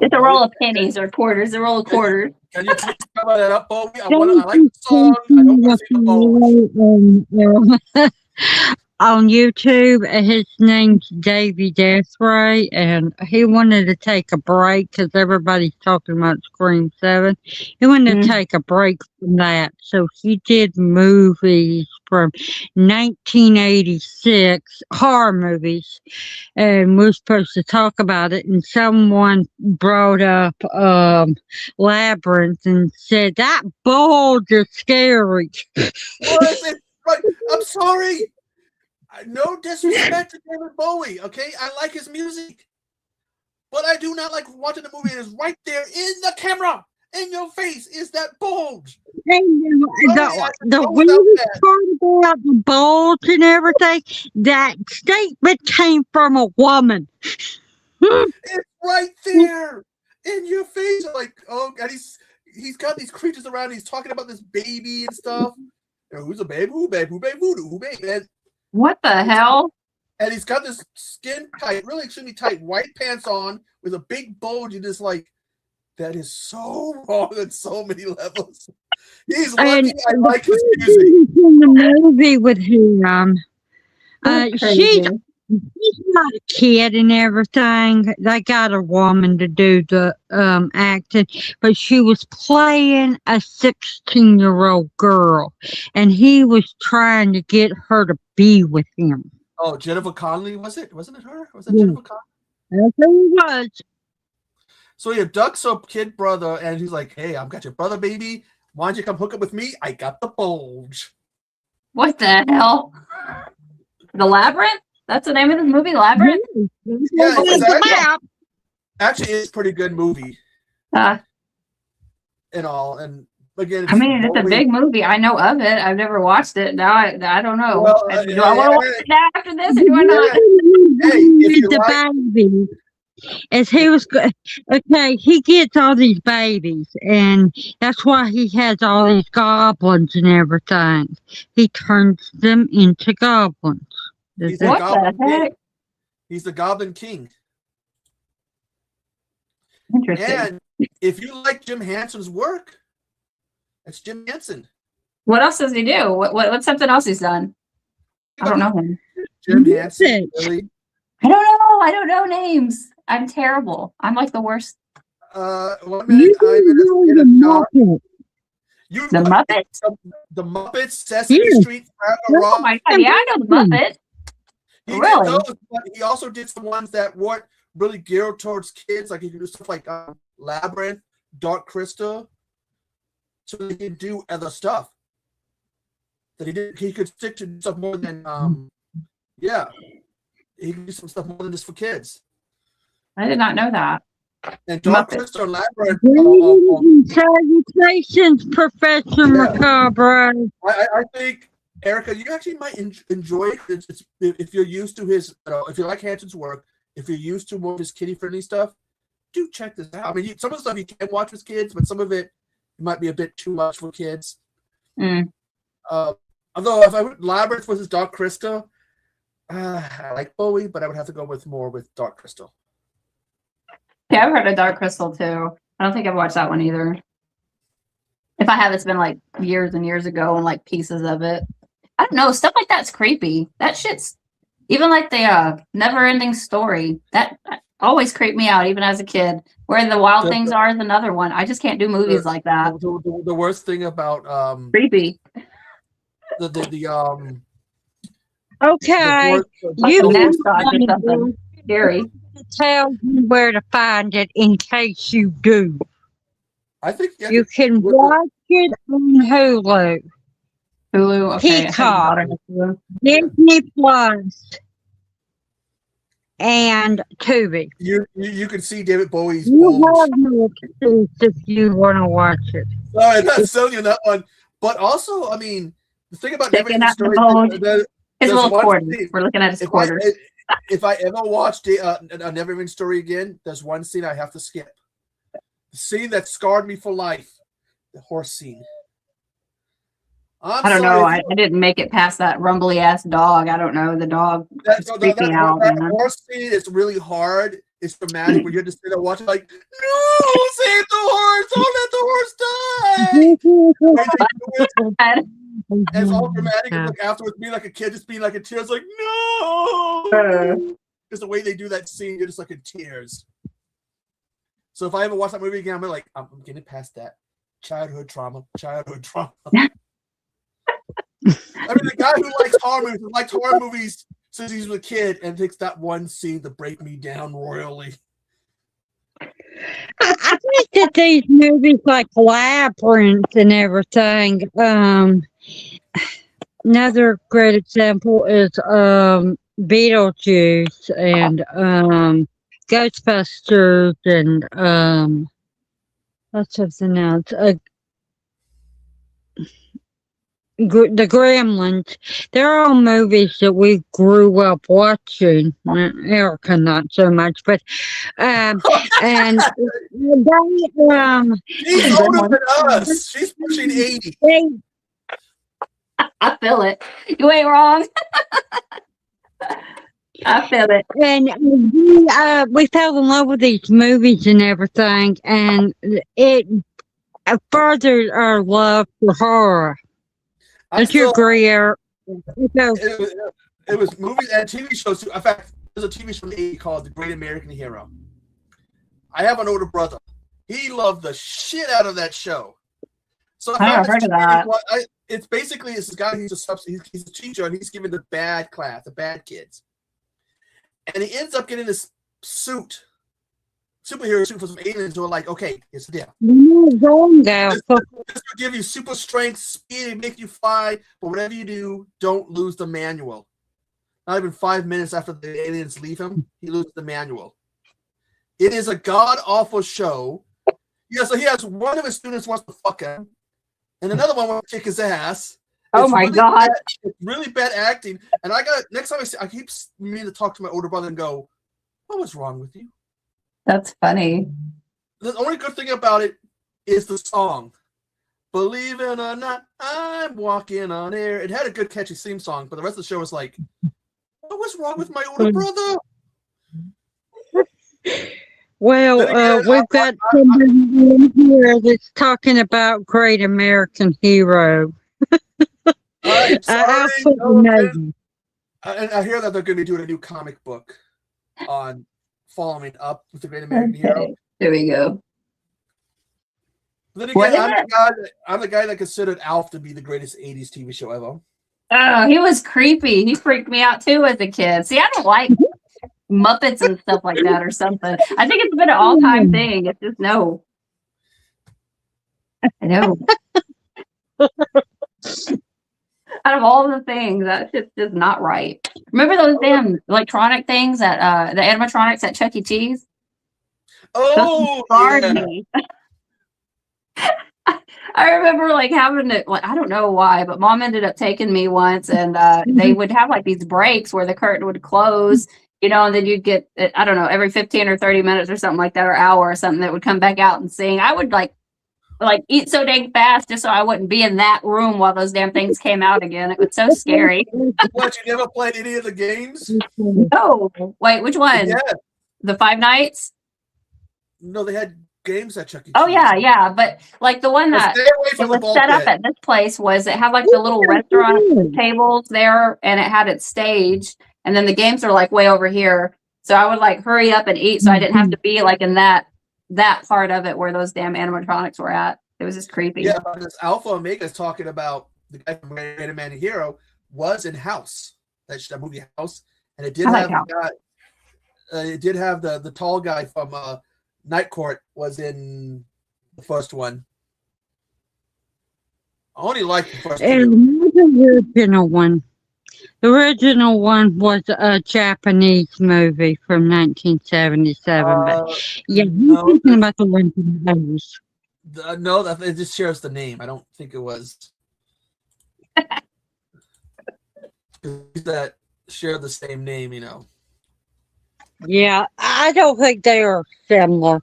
S4: It's a roll of pennies or quarters. A roll of quarters.
S3: Can you please cover that up, Bowie? I like the song. I don't want to see the bulge.
S1: On YouTube, his name's Davey Deathray, and he wanted to take a break because everybody's talking about Scream 7. He wanted to take a break from that, so he did movies from 1986, horror movies, and we're supposed to talk about it, and someone brought up Labyrinth and said, that bulge is scary.
S3: What is it? Right. I'm sorry. No disrespect to David Bowie, okay? I like his music. But I do not like watching the movie and it's right there in the camera, in your face, is that bulge.
S1: The weirdest part about the bulge and everything, that statement came from a woman.
S3: It's right there in your face. Like, oh, and he's got these creatures around. He's talking about this baby and stuff. You know, who's a babe? Who babe? Who babe? Who babe? And
S4: What the hell?
S3: And he's got this skin tight, really extremely tight white pants on with a big bulge. And just like, that is so wrong on so many levels. He's lucky I like his music.
S1: In the movie with him, she's not a kid and everything. They got a woman to do the acting, but she was playing a 16-year-old girl, and he was trying to get her to be with him.
S3: Oh, Jennifer Connelly, was it? Wasn't it her? Was that Jennifer Connelly?
S1: That's who it was.
S3: So he abducts a kid brother, and he's like, hey, I've got your brother, baby. Why don't you come hook up with me? I got the bulge.
S4: What the hell? The Labyrinth? That's the name of the movie, Labyrinth?
S3: Yeah, actually, it's a pretty good movie. And all. And again,
S4: I mean, it's a big movie. I know of it. I've never watched it. Now I don't know.
S3: Well,
S4: do I want to watch it now after this, or do I not?
S3: Hey, if you
S1: the
S3: like,
S1: baby. As he was okay, he gets all these babies, and that's why he has all these goblins and everything. He turns them into goblins.
S3: he's
S4: What
S3: Goblin
S4: the heck?
S3: King. He's the Goblin King.
S4: Interesting.
S3: And if you like Jim Henson's work, that's Jim Henson.
S4: What else does he do? What's something else he's done? I don't know him.
S3: Jim Henson, really.
S4: I don't know. I don't know names. I'm terrible. I'm like the worst.
S3: 1 minute, I'm in a shop. You
S4: The Muppets?
S3: The Muppets, Sesame
S1: Yeah.
S3: Street, Fraggle
S4: Oh
S3: Rock.
S4: my god! Yeah, I know the Muppets.
S3: He did
S4: Really?
S3: those, but he also did some ones that weren't really geared towards kids. Like he could do stuff like Labyrinth, Dark Crystal. So he could do other stuff. That he did. He could stick to stuff more than yeah. He could do some stuff more than just for kids.
S4: I did not know that.
S3: And Dark
S4: Muppets.
S3: Crystal and Labyrinth.
S1: Salutations, Professor Macabre.
S3: I think Erica, you actually might enjoy it. It's, if you're used to his, if you like Hanson's work, if you're used to more of his kiddie-friendly stuff, do check this out. I mean, some of the stuff you can watch with kids, but some of it might be a bit too much for kids. Although if I would Labyrinth versus Dark Crystal, I like Bowie, but I would have to go with more with Dark Crystal.
S4: Yeah, I've heard of Dark Crystal too. I don't think I've watched that one either. If I have, it's been like years and years ago, and like pieces of it. I don't know. Stuff like that's creepy. That shit's Even like the Never-Ending Story, that always creeped me out, even as a kid. Where the Wild
S3: The-
S4: Things Are is another one. I just can't do movies like that.
S3: The worst thing about
S4: Creepy.
S3: the
S1: Okay,
S3: worst,
S4: Like
S1: you
S4: a
S1: can
S4: mascot or something. Scary.
S1: tell you where to find it in case you do.
S3: I think
S1: You can
S3: what the-
S1: watch it on Hulu,
S4: Hulu. Okay. I think
S1: Peacock.
S4: daughter has Hulu.
S1: Disney Plus, and Tubi.
S3: you can see David Bowie's
S1: You
S3: bulge.
S1: have no excuse if you want to watch it.
S3: Sorry, I'm not selling you that one. But also, I mean, the thing about
S4: Taking
S3: Never-Ending
S4: out the
S3: Story,
S4: bulge. His
S3: there's
S4: little
S3: one
S4: quarters.
S3: scene-
S4: We're looking at his
S3: if
S4: quarters.
S3: if I ever watch a Never-Ending Story again, there's one scene I have to skip. The scene that scarred me for life, the horse scene.
S4: I don't know. I didn't make it past that rumbly ass dog. I don't know. The dog creeped me out,
S3: that
S4: man.
S3: horse scene is really hard. It's dramatic when you're just sitting there watching, like, no, save the horse! Don't let the horse die! And it's all dramatic, and look afterwards, being like a kid, just being like in tears, like, no! Just the way they do that scene, you're just like in tears. So if I ever watch that movie again, I'm like, I'm getting past that. Childhood trauma. I mean, the guy who likes horror movies since he was a kid and takes that one scene to break me down royally.
S1: I think that these movies like Labyrinth and everything, another great example is Beetlejuice and Ghostbusters and what's something else? The Gremlins. They're all movies that we grew up watching. Erica not so much, but and they
S3: She's older than us. She's pushing 80.
S4: I feel it. You ain't wrong. I feel it.
S1: And we fell in love with these movies and everything, and it furthered our love for horror. Don't you agree, Eric?
S3: It was movies and TV shows too. In fact, there's a TV show in the 80s called The Great American Hero. I have an older brother. He loved the shit out of that show. So
S4: I never heard of that.
S3: It's basically this guy he's a teacher and he's giving the bad class, the bad kids. And he ends up getting this superhero suit for some aliens who are like, okay, here's the deal. This will give you super strength, speed, and make you fly, but whatever you do, don't lose the manual. Not even 5 minutes after the aliens leave him, he loses the manual. It is a god-awful show. Yeah, so he has one of his students wants to fuck him, and another one wants to kick his ass.
S4: Oh my God.
S3: It's really bad acting. And next time I keep meaning to talk to my older brother and go, what was wrong with you?
S4: That's funny.
S3: The only good thing about it is the song. Believe it or not, I'm walking on air. It had a good catchy theme song, but the rest of the show was like, what was wrong with my older brother?
S1: Well, we've got somebody in here that's talking about Great American Hero.
S3: I'm sorry.
S1: And
S3: I hear that they're going to be doing a new comic book on following up with the Great American Hero.
S4: There we go.
S3: But then again, I'm the guy that considered Alf to be the greatest 80s TV show ever.
S4: Oh, he was creepy. He freaked me out too as a kid. See, I don't like Muppets and stuff like that or something. I think it's been an all-time thing. It's just no. I know. Out of all the things, that's just not right. Remember those damn electronic things at the animatronics at Chuck E. Cheese?
S3: Oh,
S4: Scarred me. I remember like having it. Like, I don't know why, but Mom ended up taking me once, and they would have like these breaks where the curtain would close, you know, and then you'd get, I don't know, every 15 or 30 minutes or something like that, or hour or something, that would come back out and sing. I would like eat so dang fast just so I wouldn't be in that room while those damn things came out again. It was so scary.
S3: What, you never played any of the games?
S4: No, wait, which one?
S3: Yeah.
S4: The Five Nights?
S3: No, they had games at Chuck E. Cheese.
S4: Oh yeah, but like the one that
S3: Stay away
S4: it
S3: from the
S4: was set up
S3: bulkhead.
S4: at this place was it had like the little restaurant tables there, and it had its stage, and then the games are like way over here. So I would like hurry up and eat so I didn't have to be like in that part of it where those damn animatronics were at. It was just creepy.
S3: Yeah, but this Alpha Omega is talking about the guy from Raider Man and Hero was in House, that movie House, and it did
S4: I
S3: have
S4: like
S3: the guy, it did have the tall guy from Night Court was in the first one. I only like the first two.
S1: And the original one. The original one was a Japanese movie from 1977. But yeah,
S3: no,
S1: I'm thinking about the one from the 80s.
S3: No, it just shares the name. I don't think it was that share the same name, you know.
S1: Yeah, I don't think they are similar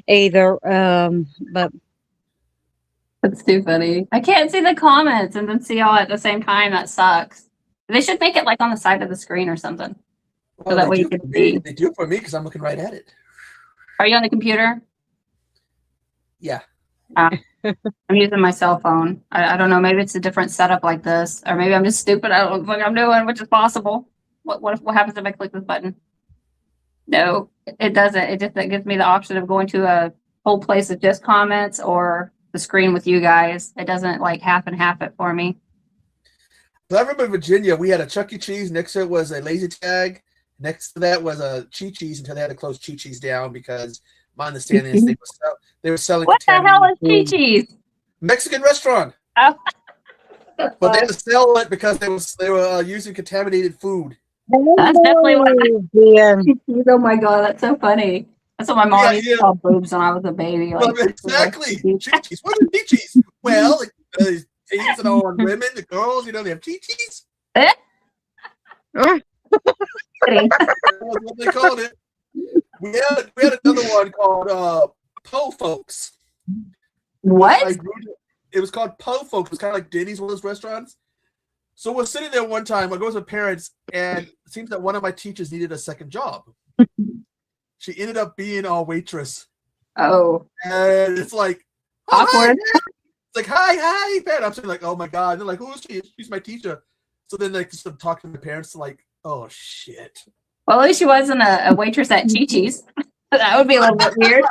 S1: either. But
S4: That's too funny. I can't see the comments and then see all at the same time. That sucks. They should make it like on the side of the screen or something.
S3: Well,
S4: that
S3: they
S4: way you
S3: do
S4: can
S3: for me.
S4: see.
S3: They do for me because I'm looking right at it.
S4: Are you on the computer?
S3: Yeah.
S4: I'm using my cell phone. I don't know. Maybe it's a different setup like this, or maybe I'm just stupid. I don't know what I'm doing, which is possible. What happens if I click this button? No, it doesn't. It gives me the option of going to a whole place of just comments or the screen with you guys. It doesn't like half and half it for me.
S3: So I remember in Virginia, we had a Chuck E. Cheese. Next to it was a laser tag. Next to that was a Chi-Chi's until they had to close Chi-Chi's down because my understanding is they were selling.
S4: What the hell is
S3: contaminated food.
S4: Chi-Chi's?
S3: Mexican restaurant.
S4: Oh.
S3: But they had to sell it because they were using contaminated food.
S4: That's definitely what
S1: yeah.
S4: Oh my god, that's so funny. That's what my mom used to
S3: Yeah.
S4: call boobs when I was a baby.
S3: Well,
S4: Like,
S3: exactly. Chi-Chi's. What are Chi-Chi's? Well, the teens and all women, the girls, they have Chi-Chi's.
S4: kidding.
S3: That's what they called it. We had another one called Po Folks.
S4: What?
S3: Like, it was called Po Folks. It was kind of like Denny's, one of those restaurants. So we're sitting there one time. I go with my parents, and it seems that one of my teachers needed a second job. She ended up being our waitress,
S4: Oh,
S3: and it's like "Oh,
S4: awkward.
S3: hi." It's like hi, Pat. I'm saying like, oh my god. They're like, who is she? She's my teacher. So then they just talk to my parents, like, oh shit.
S4: Well, at least she wasn't a waitress at Chi-Chi's. That would be a little bit weird.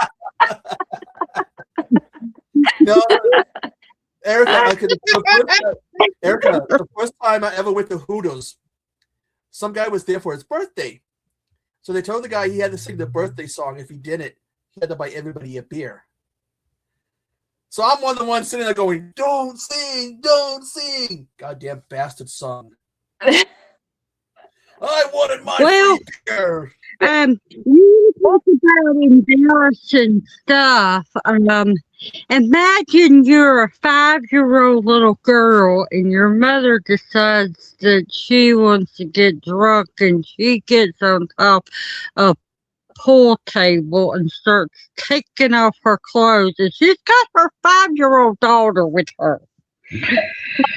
S3: No, Erica, the first time I ever went to Hooters, some guy was there for his birthday. So they told the guy he had to sing the birthday song. If he didn't, he had to buy everybody a beer. So I'm one of the ones sitting there going, don't sing, don't sing. Goddamn bastard song. I wanted my free beer.
S1: You talk about embarrassing stuff. Imagine you're a 5-year-old little girl and your mother decides that she wants to get drunk and she gets on top of a pool table and starts taking off her clothes, and she's got her 5-year-old daughter with her.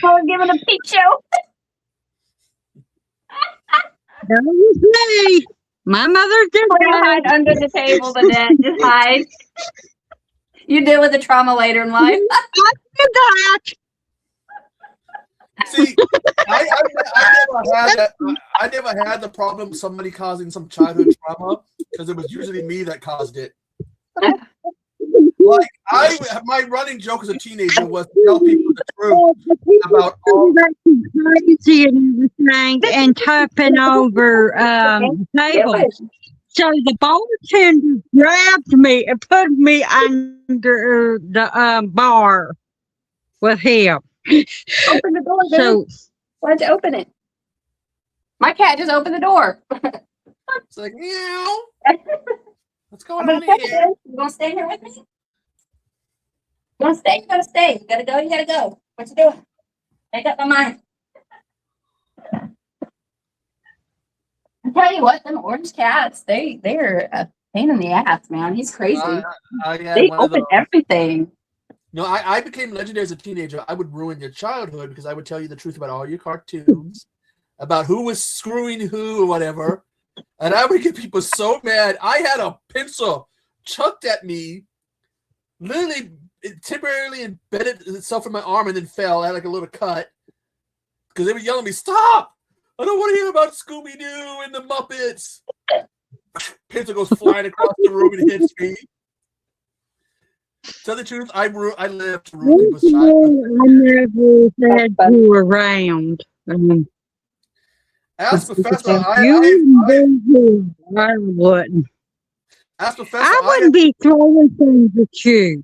S4: Oh, giving a peep show.
S1: That was me. My mother did
S4: Hide
S1: that.
S4: under the table, the dead. Just hide. You deal with the trauma later in life.
S1: I did that.
S3: See, I never had the problem of somebody causing some childhood trauma because it was usually me that caused it. Like my running joke as a teenager was to tell people the truth about all
S1: crazy and everything and tapping over the table. So the bartender grabbed me and put me under the bar with him.
S4: Open the door.
S1: So
S4: Why'd you open it? My cat just opened the door.
S3: it's like, meow. What's
S4: I'm
S3: going
S4: gonna
S3: on
S4: stay
S3: here?
S4: here. You gonna stay here with me? You wanna stay? You gotta stay. You gotta go. You gotta go. What you doing? Make up my mind. I tell you what, them orange cats, they're a pain in the ass, man. He's crazy.
S3: I had
S4: They
S3: one of
S4: open
S3: those.
S4: everything.
S3: No, I became legendary as a teenager. I would ruin your childhood because I would tell you the truth about all your cartoons, about who was screwing who or whatever. And I would get people so mad. I had a pencil chucked at me, literally it temporarily embedded itself in my arm and then fell. I had like a little cut because they were yelling at me, stop! I don't want to hear about Scooby-Doo and the Muppets. Pencil goes flying across the room and hits me. Tell the truth, I live to ruin people's childhood.
S1: I never had you around.
S3: As Professor,
S1: You wouldn't be here. I wouldn't.
S3: as Professor,
S1: I wouldn't be throwing things at you.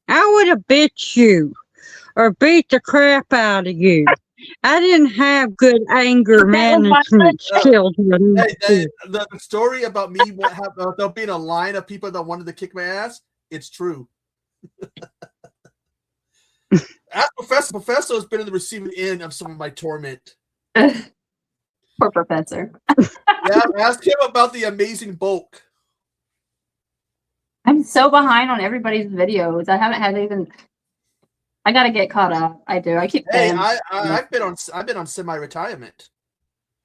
S1: I would have bit you or beat the crap out of you. I didn't have good anger management skills.
S3: The story about me there being a line of people that wanted to kick my ass, it's true. As Professor has been in the receiving end of some of my torment.
S4: Poor Professor.
S3: Yeah, ask him about the amazing bulk.
S4: I'm so behind on everybody's videos. I haven't had even. I gotta get caught up. I do. I keep
S3: Hey,
S4: saying.
S3: I've been on semi-retirement.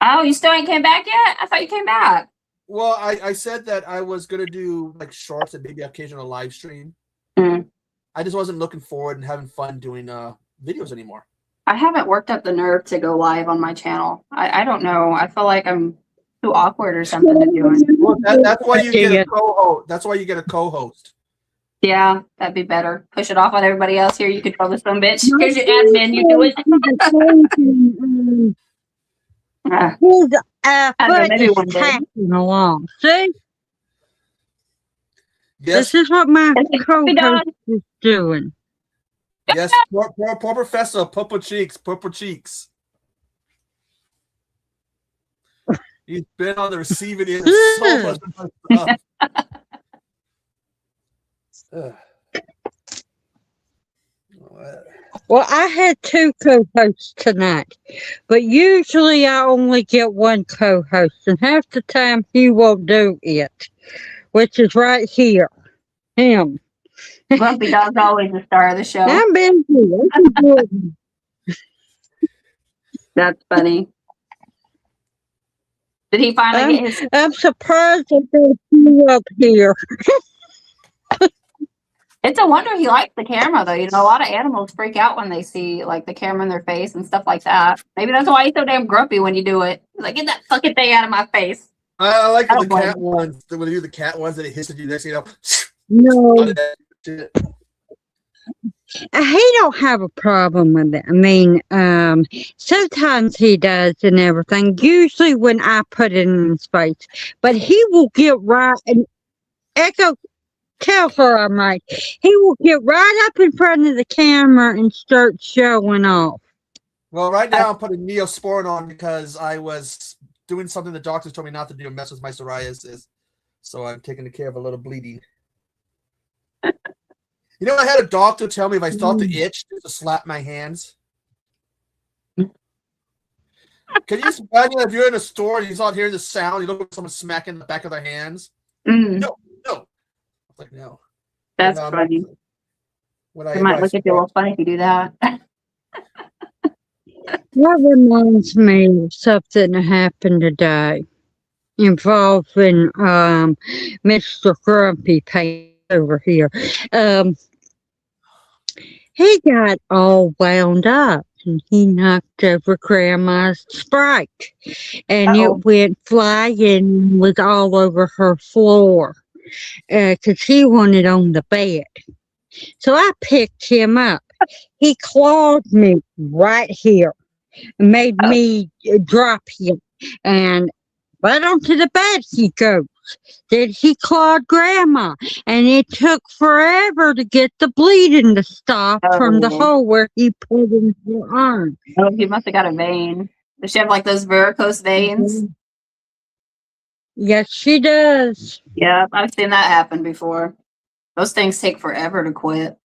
S4: Oh, you still ain't came back yet? I thought you came back.
S3: Well, I said that I was gonna do like shorts and maybe occasional live stream.
S4: Mm.
S3: I just wasn't looking forward and having fun doing videos anymore.
S4: I haven't worked up the nerve to go live on my channel. I don't know. I feel like I'm too awkward or something to do it.
S3: Well, that's why you get a co-host. That's why you get a co-host.
S4: Yeah, that'd be better. Push it off on everybody else here. You control this some bitch. Here's your admin. You do it. Maybe
S1: His
S4: one
S1: is
S4: day.
S1: tapping along. See?
S3: Yes,
S1: This is what my
S4: It's
S1: co-host is doing.
S3: yes. Poor Professor, purple cheeks. He's been on the receiving end of so much stuff. Ugh.
S1: Well, I had 2 co-hosts tonight, but usually I only get 1 co-host, and half the time he won't do it, which is right here, him.
S4: Grumpy Dog's always the star of the show.
S1: I'm busy. I can do it.
S4: That's funny. Did he finally get his?
S1: I'm surprised that there's you up here.
S4: It's a wonder he likes the camera, though. You know, a lot of animals freak out when they see like the camera in their face and stuff like that. Maybe that's why he's so damn grumpy when you do it. He's like, get that fucking thing out of my face.
S3: I like
S4: I
S3: the
S4: don't
S3: cat ones. When they do the cat ones, that it hits at you next, you know.
S1: No,
S3: Shit.
S1: he don't have a problem with it. I mean, sometimes he does and everything. Usually when I put it in his face, but he will get right and Echo. Tell her I'm right. He will get right up in front of the camera and start showing off.
S3: Well, right now I'm putting Neosporin on because I was doing something the doctors told me not to do and mess with my psoriasis. So I'm taking care of a little bleeding. You know, I had a doctor tell me if I start to itch, just to slap my hands. Can you imagine if you're in a store and you start hearing the sound, you look at someone smacking the back of their hands?
S4: Mm,
S3: No. Like, no.
S4: that's
S3: And,
S4: funny.
S3: When
S4: It might look at you a little funny if you do that.
S1: That reminds me of something that happened today involving Mr. Grumpy Pants over here. He got all wound up and he knocked over Grandma's Sprite and
S4: Uh-oh.
S1: it went flying and was all over her floor because he wanted on the bed. So I picked him up. He clawed me right here and made me drop him. And right onto the bed he goes. Then he clawed Grandma. And it took forever to get the bleeding to stop from the
S4: Oh.
S1: hole where he put in her arm.
S4: Oh, he must have got a vein. Does she have like those varicose veins?
S1: Yes, she does.
S4: Yeah, I've seen that happen before. Those things take forever to quit.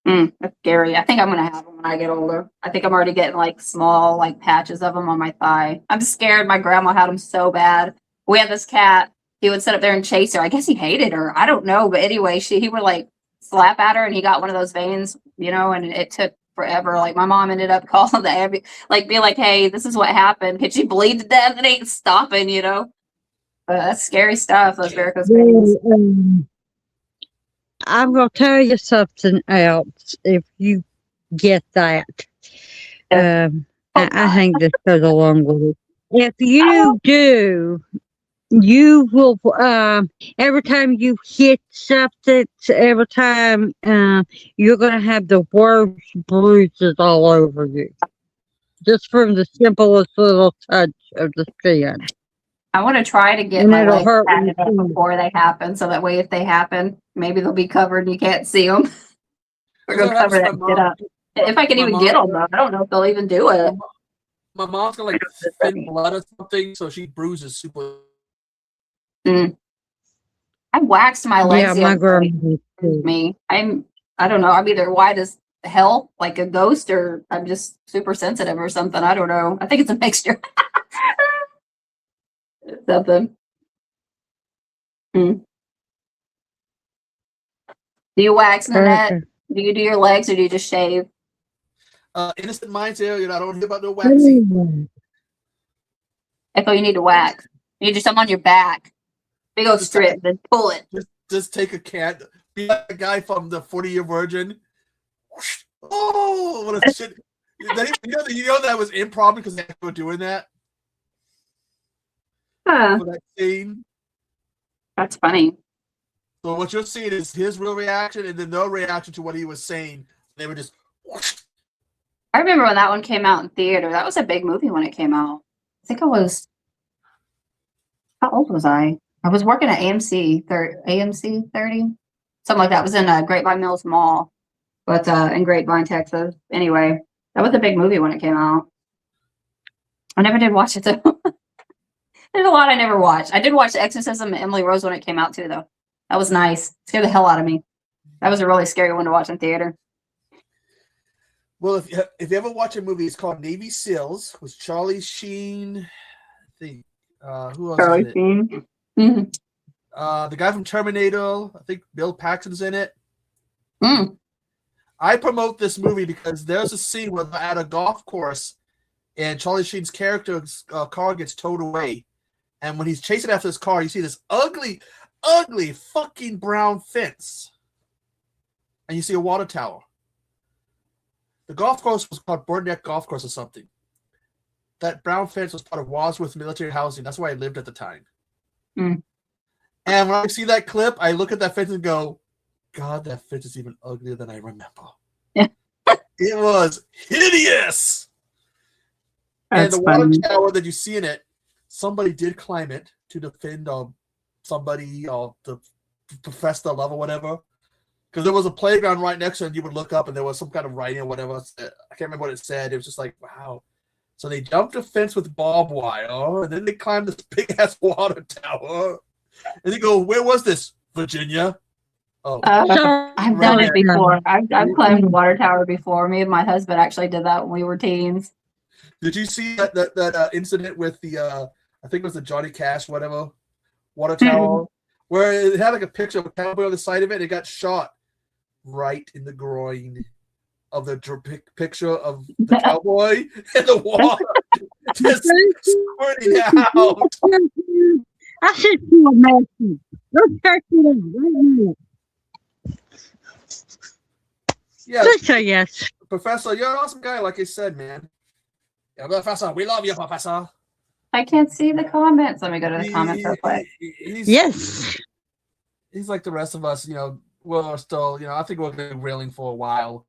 S4: That's scary. I think I'm gonna have them when I get older. I think I'm already getting like small like patches of them on my thigh. I'm scared. My grandma had them so bad. We had this cat. He would sit up there and chase her. I guess he hated her. I don't know, but anyway, he would like slap at her, and he got one of those veins, you know, and it took forever. Like my mom ended up calling the be like, hey, this is what happened. Could you bleed to death? It ain't stopping, you know. But that's scary stuff. Those varicose veins.
S1: I'm going to tell you something else if you get that. I think this goes along with it. If you do, you will, every time you hit something, every time, you're going to have the worst bruises all over you. Just from the simplest little touch of the skin.
S4: I want to try to get
S1: And
S4: my
S1: it'll
S4: legs
S1: hurt when
S4: tatted
S1: you
S4: up
S1: see it.
S4: before they happen, so that way if they happen, maybe they'll be covered and you can't see them. We're
S3: That's
S4: gonna
S3: what happens
S4: cover
S3: to
S4: that
S3: my
S4: shit
S3: mom.
S4: up. If I can
S3: My
S4: even
S3: mom-
S4: get them, though, I don't know if they'll even do it.
S3: My mom's got like thin blood or something, so she bruises super.
S4: I waxed my legs
S1: Yeah,
S4: the
S1: my
S4: other day.
S1: grandmother too.
S4: Me, I don't know. I'm either white as hell, like a ghost, or I'm just super sensitive or something. I don't know. I think it's a mixture. Something. Do you wax, Nanette?
S1: Okay.
S4: Do you do your legs or do you just shave?
S3: Innocent minds here, I don't hear about no waxing.
S4: I thought you need to wax. You need to do something on your back. Big old strip, then pull it.
S3: Just take a cat. Be like the guy from the 40-Year Virgin. Oh, what a shit! You know that was improv because they were doing that
S4: Huh,
S3: for that scene.
S4: that's funny.
S3: So what you're seeing is his real reaction and then their reaction to what he was saying. They were just.
S4: I remember when that one came out in theater. That was a big movie when it came out. I think I was. How old was I? I was working at AMC 30, something like that. It was in Grapevine Mills Mall, but in Grapevine, Texas. Anyway, that was a big movie when it came out. I never did watch it though. There's a lot I never watched. I did watch The Exorcism and Emily Rose when it came out too, though. That was nice. Scared the hell out of me. That was a really scary one to watch in theater.
S3: Well, if you ever watch a movie, it's called Navy SEALs with Charlie Sheen. I think who else is in it?
S4: Sheen. Mm-hmm.
S3: The guy from Terminator. I think Bill Paxton's in it.
S4: Mm.
S3: I promote this movie because there's a scene where they're at a golf course and Charlie Sheen's character's car gets towed away. And when he's chasing after this car, you see this ugly fucking brown fence. And you see a water tower. The golf course was called Bird Neck Golf Course or something. That brown fence was part of Wadsworth military housing. That's where I lived at the time.
S4: Mm.
S3: And when I see that clip, I look at that fence and go, God, that fence is even uglier than I remember.
S4: Yeah.
S3: It was hideous. And
S4: That's
S3: the water
S4: funny.
S3: tower that you see in it, somebody did climb it to defend somebody or to profess their love or whatever. Because there was a playground right next to it, and you would look up and there was some kind of writing or whatever. I can't remember what it said. It was just like, wow. So they jumped a fence with barbed wire, and then they climbed this big-ass water tower. And they go, where was this? Virginia. Oh.
S4: I've done it before. I've climbed a water tower before. Me and my husband actually did that when we were teens.
S3: Did you see that incident with the, I think it was the Johnny Cash, whatever, water tower, where it had like a picture of a cowboy on the side of it, and it got shot right in the groin of the picture of the cowboy and the water just squirting out.
S1: I should feel messy. Let's check it out right now.
S3: Yeah,
S1: Just say yes.
S3: Professor, you're an awesome guy, like I said, man. Yeah, Professor, we love you, Professor.
S4: I can't see the comments. Let me go to the comments real quick.
S1: Yes.
S3: He's like the rest of us, we're still, I think we're going to be reeling for a while.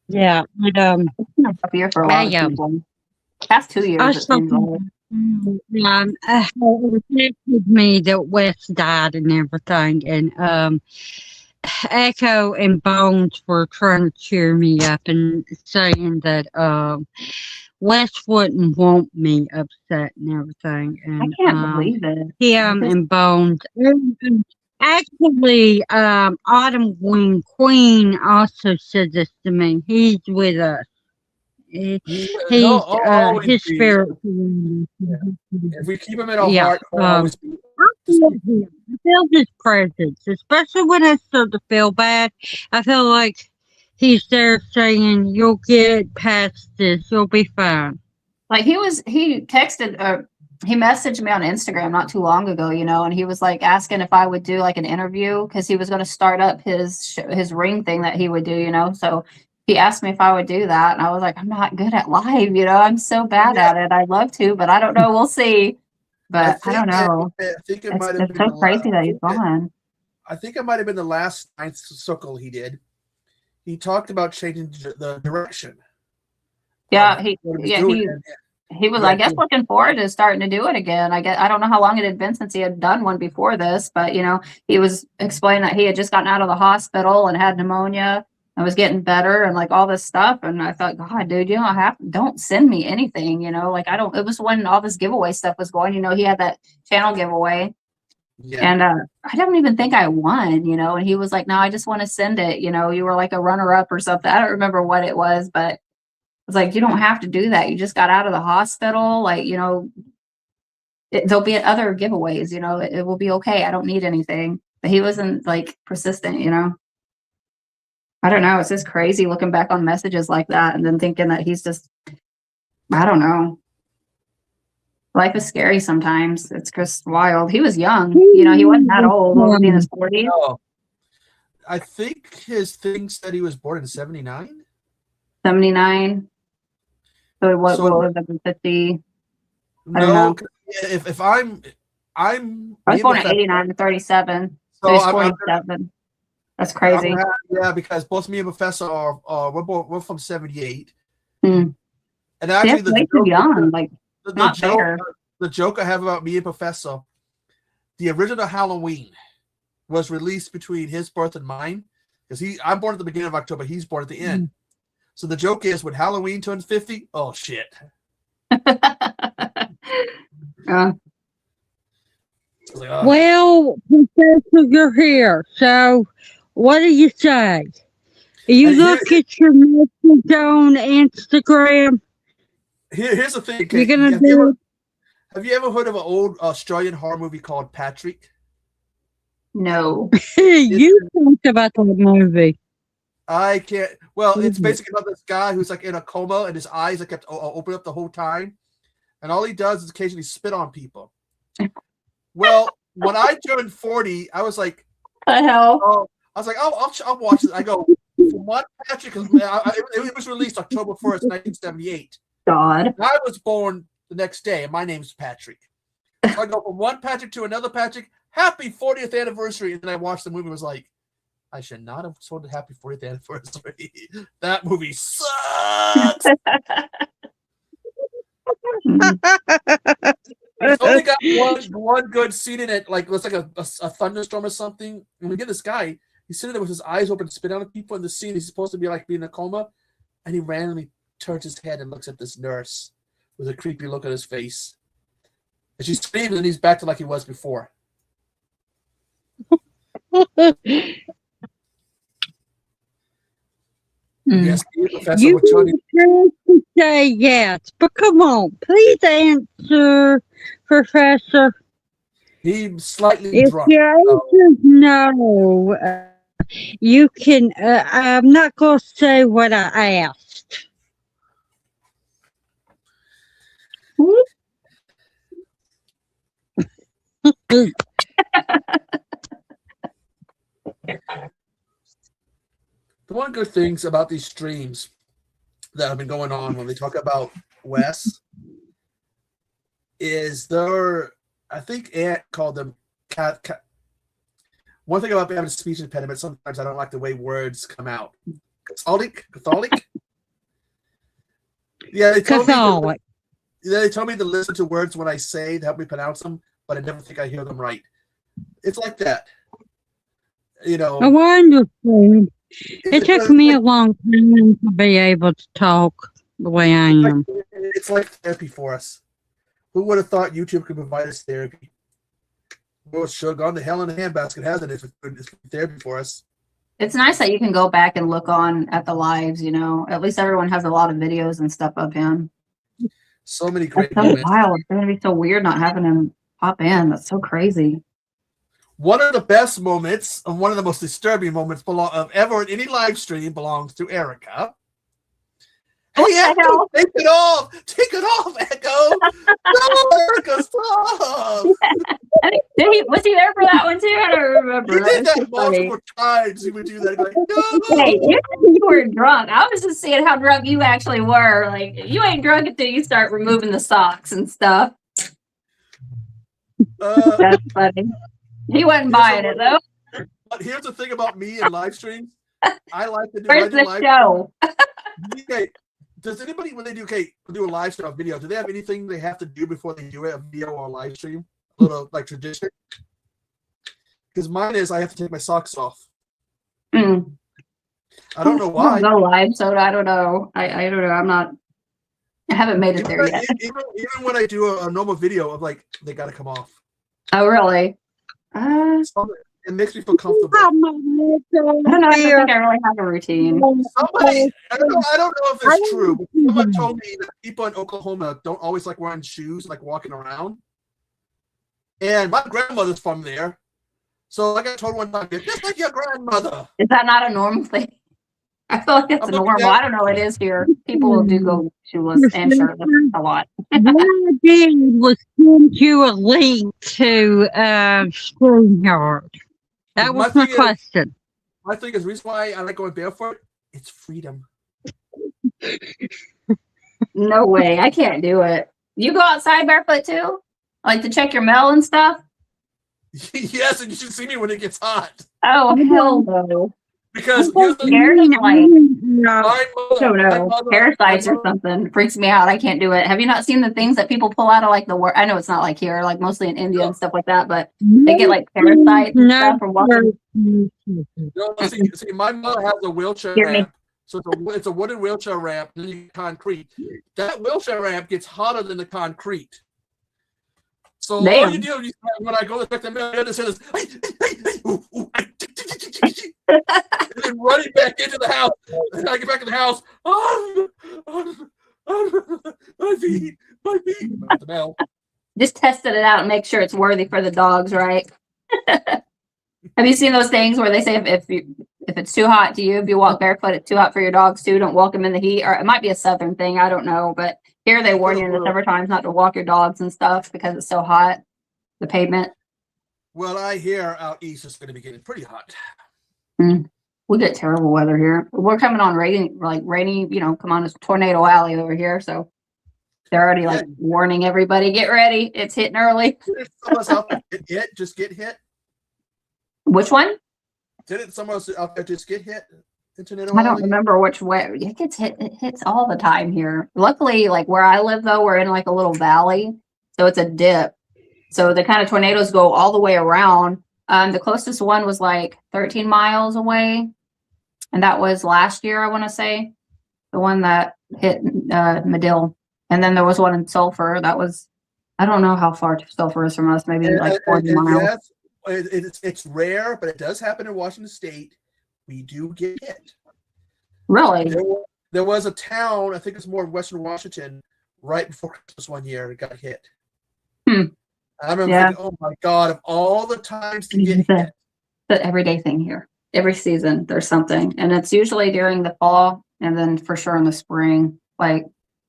S1: Yeah. But,
S4: It's been a tough year for a lot of people. Past 2 years,
S1: I
S4: it seems like.
S1: it affected me that Wes died and everything, and Echo and Bones were trying to cheer me up and saying that Wes wouldn't want me upset and everything. And
S4: I can't believe it.
S1: him and Bones. Actually, Autumn Wing Queen also said this to me. He's with us. He's his spirit.
S3: If we keep him in our
S1: Yeah,
S3: heart, he'll always be.
S1: I feel his presence, especially when I start to feel bad. I feel like he's there saying, "You'll get past this. You'll be fine."
S4: Like he texted he messaged me on Instagram not too long ago, you know, and he was like asking if I would do like an interview because he was going to start up his ring thing that he would do, you know. So he asked me if I would do that, and I was like, I'm not good at live, you know. I'm so bad at it. I'd love to, but I don't know. We'll see. But I don't know.
S3: I think it might have
S4: It's
S3: been
S4: so crazy that he's gone.
S3: I think it might have been the last ninth circle he did. He talked about changing the direction.
S4: Yeah,
S3: of
S4: he
S3: what was
S4: yeah
S3: doing,
S4: he
S3: and-
S4: he was, I guess, looking forward to starting to do it again. I don't know how long it had been since he had done one before this, but you know, he was explaining that he had just gotten out of the hospital and had pneumonia and was getting better and like all this stuff. And I thought, God, dude, you don't send me anything, you know, like I don't. It was when all this giveaway stuff was going. You know, he had that channel giveaway,
S3: Yeah.
S4: and I don't even think I won, you know. And he was like, no, I just want to send it. You know, you were like a runner up or something. I don't remember what it was, but. It's like, you don't have to do that. You just got out of the hospital. Like, you know, there'll be other giveaways, you know, it will be okay. I don't need anything. But he wasn't like persistent, you know. I don't know. It's just crazy looking back on messages like that and then thinking that he's just, I don't know. Life is scary sometimes. It's just wild. He was young. You know, he wasn't that old. What was he in his 40s?
S3: No. I think his thing said he was born in 79.
S4: 79. So what
S3: So-
S4: was it, 50? I don't
S3: No,
S4: know.
S3: if I'm
S4: I was born in
S3: Professor-
S4: 89 to 37.
S3: So
S4: So he's
S3: I'm
S4: 47. That's
S3: I'm
S4: crazy.
S3: gonna yeah, because both me and Professor are we're from 78.
S4: Hmm.
S3: And actually,
S4: That's way too young. Like, not fair.
S3: the joke I have about me and Professor, the original Halloween was released between his birth and mine, because I'm born at the beginning of October, he's born at the end. So the joke is, when Halloween turns 50, oh shit. I was like, oh.
S1: Well, Professor, you're here. So, what do you say? You
S3: And here-
S1: look at your message on Instagram.
S3: Here's the thing.
S1: You're
S3: Kate.
S1: gonna
S3: have, you
S1: do
S3: ever, have you ever heard of an old Australian horror movie called Patrick?
S4: No.
S1: You talked about that movie.
S3: I can't. Well, it's
S1: Mhm.
S3: basically about this guy who's like in a coma and his eyes are kept open up the whole time, and all he does is occasionally spit on people. Well, when I turned 40, I was like,
S4: The hell?
S3: oh, I'll watch it. I go, for one, Patrick, it was released October 1st, 1978.
S4: God.
S3: I was born the next day, and my name's Patrick. So I go from one Patrick to another Patrick. Happy 40th anniversary! And then I watched the movie. And was like, I should not have told the happy 40th anniversary. That movie sucks. It's only got one good scene in it. Like, it looks like a thunderstorm or something. And we get this guy. He's sitting there with his eyes open, spitting on people in the scene. He's supposed to be like being in a coma, and he randomly turns his head and looks at this nurse with a creepy look on his face. And she screams, and he's back to like he was before. Yes, Professor,
S1: You
S3: we're trying to-
S1: can say yes, but come on, please answer, Professor.
S3: he's slightly
S1: If
S3: drunk.
S1: your answer is no, you can. I'm not going to say what I asked.
S3: The one good things about these streams that have been going on when they talk about Wes is I think Ant called them one thing about having a speech impediment, sometimes I don't like the way words come out. Catholic? Yeah, they told
S1: Catholic.
S3: they told me to listen to words when I say to help me pronounce them, but I never think I hear them right. It's like that. You know,
S1: Oh, I understand. It took me a long time to be able to talk the way I am.
S3: It's like therapy for us. Who would have thought YouTube could provide us therapy? Well, sure, gone to hell in a handbasket, hasn't it? It's therapy for us.
S4: It's nice that you can go back and look on at the lives, you know. At least everyone has a lot of videos and stuff of him.
S3: So many great
S4: That's so
S3: moments.
S4: wild. It's gonna be so weird not having him pop in. That's so crazy.
S3: One of the best moments and one of the most disturbing moments of ever in any live stream belongs to Erica. Oh yeah,
S4: What the hell?
S3: take it off! Take it off, Echo! No, Erica, stop!
S4: Was he there for that one too? I don't remember.
S3: He did
S4: was
S3: that
S4: too funny.
S3: multiple times. He would do that. Like,
S4: Hey,
S3: no!
S4: you were drunk. I was just seeing how drunk you actually were. Like, you ain't drunk until you start removing the socks and stuff. That's funny. He wasn't buying it though.
S3: But here's the thing about me and live streams. I like to do.
S4: Where's
S3: I do
S4: the
S3: live
S4: show?
S3: Okay, do a live stream or video? Do they have anything they have to do before they do it, a video or a live stream? A little like tradition. Because mine is I have to take my socks off.
S4: Mm.
S3: I don't know why.
S4: Go live, so I don't know. I don't know. I haven't made it there yet.
S3: Even when I do a normal video of like they got to come off.
S4: Oh really?
S3: It makes me feel comfortable.
S4: I don't know. I don't think I really have a routine.
S3: Somebody, I don't know if it's true, but someone told me that people in Oklahoma don't always like wearing shoes, like walking around. And my grandmother's from there. So I got told one time, just like your grandmother.
S4: Is that not a normal thing? I feel like it's normal. I don't know. It is here. People do go shoeless and shirtless a lot.
S1: What I did was send you a link to StreamYard. That was my question.
S3: My thing is, the reason why I like going barefoot, it's freedom.
S4: No way. I can't do it. You go outside barefoot too? Like to check your mail and stuff?
S3: Yes, and you should see me when it gets hot.
S4: Oh, hell no.
S3: Because
S4: I'm scared of like,
S3: I
S4: don't know, parasites or something. It freaks me out. I can't do it. Have you not seen the things that people pull out of like the work? I know it's not like here, like mostly in India and stuff like that, but they get like parasites and stuff from walking.
S3: No, see, my mother has a wheelchair ramp. So it's a wooden wheelchair ramp, and then you concrete. That wheelchair ramp gets hotter than the concrete. So all you do when I go to check the mail, I just say this, and then running back into the house. And I get back in the house. My feet. The mail.
S4: Just tested it out and make sure it's worthy for the dogs, right? Have you seen those things where they say if it's too hot to you, if you walk barefoot, it's too hot for your dogs too. Don't walk them in the heat. Or it might be a southern thing. I don't know, but here they warn you in the summer times not to walk your dogs and stuff because it's so hot, the pavement.
S3: Well, I hear out east it's going to be getting pretty hot.
S4: We get terrible weather here. We're coming on rainy, come on, it's Tornado Alley over here. So they're already like warning everybody, get ready. It's hitting early.
S3: Didn't some of us out there just get hit?
S4: Which one?
S3: Didn't some of us out there just get hit?
S4: I don't remember which way. It gets hit. It hits all the time here. Luckily, like where I live, though, we're in like a little valley, so it's a dip. So the kind of tornadoes go all the way around. The closest one was like 13 miles away, and that was last year, I want to say, the one that hit Medill. And then there was one in Sulphur. That was, I don't know how far Sulphur is from us. Maybe like 40 miles.
S3: Yes, it's rare, but it does happen in Washington State. We do get hit.
S4: Really?
S3: There was a town, I think it's more Western Washington, right before Christmas one year, it got hit. I remember thinking, oh my God, of all the times to get hit.
S4: The everyday thing here. Every season, there's something. And it's usually during the fall and then for sure in the spring. Like,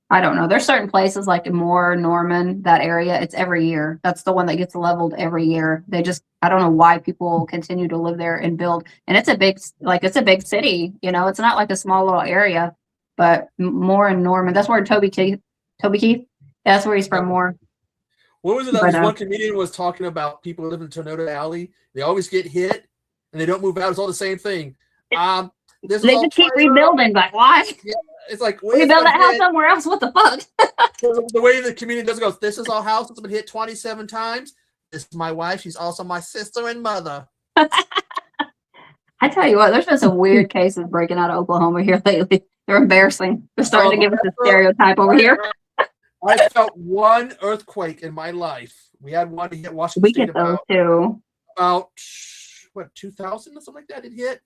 S4: I don't know. There's certain places like in Moore, Norman, that area. It's every year. That's the one that gets leveled every year. I don't know why people continue to live there and build. And it's a big city. You know, it's not like a small little area, but Moore and Norman. That's where Toby Keith. That's where he's from, Moore.
S3: What was it that one comedian was talking about? People who live in Tornado Alley, they always get hit and they don't move out. It's all the same thing.
S4: They just keep rebuilding. Like, why?
S3: Yeah, it's like
S4: rebuild that house somewhere else. What the fuck?
S3: The way the comedian does it goes, this is our house. It's been hit 27 times. This is my wife. She's also my sister and mother.
S4: I tell you what, there's been some weird cases breaking out of Oklahoma here lately. They're embarrassing. They're starting to give us a stereotype over here.
S3: I felt one earthquake in my life. We had one to hit Washington State.
S4: We get those too.
S3: About 2000 or something like that. It hit.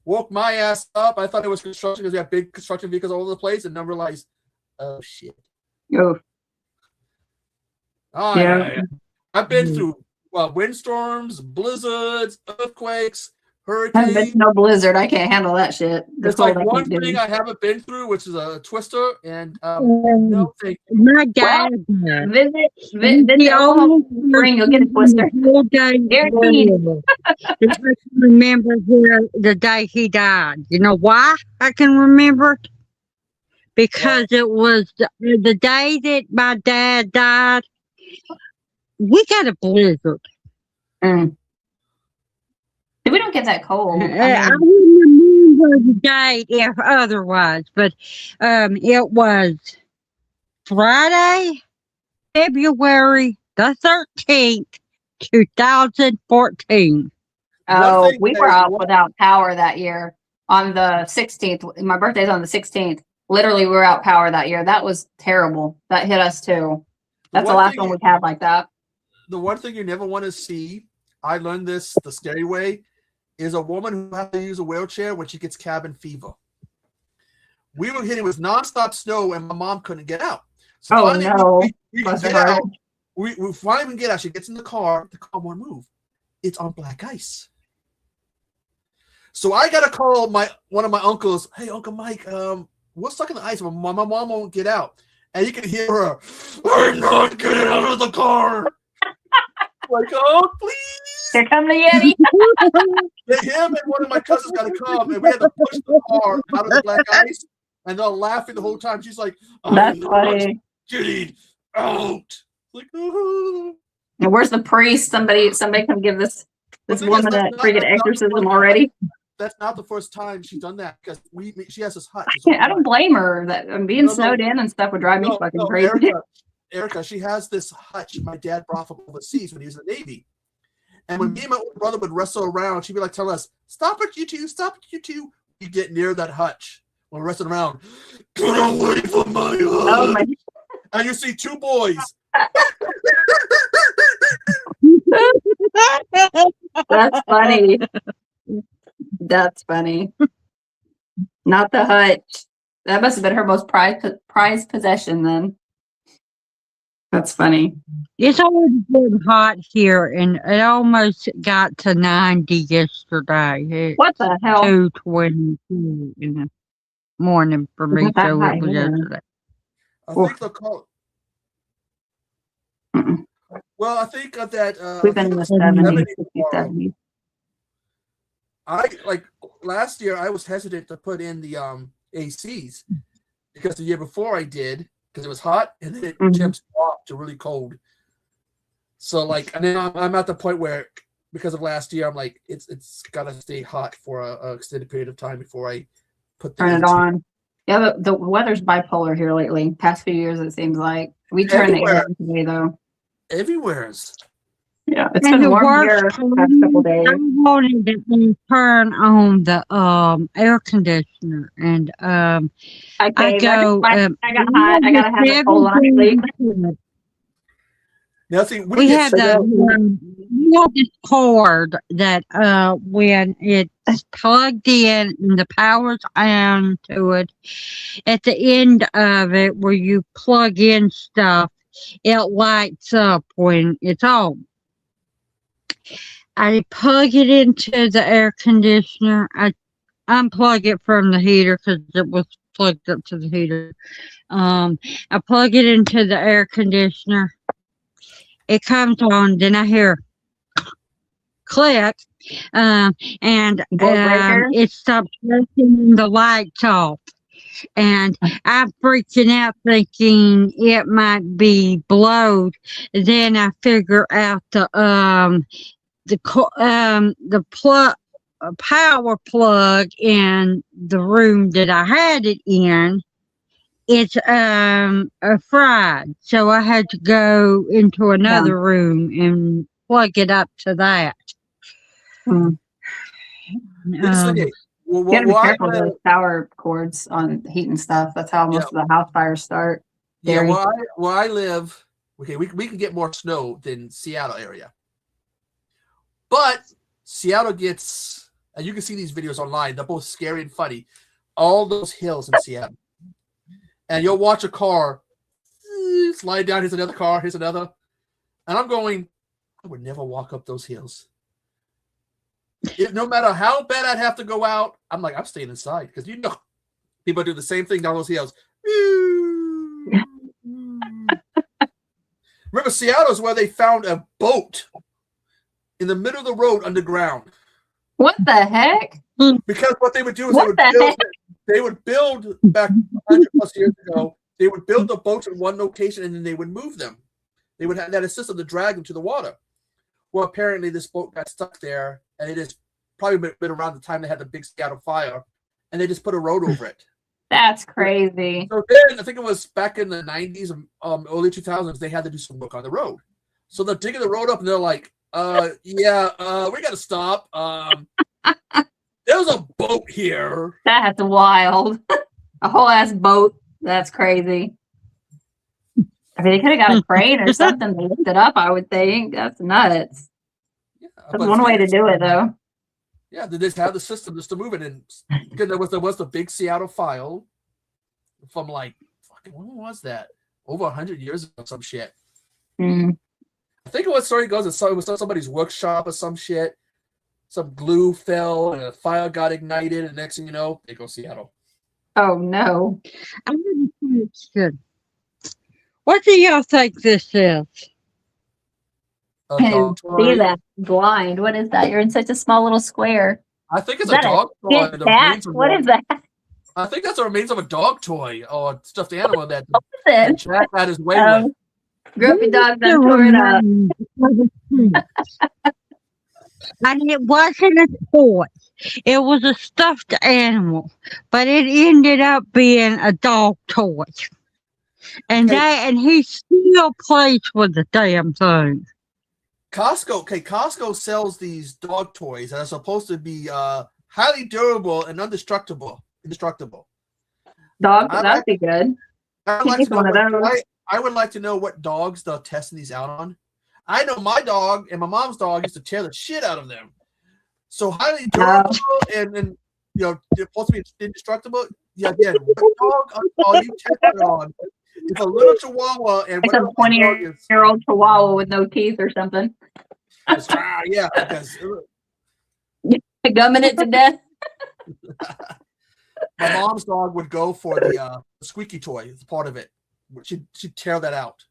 S3: Woke my ass up. I thought it was construction because we have big construction vehicles all over the place, and then realized, oh shit.
S4: Oh.
S3: Yeah. I've been through windstorms, blizzards, earthquakes,
S4: haven't been
S3: hurricane.
S4: to no blizzard. I can't handle that shit. The
S3: It's like
S4: cold I
S3: one
S4: can't do.
S3: thing I haven't been through, which is a twister, and
S1: Um,
S3: no thank you.
S1: my dad.
S4: Visit
S1: The
S4: Oklahoma
S1: only
S4: Spring, you'll get a twister.
S1: the whole day
S4: Guaranteed.
S1: that I can remember the day he died. You know why I can remember it? Because it was the day that my dad died. We got a blizzard.
S4: Mm. We don't get that cold.
S1: I wouldn't remember the date if otherwise, but it was Friday, February the 13th, 2014.
S4: Oh,
S3: thing
S4: we
S3: that
S4: were
S3: I
S4: out without power that year on the 16th. My birthday's on the 16th. Literally, we were out power that year. That was terrible. That hit us too. That's the
S3: one
S4: last
S3: thing
S4: one
S3: you-
S4: we've had like that.
S3: The one thing you never want to see, I learned this the scary way, is a woman who has to use a wheelchair when she gets cabin fever. We were hitting with nonstop snow, and my mom couldn't get out. So
S4: Oh,
S3: finally,
S4: no.
S3: we
S4: Bless her
S3: get
S4: heart.
S3: out. We finally get out. She gets in the car won't move. It's on black ice. So I gotta call one of my uncles. Hey, Uncle Mike, we're stuck in the ice. My mom won't get out, and you can hear her. I'm not getting out of the car. Like, oh please!
S4: Here come the Yeti.
S3: Him and one of my cousins got to come, and we had to push the car out of the black ice, and they're laughing the whole time. She's like,
S4: That's
S3: "I'm not
S4: funny.
S3: getting out." Like, oh.
S4: And where's the priest? Somebody come give this
S3: But the thing is,
S4: woman a
S3: that's not-
S4: freaking
S3: that's not the
S4: exorcism
S3: first-
S4: already.
S3: That's not the first time she's done that because she has this hut.
S4: I don't blame her. That being
S3: No, no.
S4: snowed in and stuff would drive me fucking crazy.
S3: Erica, she has this hutch my dad brought from overseas when he was in the Navy. And when me and my older brother would wrestle around, she'd be like telling us, "Stop it, you two, stop it, you two." You get near that hutch when we're wrestling around. Get away from my hut.
S4: Oh my!
S3: And you see two boys.
S4: That's funny. That's funny. Not the hutch. That must have been her most prized possession then. That's funny.
S1: It's already been hot here, and it almost got to 90 yesterday. It's
S4: What the hell?
S1: 2:22 in the morning for me,
S4: Not that
S1: so
S4: high,
S1: it was
S4: yeah.
S1: yesterday.
S3: I
S4: Oof.
S3: think they'll call.
S4: Mm-mm.
S3: Well, I think that
S4: We've been in the 70s, 60s, 70s.
S3: I like last year. I was hesitant to put in the ACs because the year before I did because it was hot and then it
S4: Mhm.
S3: temps dropped to really cold. So like, and then I'm at the point where because of last year, I'm like, it's gotta stay hot for a extended period of time before I put the
S4: Turn it
S3: AC.
S4: on. Yeah, the weather's bipolar here lately. Past few years, it seems like we turn the air
S3: Everywhere.
S4: on today though.
S3: Everywhere's.
S4: Yeah, it's
S1: And
S4: been
S1: the
S4: warm here
S1: worst
S4: the
S1: part
S4: past couple days.
S1: I wanted to turn on the air conditioner, and I
S4: Okay,
S1: go.
S4: I got hot. I gotta have it cold when I sleep.
S3: Now see,
S1: We
S3: get
S1: have
S3: so-
S1: we have this cord that when it's plugged in and the power's on to it, at the end of it where you plug in stuff, it lights up when it's on. I plug it into the air conditioner. I unplug it from the heater because it was plugged up to the heater. I plug it into the air conditioner. It comes on, then I hear click, and
S4: breaker?
S1: it stops working, the lights off. And I'm freaking out thinking it might be blowed. Then I figure out the power plug in the room that I had it in. It's fried, so I had to go into another room and plug it up to that.
S4: Mm.
S3: Okay, well,
S4: You gotta be
S3: well,
S4: careful with those power cords on heat and stuff. That's how most of the house fires start.
S3: Yeah,
S4: Very.
S3: where I live, okay, we can get more snow than Seattle area. But Seattle gets, and you can see these videos online, they're both scary and funny. All those hills in Seattle. And you'll watch a car slide down, here's another car, here's another. And I'm going, I would never walk up those hills. No matter how bad I'd have to go out, I'm like, I'm staying inside because people do the same thing down those hills. Remember, Seattle's where they found a boat in the middle of the road underground.
S4: What the heck?
S3: Because what they would do is they would build back 100 plus years ago. They would build the boats in one location and then they would move them. They would have that system to drag them to the water. Well, apparently this boat got stuck there, and it has probably been around the time they had the big Seattle fire, and they just put a road over it.
S4: That's crazy.
S3: So then, I think it was back in the 90s, early 2000s, they had to do some work on the road. So they're digging the road up, and they're like, we got to stop. There's a boat here.
S4: That's wild. A whole ass boat. That's crazy. I mean, they could have got a crane or something to lift it up, I would think. That's nuts.
S3: Yeah,
S4: That's one way to do it, though.
S3: Yeah, they just have the system just to move it. And because there was the big Seattle fire from like, fucking, when was that? Over 100 years ago, some shit.
S4: Mm.
S3: I think what story goes, it was somebody's workshop or some shit. Some glue fell and a fire got ignited, and next thing you know, they go Seattle.
S4: Oh, no.
S1: I didn't think it's good. What do y'all think this is?
S3: A
S4: Can't
S3: dog
S4: even see
S3: toy.
S4: that. Blind. What is that? You're in such a small little square.
S3: I think it's
S4: Is
S3: a
S4: that
S3: dog toy.
S4: Big
S3: The
S4: cat?
S3: remains of
S4: What
S3: one.
S4: is that?
S3: I think that's the remains of a dog toy or a stuffed animal that
S4: What is it?
S3: Jack had his way with.
S4: Grumpy dog done tore it up.
S1: And it wasn't a toy. It was a stuffed animal, but it ended up being a dog toy. And he still plays with the damn thing.
S3: Costco sells these dog toys that are supposed to be highly durable and indestructible.
S4: Dog,
S3: I
S4: that'd be good.
S3: I would like
S4: He's
S3: to know
S4: one of those.
S3: I would like to know what dogs they're testing these out on. I know my dog and my mom's dog used to tear the shit out of them. So highly durable and they're supposed to be indestructible. Yeah, again, what dog are you testing on? It's a little Chihuahua and
S4: It's a
S3: whatever
S4: 20-year-old Chihuahua with no teeth or something.
S3: yeah, because
S4: Gumming it to death.
S3: my mom's dog would go for the squeaky toy. It's part of it. She'd tear that out.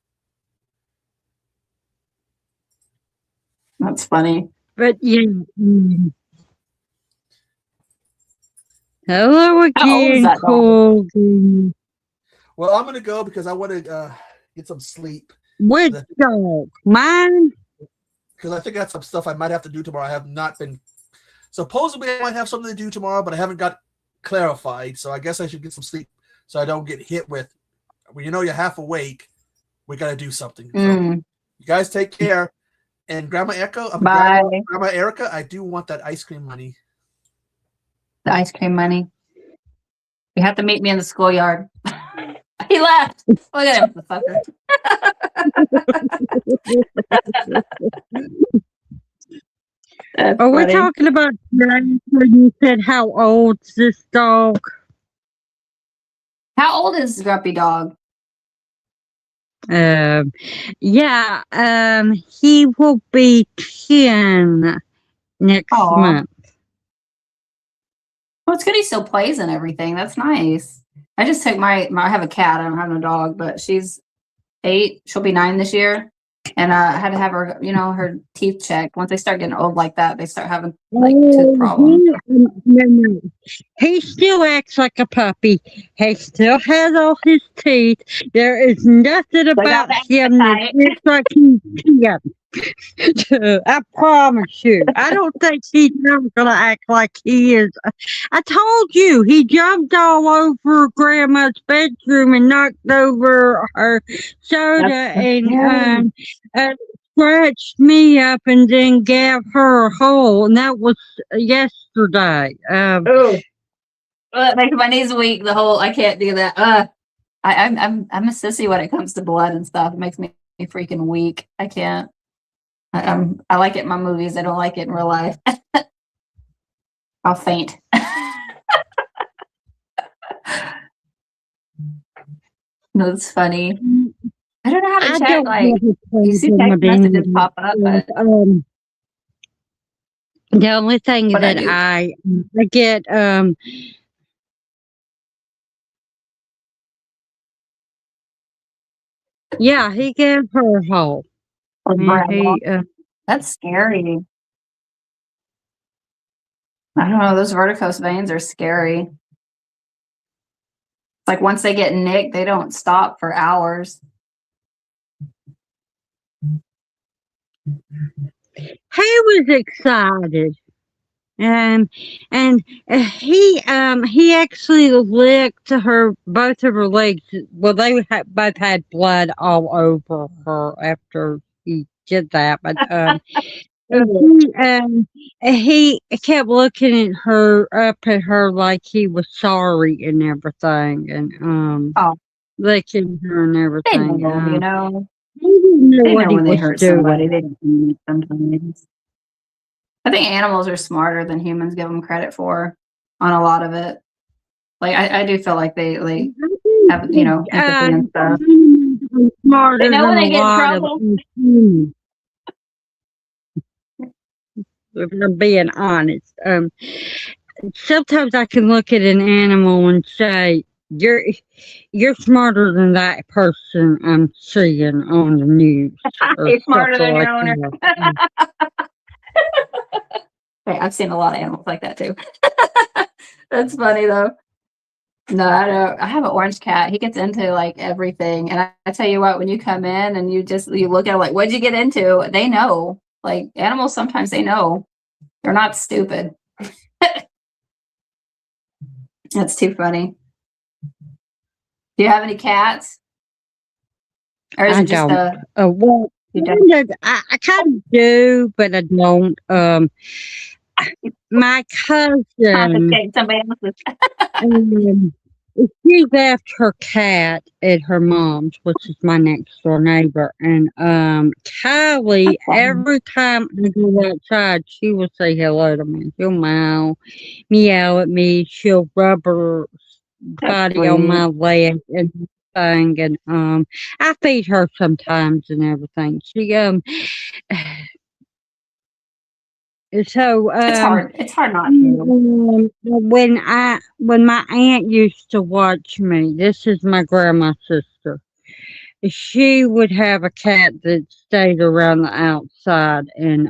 S4: That's funny.
S1: But yeah. Hello
S4: How old is
S1: again,
S4: that dog?
S1: Colgan.
S3: Well, I'm gonna go because I want to get some sleep.
S1: Which dog? Mine?
S3: Because I think I have some stuff I might have to do tomorrow. I have not been. Supposedly, I might have something to do tomorrow, but I haven't got clarified. So I guess I should get some sleep so I don't get hit with. When you're half awake, we got to do something. So
S4: Mm.
S3: you guys take care. And Grandma
S4: Bye.
S3: Grandma Erica, I do want that ice cream money.
S4: The ice cream money. You have to meet me in the schoolyard. He left. Look at him, the fucker. That's
S1: Are we
S4: funny.
S1: talking about when you said how old's this dog?
S4: How old is Grumpy Dog?
S1: He will be 10 next
S4: Aw.
S1: month.
S4: Well, it's good he still plays and everything. That's nice. I just took I have a cat. I don't have no dog, but she's 8. She'll be 9 this year. And I had to have her, her teeth checked. Once they start getting old like that, they start having tooth problems.
S1: No. He still acts like a puppy. He still has all his teeth. There is nothing about
S4: got
S1: him that looks like he's 10. I promise you. I don't think he's never going to act like he is. I told you, he jumped all over Grandma's bedroom and knocked over her soda and scratched me up and then gave her a hole. And that was yesterday.
S4: Oh, that makes my knees weak. I can't do that. I'm a sissy when it comes to blood and stuff. It makes me freaking weak. I can't. I like it in my movies. I don't like it in real life. I'll faint. No, it's funny. I don't know how to check. Like, you see text messages pop up, but
S1: The only thing
S4: But I
S1: that
S4: do.
S1: I get, yeah, he gave her a hole. And he,
S4: That's scary. I don't know. Those varicose veins are scary. Like once they get nicked, they don't stop for hours.
S1: he was excited. And he actually licked both of her legs. Well, they both had blood all over her after he did that. But he kept looking up at her like he was sorry and everything, and
S4: Oh.
S1: licking her and
S4: They
S1: everything.
S4: know, you know.
S1: He didn't know
S4: They
S1: what
S4: know
S1: he
S4: when they
S1: was
S4: hurt
S1: doing.
S4: somebody. They don't mean it sometimes. I think animals are smarter than humans give them credit for on a lot of it. Like I do feel like they have, you know, empathy and stuff.
S1: Smarter
S4: They know when
S1: than
S4: they
S1: a
S4: get in
S1: lot
S4: trouble.
S1: of humans, if I'm being honest. Sometimes I can look at an animal and say, "You're smarter than that person I'm seeing on the news." Or
S4: You're smarter
S1: something
S4: than your
S1: like
S4: owner.
S1: that.
S4: Hey, I've seen a lot of animals like that too. That's funny though. No, I don't. I have an orange cat. He gets into like everything. And I tell you what, when you come in and you look at him like, what'd you get into? They know. Like animals, sometimes they know. They're not stupid. That's too funny. Do you have any cats? Or is
S1: I
S4: it just
S1: don't.
S4: the
S1: Well,
S4: you don't?
S1: I kind of do, but I don't. My cousin,
S4: Confiscate somebody else's?
S1: um, she left her cat at her mom's, which is my next door neighbor. And Kylie, every time I go outside, she will say hello to me. She'll meow at me. She'll rub her body on my leg and thing. And I feed her sometimes and everything. She so
S4: It's hard not to.
S1: when my aunt used to watch me, this is my grandma's sister. She would have a cat that stayed around the outside, and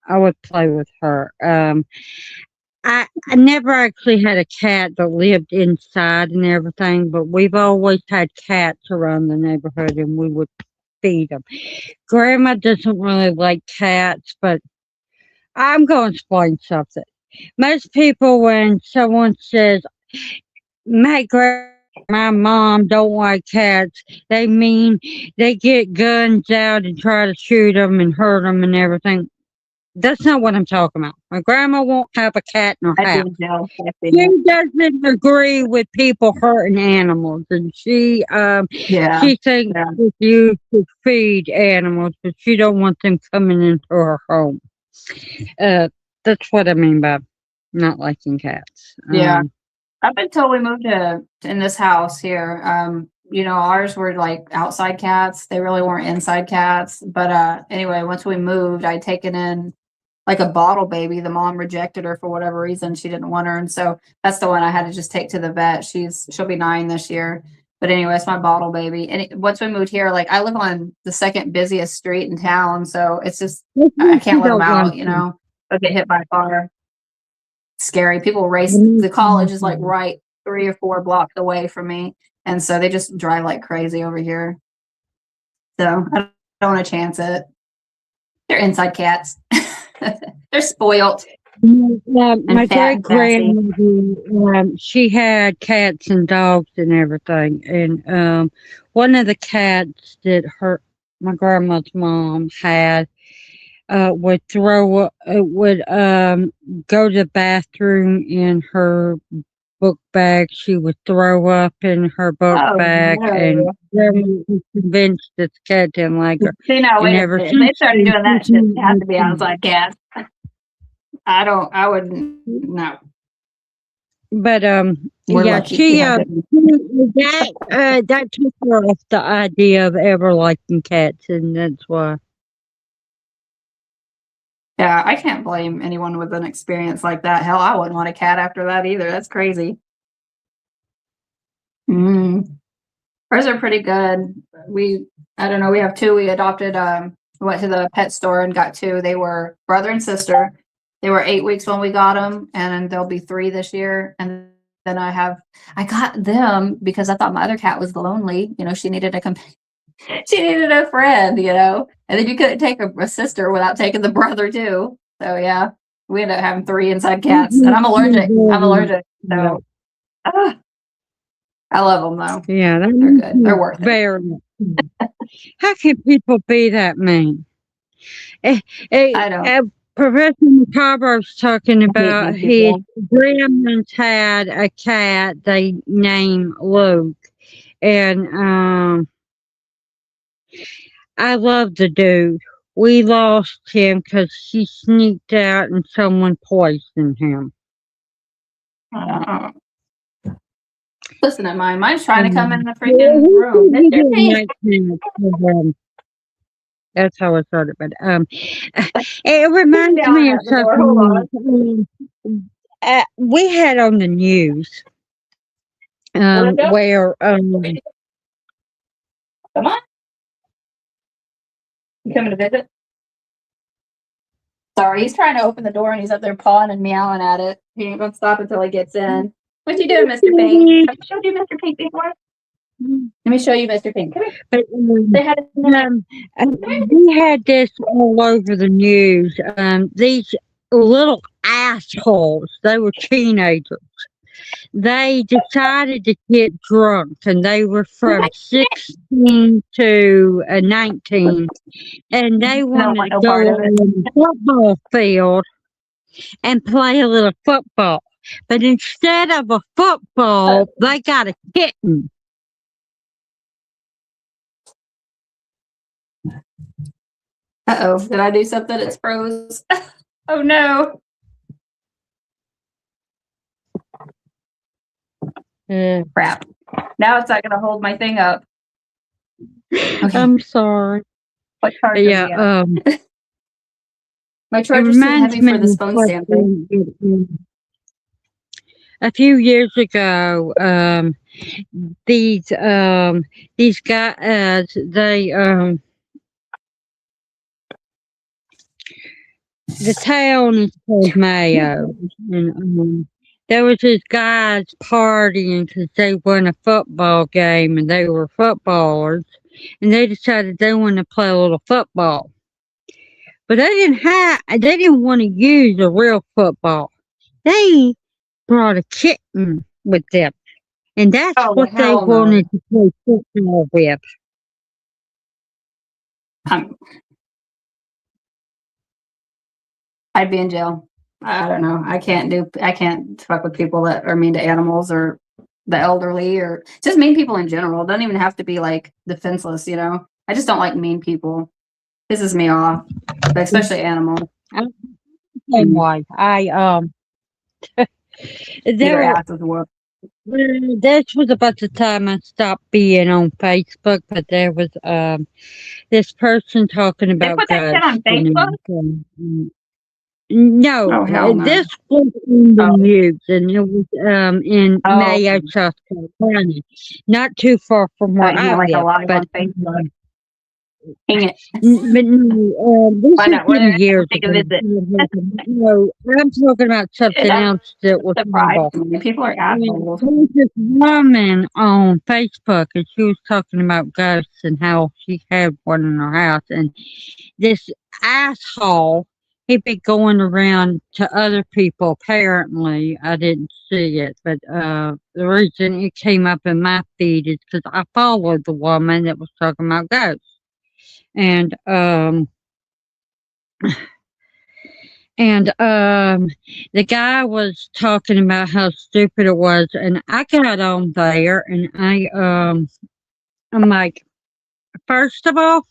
S1: I would play with her. I never actually had a cat that lived inside and everything, but we've always had cats around the neighborhood, and we would feed them. Grandma doesn't really like cats, but I'm going to explain something. Most people, when someone says, my mom don't like cats, they mean they get guns out and try to shoot them and hurt them and everything. That's not what I'm talking about. My grandma won't have a cat in her
S4: I
S1: house.
S4: do, Jill.
S1: She doesn't agree with people hurting animals, and she
S4: Yeah.
S1: thinks
S4: Yeah.
S1: that you should feed animals, but she don't want them coming into her home. That's what I mean by not liking cats.
S4: Yeah. Up until we moved in this house here, you know, ours were like outside cats. They really weren't inside cats. But anyway, once we moved, I'd taken in like a bottle baby. The mom rejected her for whatever reason. She didn't want her. And so that's the one I had to just take to the vet. She'll be 9 this year. But anyway, it's my bottle baby. And once we moved here, like I live on the second busiest street in town. So it's just, I can't let them out, you know, they'll get hit by a car. Scary. People race. The college is like right 3 or 4 blocks away from me. And so they just drive like crazy over here. So I don't want to chance it. They're inside cats. They're spoiled.
S1: My
S4: fat
S1: great
S4: and
S1: grandmother, she had cats and dogs and everything. And one of the cats that my grandma's mom had would go to the bathroom in her book bag. She would throw up in her book bag, and grandma was convinced that the cat didn't like her.
S4: See, now, wait a minute. If they started doing that shit, it has to be outside cats. I wouldn't, no.
S1: But
S4: We're
S1: yeah,
S4: lucky.
S1: she that took her off the idea of ever liking cats, and that's why
S4: Yeah, I can't blame anyone with an experience like that. Hell, I wouldn't want a cat after that either. That's crazy. Hers are pretty good. I don't know, we have two. We adopted, went to the pet store and got two. They were brother and sister. They were 8 weeks when we got them, and they'll be 3 this year. And then I got them because I thought my other cat was lonely. You know, she needed she needed a friend, you know, and then you couldn't take a sister without taking the brother too. So yeah, we ended up having 3 inside cats, and I'm allergic. So I love them though.
S1: Yeah,
S4: They're good. They're worth it.
S1: very. How can people be that mean?
S4: I don't.
S1: Professor Macabro's talking about
S4: mean
S1: his
S4: people.
S1: grandma's had a cat they named Luke, and I love the dude. We lost him because he sneaked out and someone poisoned him.
S4: Listen to mine. Mine's trying to come in the freaking room. Mr. Pink.
S1: That's how I thought it, but it reminds
S4: down
S1: me
S4: at
S1: of
S4: the door. Hold
S1: something we had on the news
S4: Wanna go?
S1: where
S4: Come on. You coming to visit? Sorry, he's trying to open the door and he's up there pawing and meowing at it. He ain't gonna stop until he gets in. What you doing, Mr. Pink? Have I showed you Mr. Pink before? Let me show you Mr. Pink. Come here.
S1: but
S4: They had
S1: we had this all over the news. These little assholes, they were teenagers. They decided to get drunk, and they were from 16 to 19, and they wanted to go on the football field and play a little football. But instead of a football, they got a kitten.
S4: Uh-oh, did I do something? It's froze. Oh no. Crap. Now it's not gonna hold my thing up. Okay.
S1: I'm sorry.
S4: What charger do you have?
S1: Yeah,
S4: My
S1: it
S4: charger's too
S1: reminds
S4: heavy
S1: me
S4: for this
S1: of
S4: phone
S1: what,
S4: stand.
S1: a few years ago, these guys, the town is called Mayo, and there was these guys partying because they won a football game and they were footballers, and they decided they wanted to play a little football, but they didn't want to use a real football. They brought a kitten with them, and that's
S4: Oh,
S1: what they
S4: hell no.
S1: wanted to play football with.
S4: I'd be in jail. I don't know. I can't fuck with people that are mean to animals or the elderly or just mean people in general. It doesn't even have to be like defenseless, you know. I just don't like mean people. Pisses me off, but especially animals.
S1: Same way.
S4: Their
S1: There,
S4: asses whooped.
S1: this was about the time I stopped being on Facebook, but there was this person talking
S4: They
S1: about
S4: put that shit on
S1: ghosts.
S4: Facebook?
S1: No,
S4: Oh hell no.
S1: this was in the
S4: Oh.
S1: news, and it was in
S4: Oh.
S1: Mayo, South Carolina, not too far from where
S4: Thought you
S1: I
S4: meant like a
S1: live.
S4: live
S1: But
S4: on Facebook. Dang it.
S1: but no, this
S4: Find
S1: has
S4: out where
S1: been
S4: they're
S1: years
S4: take a
S1: ago.
S4: visit.
S1: No, I'm talking about something else that was horrible.
S4: Surprised me. People are assholes.
S1: There was this woman on Facebook, and she was talking about ghosts and how she had one in her house. And this asshole, he'd be going around to other people. Apparently, I didn't see it, but the reason it came up in my feed is because I followed the woman that was talking about ghosts. And the guy was talking about how stupid it was, and I got on there, and I'm like, first of all,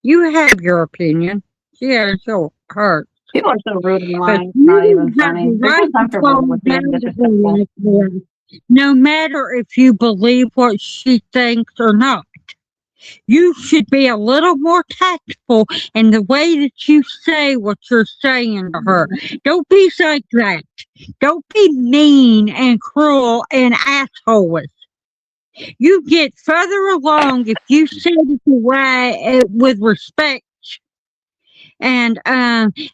S1: you have your opinion. She has hers.
S4: People are so rude
S1: But
S4: online. It's not
S1: you
S4: even
S1: have
S4: funny.
S1: the
S4: They're
S1: right
S4: so
S1: to
S4: comfortable
S1: fall
S4: with being
S1: down
S4: disrespectful.
S1: like that, no matter if you believe what she thinks or not. You should be a little more tactful in the way that you say what you're saying to her. Don't be like that. Don't be mean and cruel and assholes. You get further along if you say it the way with respect. And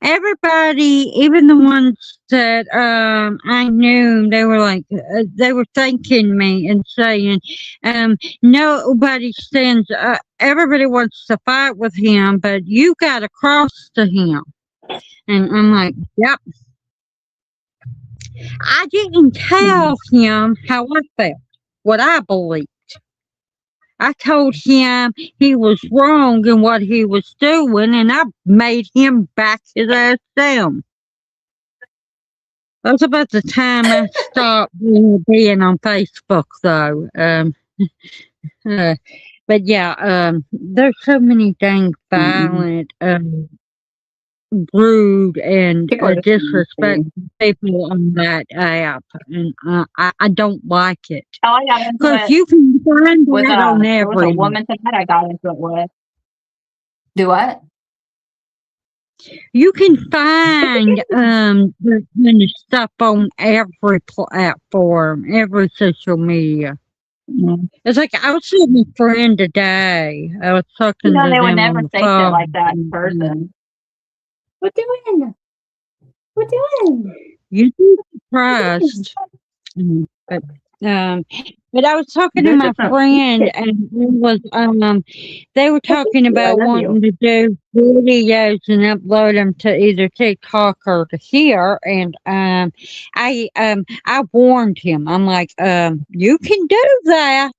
S1: everybody, even the ones that I knew, they were like, they were thanking me and saying, nobody stands. Everybody wants to fight with him, but you got to cross to him. And I'm like, yep. I didn't tell him how I felt, what I believed. I told him he was wrong in what he was doing, and I made him back his ass down. That was about the time I stopped being on Facebook, though. But yeah, there's so many dang violent, rude, and
S4: People are just
S1: disrespectful people on that app, and I don't like it.
S4: Oh, I got into
S1: Because
S4: it
S1: you can find
S4: with
S1: that on
S4: there was a
S1: every.
S4: woman tonight I got into it with. Do what?
S1: You can find the kind of stuff on every platform, every social media. It's like I was with my friend today. I was talking
S4: You know,
S1: to
S4: they would
S1: them
S4: never
S1: on the
S4: say shit
S1: phone.
S4: like that in person. What doing? What doing?
S1: You'd be surprised. But I was talking to
S4: There's
S1: my
S4: different-
S1: friend, and it was they were talking
S4: I
S1: about
S4: love you.
S1: wanting to do videos and upload them to either TikTok or to here. And I warned him. I'm like, you can do that.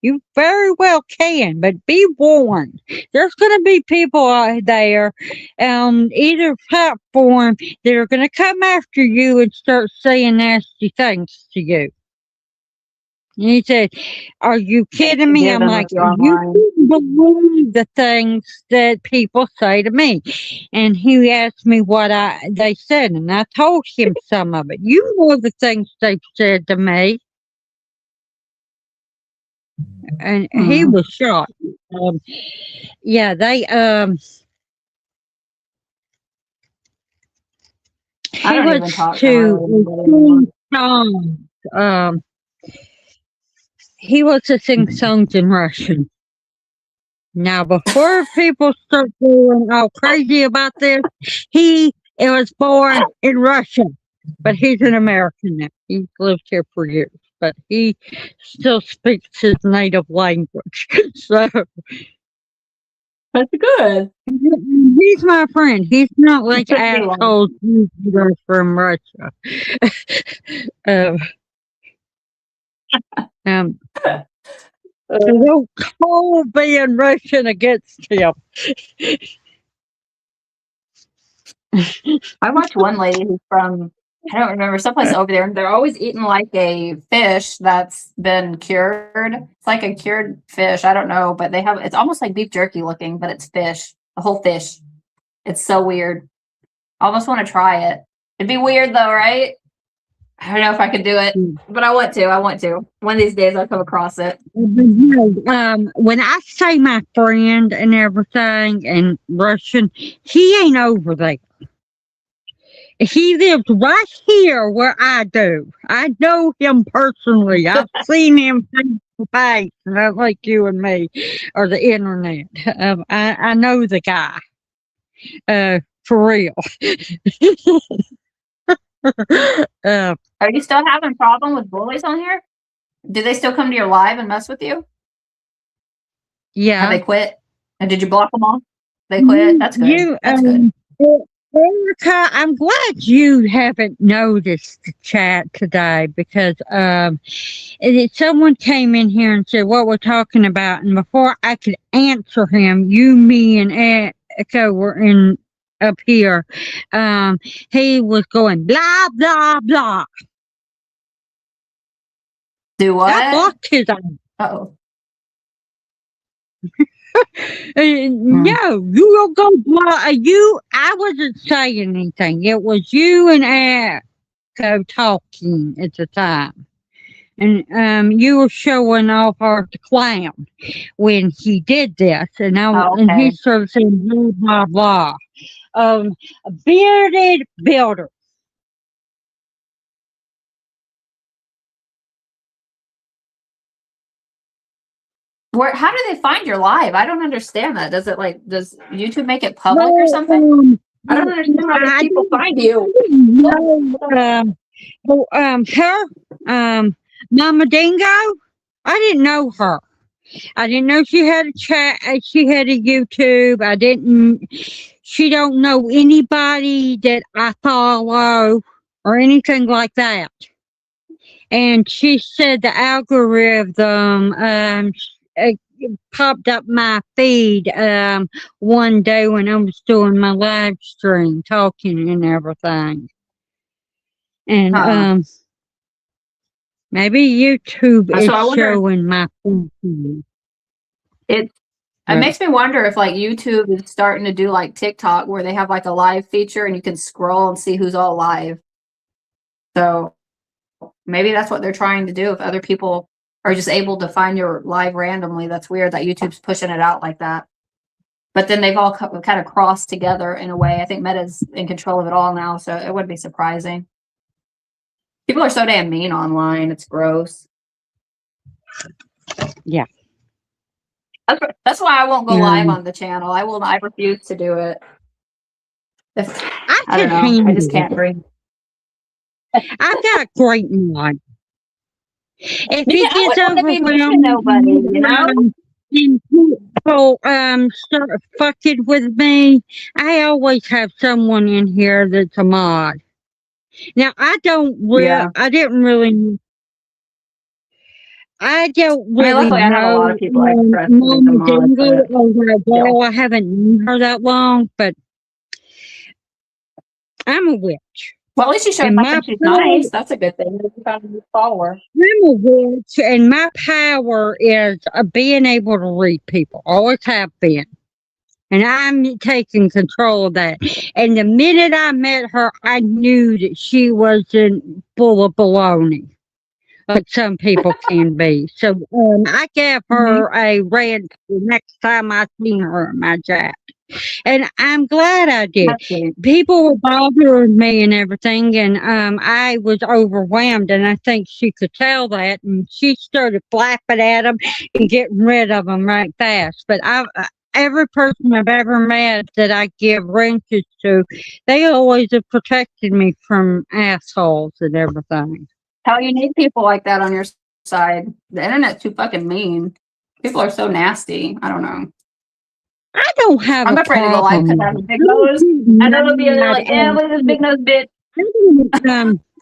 S1: You very well can, but be warned. There's going to be people out there on either platform that are going to come after you and start saying nasty things to you. And he said, are you kidding me?
S4: Yeah,
S1: I'm
S4: them
S1: like,
S4: if you're
S1: you
S4: online.
S1: couldn't believe the things that people say to me. And he asked me what they said, and I told him some of it. You know the things they've said to me. And he was shocked. Yeah, they
S4: I
S1: he
S4: don't even
S1: was
S4: talk to
S1: to
S4: anymore.
S1: sing songs. He was to sing songs in Russian. Now, before people start going all crazy about this, he was born in Russia, but he's an American now. He's lived here for years, but he still speaks his native language. So
S4: That's good.
S1: he's my friend. He's not like
S4: Could be one.
S1: assholes YouTubers from Russia. So don't call being Russian against him.
S4: I watched one lady who's from, I don't remember, someplace over there, and they're always eating like a fish that's been cured. It's like a cured fish. I don't know, but they have, it's almost like beef jerky looking, but it's fish, the whole fish. It's so weird. I almost want to try it. It'd be weird though, right? I don't know if I could do it, but I want to. I want to. One of these days I'll come across it.
S1: When I say my friend and everything in Russian, he ain't over there. He lives right here where I do. I know him personally. I've seen him face to face, not like you and me or the internet. I know the guy. For real.
S4: Are you still having problem with bullies on here? Do they still come to your live and mess with you? Have
S1: Yeah.
S4: they quit? And did you block them all? They quit? That's good. That's good.
S1: Erica, I'm glad you haven't noticed the chat today because someone came in here and said what we're talking about, and before I could answer him, you, me, and Echo were in up here. He was going blah blah blah.
S4: Do
S1: I
S4: what?
S1: blocked his ass.
S4: Uh-oh.
S1: No, you don't go block you. I wasn't saying anything. It was you and Echo talking at the time. and you were showing off Art the Clown when he did this, and
S4: Oh,
S1: and he
S4: okay.
S1: started saying blah blah blah. A bearded builder.
S4: How do they find your live? I don't understand that. Does YouTube make it public or something? I don't understand how these people find you.
S1: Her, Mama Dingo. I didn't know her. I didn't know she had a chat. She had a YouTube. I didn't. She don't know anybody that I follow or anything like that. And she said the algorithm popped up my feed one day when I was doing my live stream, talking and everything. And maybe YouTube
S4: So
S1: is
S4: I wonder-
S1: showing my feed.
S4: It makes me wonder if like YouTube is starting to do like TikTok where they have like a live feature and you can scroll and see who's all live. So maybe that's what they're trying to do. If other people are just able to find your live randomly, that's weird that YouTube's pushing it out like that. But then they've all kind of crossed together in a way. I think Meta's in control of it all now, so it wouldn't be surprising. People are so damn mean online. It's gross.
S1: Yeah.
S4: That's why I won't go live on the channel. I refuse to do it. I don't know. I just can't bring.
S1: I've got great mind. If
S4: Yeah,
S1: it gets
S4: I wouldn't be mean to
S1: overwhelmed,
S4: nobody, you know?
S1: and people start fucking with me, I always have someone in here that's a mod. Now I don't
S4: Yeah.
S1: I didn't really. I don't really
S4: luckily, I have a lot of people I trust with the
S1: Mama
S4: mods,
S1: Dingo,
S4: but-
S1: although I haven't known her that long, but I'm a witch.
S4: Well, at least she showed
S1: And
S4: up
S1: my
S4: and she's
S1: power-
S4: nice. That's a good thing. You found a new follower.
S1: I'm a witch, and my power is being able to read people. Always have been. And I'm taking control of that. And the minute I met her, I knew that she wasn't full of baloney, like some people can be. So I gave her a rant the next time I seen her in my chat. And I'm glad I did.
S4: That's good.
S1: People were bothering me and everything, and I was overwhelmed, and I think she could tell that, and she started flapping at them and getting rid of them right fast. But every person I've ever met that I give wrenches to, they always have protected me from assholes and everything.
S4: Hell, you need people like that on your side. The internet's too fucking mean. People are so nasty. I don't know.
S1: I don't have
S4: I'm
S1: a
S4: afraid to go live because I have a big nose. I know they'll be in there like, yeah, look at this big nose bitch.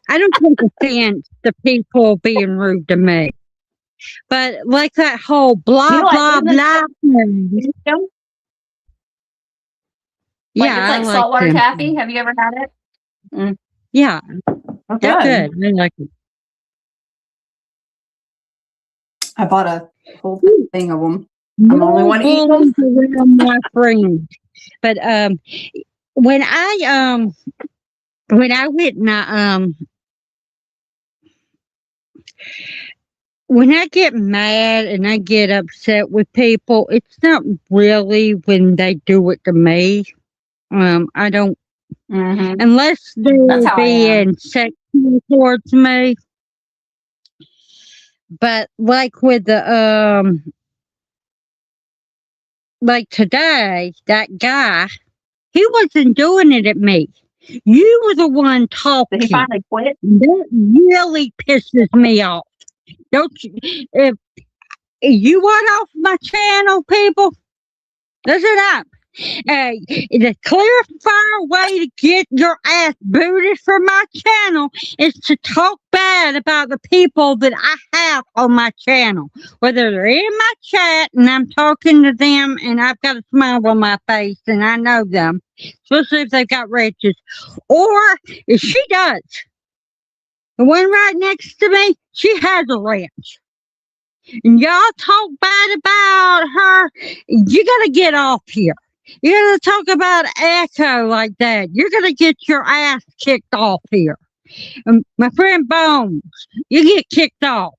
S1: I don't take offense to people being rude to me. But like that whole blah,
S4: You like
S1: blah,
S4: business
S1: blah. thing.
S4: You know?
S1: Yeah,
S4: it's like
S1: I
S4: saltwater
S1: them.
S4: taffy. Have you ever had it?
S1: Yeah,
S4: Oh,
S1: they're good. I like it.
S4: I bought a whole thing of them. I'm the only one eating them.
S1: Around my friends. But when I went and when I get mad and I get upset with people, it's not really when they do it to me. I don't,
S4: Mm-hmm.
S1: unless
S4: That's
S1: they're
S4: how I am.
S1: being sexual towards me. But like with the like today, that guy, he wasn't doing it at me. You were the one
S4: Did
S1: talking.
S4: he finally quit?
S1: That really pisses me off. Don't you? If you want off my channel, people, listen up. The clear-fire way to get your ass booted from my channel is to talk bad about the people that I have on my channel. Whether they're in my chat and I'm talking to them and I've got a smile on my face and I know them, especially if they've got riches, or if she does. The one right next to me, she has a ranch. And y'all talk bad about her, you gotta get off here. You're gonna talk about Echo like that. You're gonna get your ass kicked off here. My friend Bones, you get kicked off.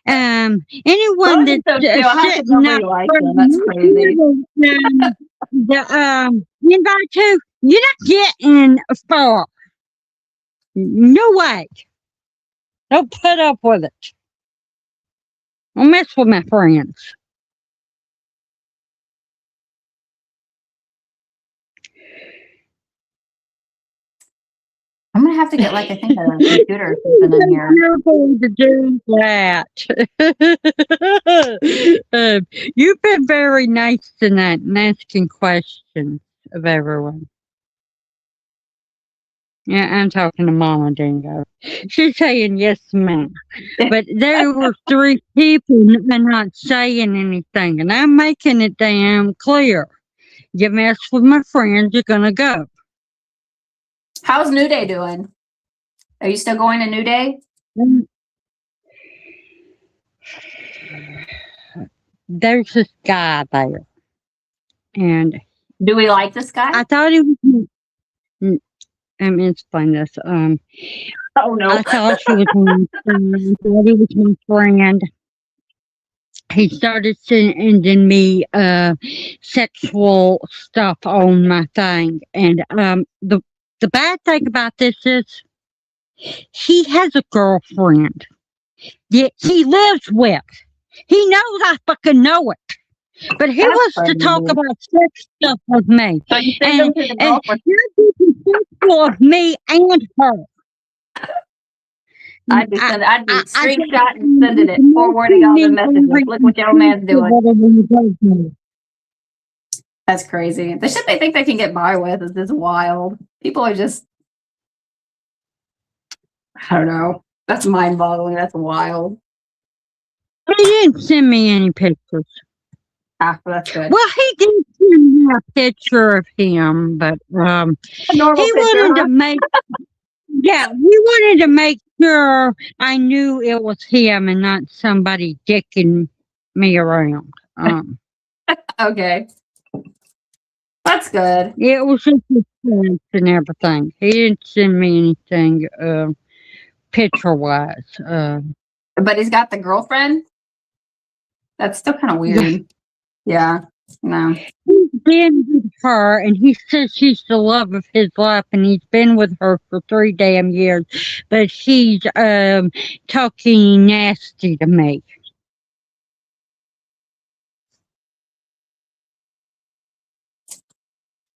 S1: Anyone
S4: Bones
S1: that
S4: is so chill. How could
S1: sitting
S4: nobody
S1: up
S4: like
S1: for
S4: him? That's crazy.
S1: the invite to, you're not getting far. No way. Don't put up with it. Don't mess with my friends.
S4: I'm gonna have to get like I think a computer or something in here.
S1: You're going to do that. You've been very nice tonight and asking questions of everyone. Yeah, I'm talking to Mama Dingo. She's saying yes, ma'am. But there were 3 people and not saying anything, and I'm making it damn clear. You mess with my friends, you're gonna go.
S4: How's New Day doing? Are you still going to New Day?
S1: There's this guy there, and
S4: Do we like this guy?
S1: I thought he was. Let me explain this.
S4: Oh no.
S1: I thought she was my friend. I thought he was my friend. He started sending me sexual stuff on my thing, and the bad thing about this is he has a girlfriend that he lives with. He knows I fucking know it. But he
S4: That's
S1: wants to talk
S4: crazy.
S1: about sex stuff with me.
S4: So you send him to the
S1: And
S4: girlfriend.
S1: you're sexual of me and her.
S4: I'd be
S1: I
S4: screenshotting and sending it, forwarding all the messages. Look what your man's doing. That's crazy. The shit they think they can get by with is just wild. People are just, I don't know. That's mind-boggling. That's wild.
S1: He didn't send me any pictures.
S4: Ah, that's good.
S1: Well, he did send me a picture of him, but
S4: A
S1: he
S4: normal picture,
S1: wanted
S4: huh?
S1: to make, yeah, he wanted to make sure I knew it was him and not somebody dicking me around.
S4: Okay. That's good.
S1: It was just his friends and everything. He didn't send me anything picture-wise.
S4: But he's got the girlfriend? That's still kind of
S1: Yeah.
S4: weird. Yeah. No.
S1: He's been with her, and he says she's the love of his life, and he's been with her for 3 damn years, but she's talking nasty to me.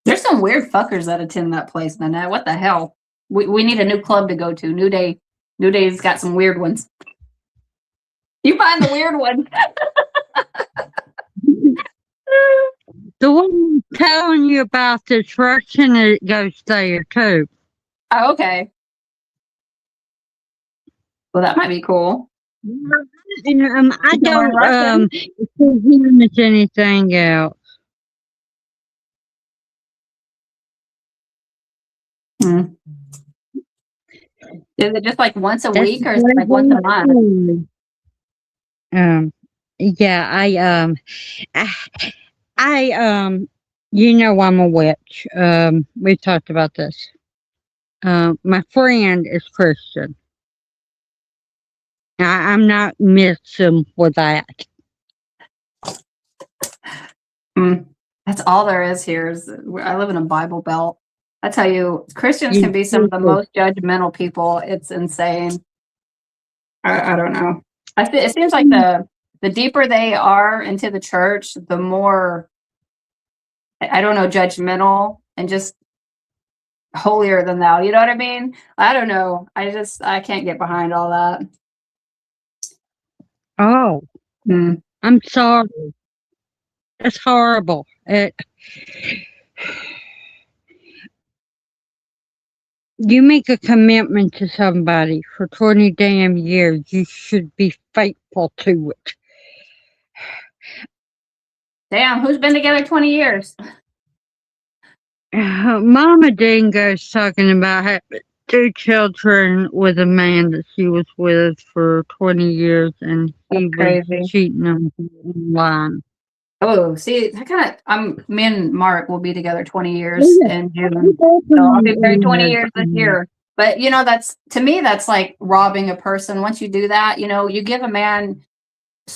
S4: There's some weird fuckers that attend that place, man. What the hell? We need a new club to go to. New Day. New Day's got some weird ones. You find the weird ones.
S1: The one I'm telling you about this Russian that goes there too.
S4: Oh, okay. Well, that might be cool.
S1: And I
S4: You can learn
S1: don't see him as anything else.
S4: Hmm. Is it just like once a week or is it like once a month?
S1: Yeah, I you know I'm a witch. We talked about this. My friend is Christian. I'm not missing with that.
S4: That's all there is here. I live in a Bible Belt. I tell you, Christians can be some of the most judgmental people. It's insane. I don't know. It seems like the deeper they are into the church, the more, I don't know, judgmental and just holier than thou. You know what I mean? I don't know. I can't get behind all that.
S1: Oh, I'm sorry. That's horrible. You make a commitment to somebody for 20 damn years, you should be faithful to it.
S4: Damn, who's been together 20 years?
S1: Mama Dingo's talking about having 2 children with a man that she was with for 20 years, and he was cheating on her online.
S4: Oh, see, me and Mark will be together 20 years in June. So I'll be married 20 years this year. But you know, that's to me, that's like robbing a person. Once you do that, you know, you give a man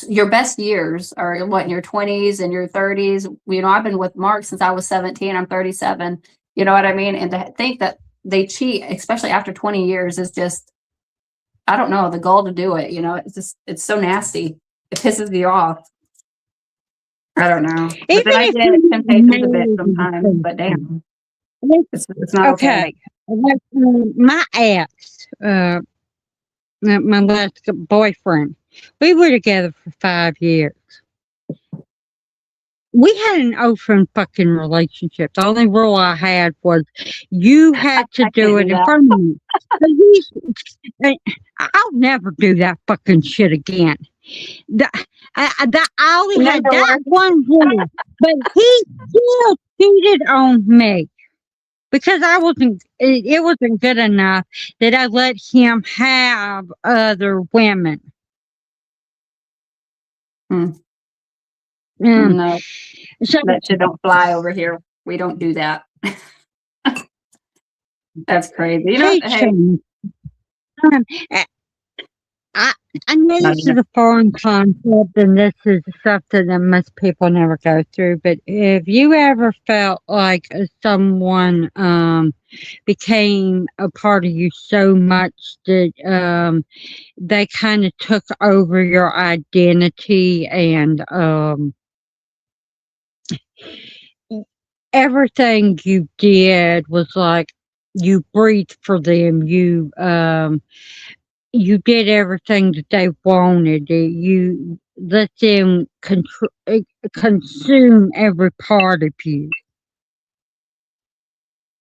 S4: your best years are what in your 20s and your 30s. You know, I've been with Mark since I was 17. I'm 37. You know what I mean? And to think that they cheat, especially after 20 years, is just, I don't know, the goal to do it. You know, it's just, it's so nasty. It pisses you off. I don't know. But
S1: Even
S4: then I
S1: if
S4: get
S1: you
S4: temptations a bit
S1: married
S4: sometimes, but damn, it's not okay.
S1: okay. Like, my ex, my last boyfriend, we were together for 5 years. We had an open fucking relationship. The only rule I had was you had to
S4: I
S1: do
S4: can't
S1: it
S4: do
S1: in
S4: that.
S1: front of me. But I'll never do that fucking shit again. I only had
S4: Never
S1: that
S4: worked.
S1: one rule, but he still cheated on me because I wasn't. It wasn't good enough that I let him have other women.
S4: Hmm.
S1: Um,
S4: No,
S1: so
S4: that shit don't fly over here. We don't do that. That's crazy. You know,
S1: teach
S4: hey,
S1: him. I I know
S4: not
S1: this
S4: even.
S1: is a foreign concept and this is something that most people never go through, but if you ever felt like someone became a part of you so much that they kind of took over your identity and everything you did was like you breathed for them, you did everything that they wanted. You let them consume every part of you.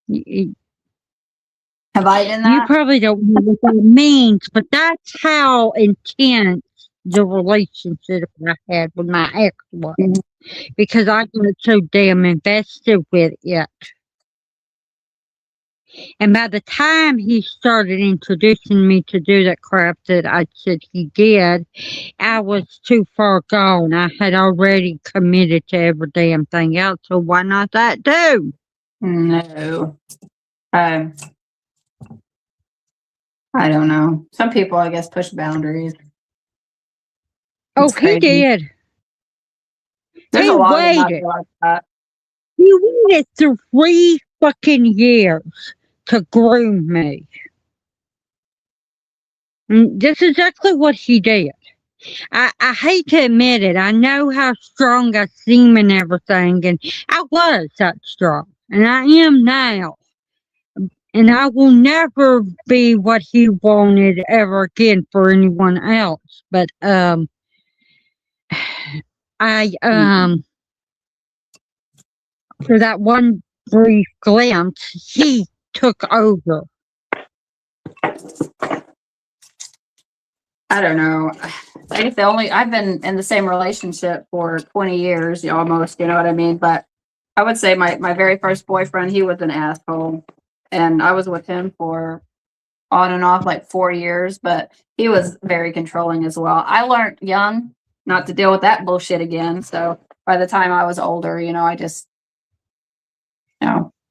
S1: You
S4: Have I done
S1: you
S4: that?
S1: probably don't know what that means, but that's how intense the relationship I had with my ex was
S4: Mhm.
S1: because I got so damn invested with it. And by the time he started introducing me to do that crap that I said he did, I was too far gone. I had already committed to every damn thing else, so why not that too?
S4: No. Um, I don't know. Some people, I guess, push boundaries.
S1: Oh,
S4: It's
S1: he
S4: crazy.
S1: did.
S4: There's
S1: He
S4: a lot of them out
S1: waited.
S4: there like that.
S1: He waited 3 fucking years to groom me. And this is exactly what he did. I hate to admit it. I know how strong I seem and everything, and I was that strong, and I am now. And I will never be what he wanted ever again for anyone else. But I for that one brief glimpse, he took over.
S4: I don't know. I guess I've been in the same relationship for 20 years, almost, you know what I mean? But I would say my very first boyfriend, he was an asshole. And I was with him for on and off like 4 years, but he was very controlling as well. I learned young not to deal with that bullshit again. So by the time I was older, I just,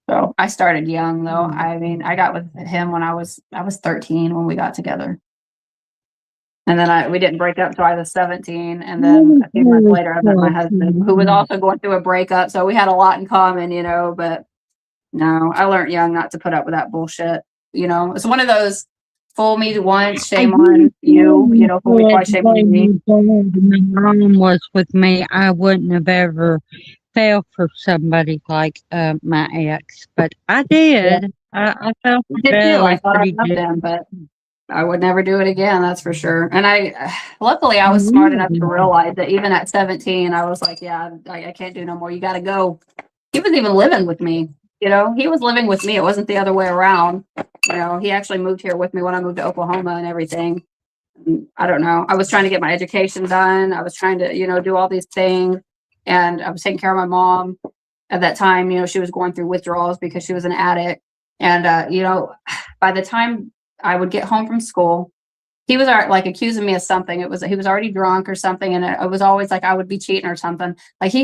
S4: so I started young though. I mean, I got with him when I was 13 when we got together. And then we didn't break up until I was 17. And then a few months later, I met my husband, who was also going through a breakup. So we had a lot in common, but no, I learned young not to put up with that bullshit. It's one of those fool me once, shame on you, fool me twice, shame on me.
S1: My mom was with me. I wouldn't have ever fell for somebody like my ex, but I did. I fell for
S4: I did too. I
S1: Billy
S4: thought I
S1: pretty
S4: loved
S1: good.
S4: him, but I would never do it again. That's for sure. And luckily I was smart enough to realize that even at 17, I was like, yeah, I can't do no more. You got to go. He was even living with me. He was living with me. It wasn't the other way around. He actually moved here with me when I moved to Oklahoma and everything. And I don't know. I was trying to get my education done. I was trying to, do all these things. And I was taking care of my mom at that time. She was going through withdrawals because she was an addict. And, by the time I would get home from school, he was like accusing me of something. He was already drunk or something. And it was always like I would be cheating or something. Like he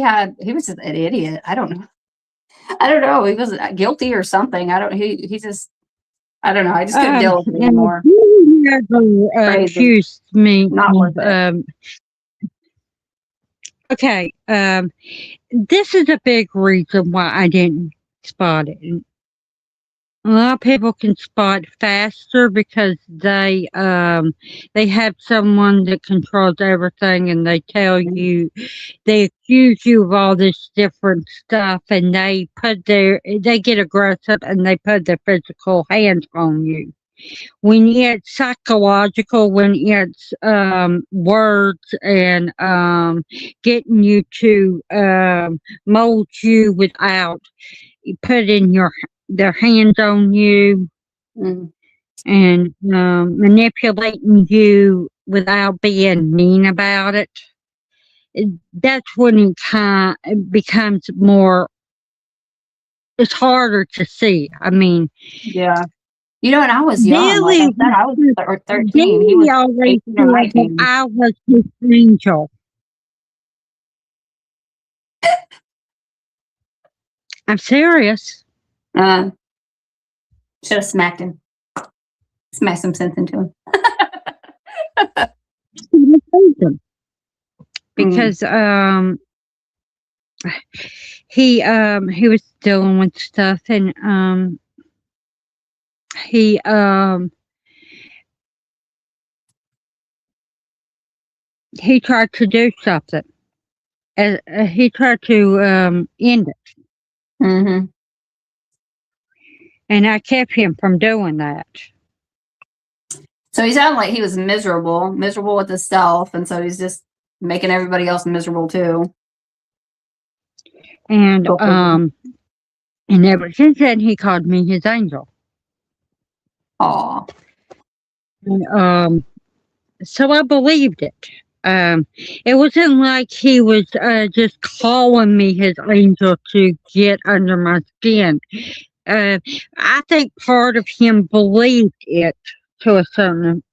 S4: was just an idiot. I don't know. He was guilty or something. He just, I don't know. I just couldn't deal with it
S1: and
S4: anymore.
S1: you never
S4: Crazy.
S1: accused me
S4: Not
S1: of,
S4: worth it.
S1: okay, this is a big reason why I didn't spot it. And a lot of people can spot faster because they have someone that controls everything, and they tell you, they accuse you of all this different stuff, and they get aggressive and they put their physical hands on you. When it's psychological, when it's words and getting you to mold you without putting their hands on you
S4: Mm.
S1: and manipulating you without being mean about it, that's when it becomes more. It's harder to see. I mean,
S4: Yeah. You know, and I was young. Like I
S1: Billy,
S4: said, I was 13. He
S1: Billy
S4: was
S1: always
S4: 18 or
S1: said that
S4: 19.
S1: I was his angel. I'm serious.
S4: Should have smacked him. Smacked some sense into him.
S1: Because he was dealing with stuff, and he tried to do something. He tried to end it,
S4: Mm-hmm.
S1: and I kept him from doing that.
S4: So he sounded like he was miserable with himself, and so he's just making everybody else miserable too.
S1: And
S4: Go figure.
S1: and ever since then, he called me his angel.
S4: Aw.
S1: And so I believed it. It wasn't like he was just calling me his angel to get under my skin. I think part of him believed it to a certain,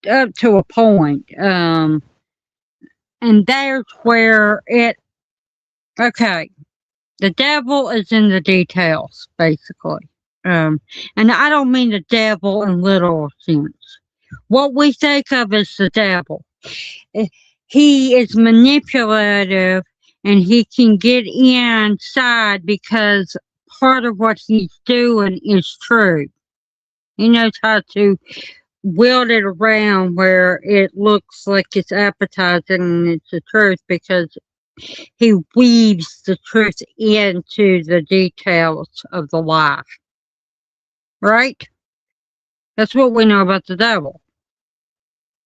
S1: up to a point. And there's where okay, the devil is in the details, basically. And I don't mean the devil in literal sense. What we think of as the devil. He is manipulative, and he can get inside because part of what he's doing is true. He knows how to wield it around where it looks like it's appetizing and it's the truth, because he weaves the truth into the details of the life. Right? That's what we know about the devil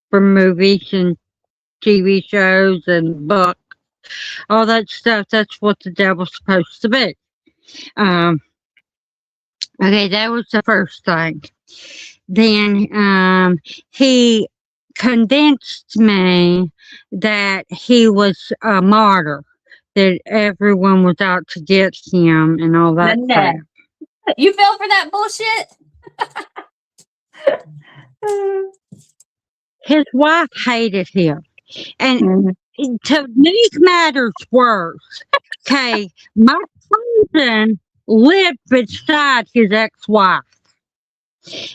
S1: from movies and TV shows and books, all that stuff. That's what the devil's supposed to be. Okay, that was the first thing. Then he convinced me that he was a martyr, that everyone was out to get him and all that
S4: Nah.
S1: crap.
S4: You fell for that bullshit?
S1: His wife hated him. And
S4: Mm-hmm.
S1: to make matters worse, okay, my cousin lived beside his ex-wife.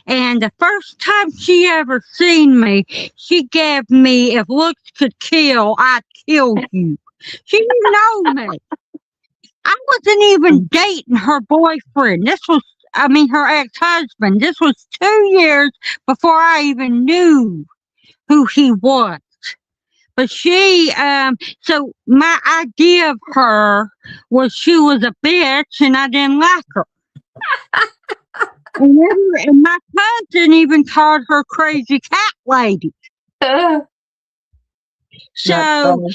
S1: And the first time she ever seen me, she gave me, if looks could kill, I'd kill you. She didn't know me. I wasn't even dating her boyfriend. Her ex-husband. This was 2 years before I even knew who he was. But she, so my idea of her was she was a bitch and I didn't like her. And my cousin even called her crazy cat lady. So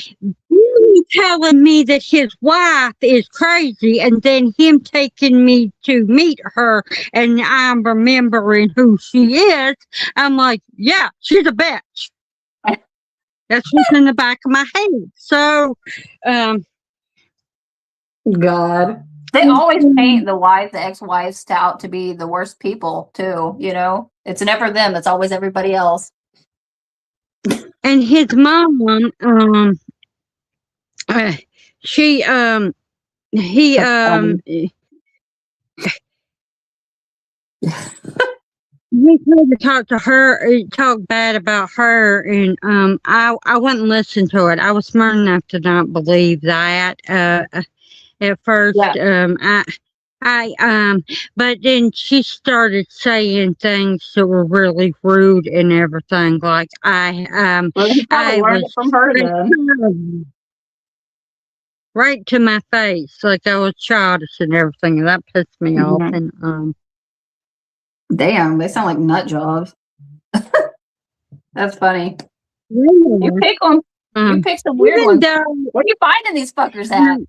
S1: you telling me that his wife is crazy, and then him taking me to meet her, and I'm remembering who she is, I'm like, yeah, she's a bitch. That's what's in the back of my head. So,
S4: God. They always paint the ex-wives out to be the worst people too, you know? It's never them, it's always everybody else.
S1: and his mom, he tried to talk to her, talk bad about her, and I wouldn't listen to it. I was smart enough to not believe that. At first,
S4: Yeah.
S1: but then she started saying things that were really rude and everything. Like
S4: Well, he probably
S1: I
S4: learned
S1: was
S4: it from her then.
S1: right to my face, like I was childish and everything, and that pissed me off.
S4: Mhm.
S1: And
S4: Damn, they sound like nut jobs. That's funny. You
S1: yeah,
S4: pick them. You pick some weird
S1: even
S4: ones.
S1: though
S4: Where are you finding these fuckers at?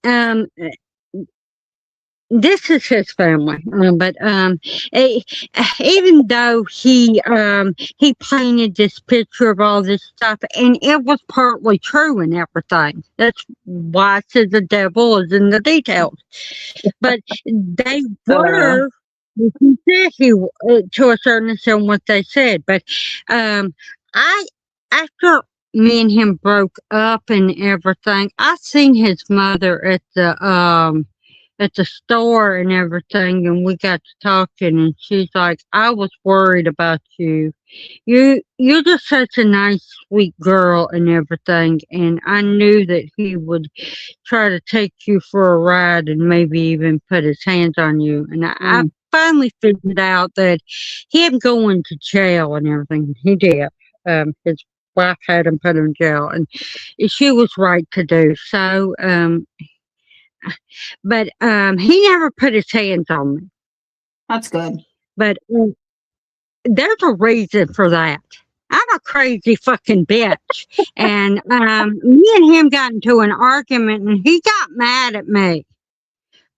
S1: um this is his family, but eh, even though he painted this picture of all this stuff, and it was partly true and everything. That's why I said the devil is in the details. But they were, he said to a certain extent what they said. But I after me and him broke up and everything, I seen his mother at the store and everything, and we got to talking, and she's like, I was worried about you. You're just such a nice, sweet girl and everything, and I knew that he would try to take you for a ride and maybe even put his hands on you. And I finally figured out that him going to jail and everything, he did. His wife had him put in jail, and she was right to do so. But he never put his hands on me.
S4: That's good.
S1: But there's a reason for that. I'm a crazy fucking bitch, and me and him got into an argument, and he got mad at me.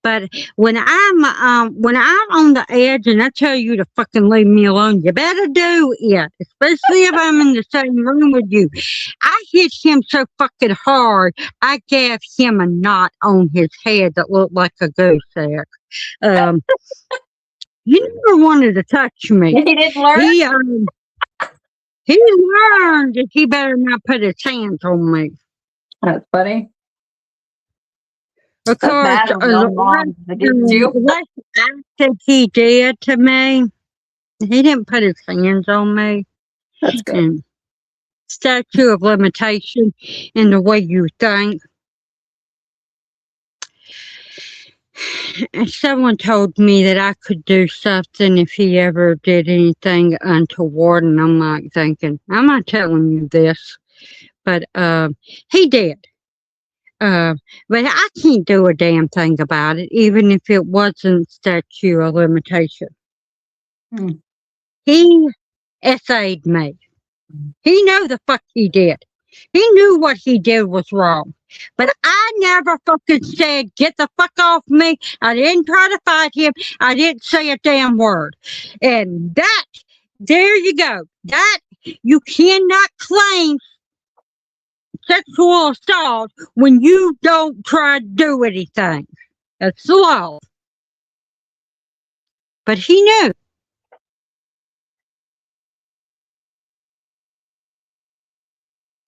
S1: But when I'm on the edge and I tell you to fucking leave me alone, you better do it. Especially if I'm in the same room with you. I hit him so fucking hard, I gave him a knot on his head that looked like a goose egg. He never wanted to touch me.
S4: He didn't learn.
S1: He learned that he better not put his hands on me.
S4: That's funny.
S1: Because
S4: That's bad of your mom against you.
S1: what acted he did to me, he didn't put his hands on me.
S4: That's good.
S1: And statute of limitation in the way you think. And someone told me that I could do something if he ever did anything untoward, and I'm like thinking, I'm not telling you this, but he did. But I can't do a damn thing about it, even if it wasn't statute of limitation. He essayed me. He knew the fuck he did. He knew what he did was wrong. But I never fucking said, get the fuck off me. I didn't try to fight him. I didn't say a damn word. And that, there you go. That, you cannot claim sexual assault when you don't try to do anything. That's the law. But he knew.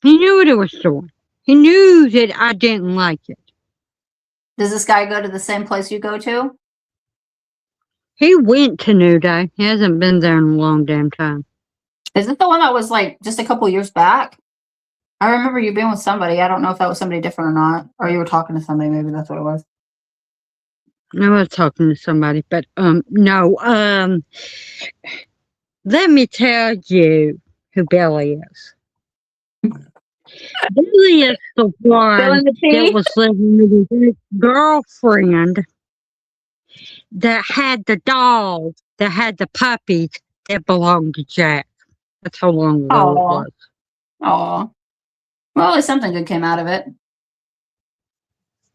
S1: He knew what he was doing. He knew that I didn't like it.
S4: Does this guy go to the same place you go to?
S1: He went to New Day. He hasn't been there in a long damn time.
S4: Is it the one that was like just a couple years back? I remember you being with somebody. I don't know if that was somebody different or not. Or you were talking to somebody. Maybe that's what it was.
S1: I was talking to somebody, but no. Let me tell you who Billy is. Billy is the one that was living with his girlfriend that had the dog, that had the puppies that belonged to Jack. That's how long ago it was.
S4: Oh, well, at least something good came out of it.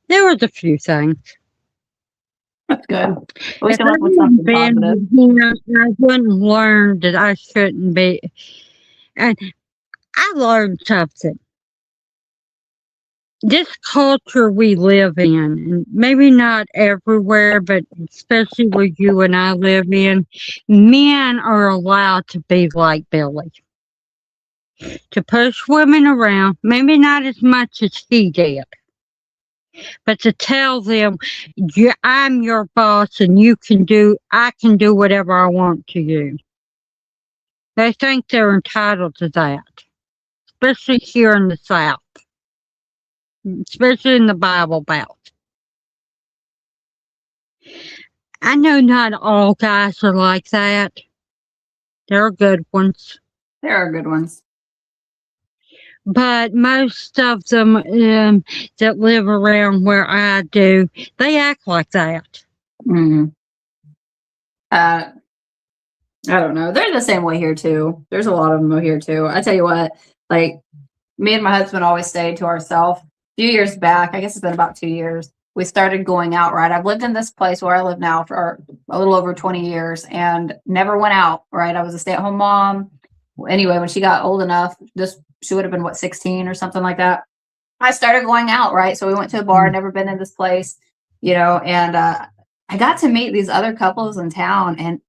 S1: There was a few things.
S4: That's good. At least
S1: If
S4: it was something
S1: been,
S4: positive.
S1: I wouldn't learn that I shouldn't be. And I learned something. This culture we live in, and maybe not everywhere, but especially where you and I live in, men are allowed to be like Billy. To push women around, maybe not as much as he did. But to tell them, I'm your boss and I can do whatever I want to you. They think they're entitled to that, especially here in the South, especially in the Bible Belt. I know not all guys are like that. There are good ones.
S4: There are good ones.
S1: But most of them that live around where I do, they act like that.
S4: Mm. I don't know. They're the same way here too. There's a lot of them here too. I tell you what, like me and my husband always stayed to ourselves. A few years back, I guess it's been about 2 years, we started going out, right? I've lived in this place where I live now for a little over 20 years and never went out, right? I was a stay-at-home mom. Anyway, when she got old enough, she would have been, 16 or something like that. I started going out, right? So we went to a bar, never been in this place, and I got to meet these other couples in town. And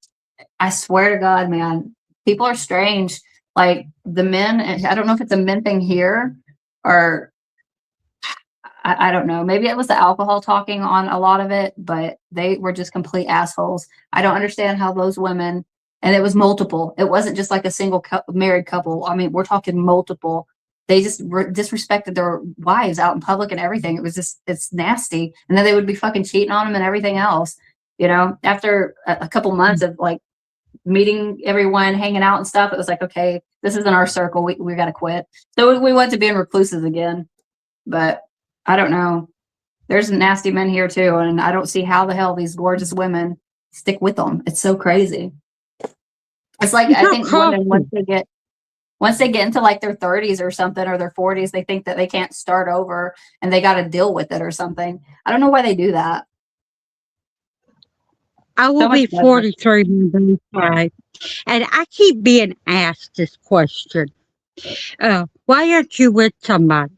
S4: I swear to God, man, people are strange. Like the men, I don't know if it's a men thing here or I don't know. Maybe it was the alcohol talking on a lot of it, but they were just complete assholes. I don't understand how those women, and it was multiple. It wasn't just like a single married couple. I mean, we're talking multiple. They just disrespected their wives out in public and everything. It was just, it's nasty. And then they would be fucking cheating on them and everything else. After a couple months of like meeting everyone, hanging out and stuff, it was like, okay, this isn't our circle. We got to quit. So we went to being recluses again. But I don't know. There's nasty men here too. And I don't see how the hell these gorgeous women stick with them. It's so crazy. It's like, I think women, once they get into like their 30s or something, or their 40s, they think that they can't start over and they got to deal with it or something. I don't know why they do that.
S1: I will be 43 Monday, and I keep being asked this question. Why aren't you with somebody?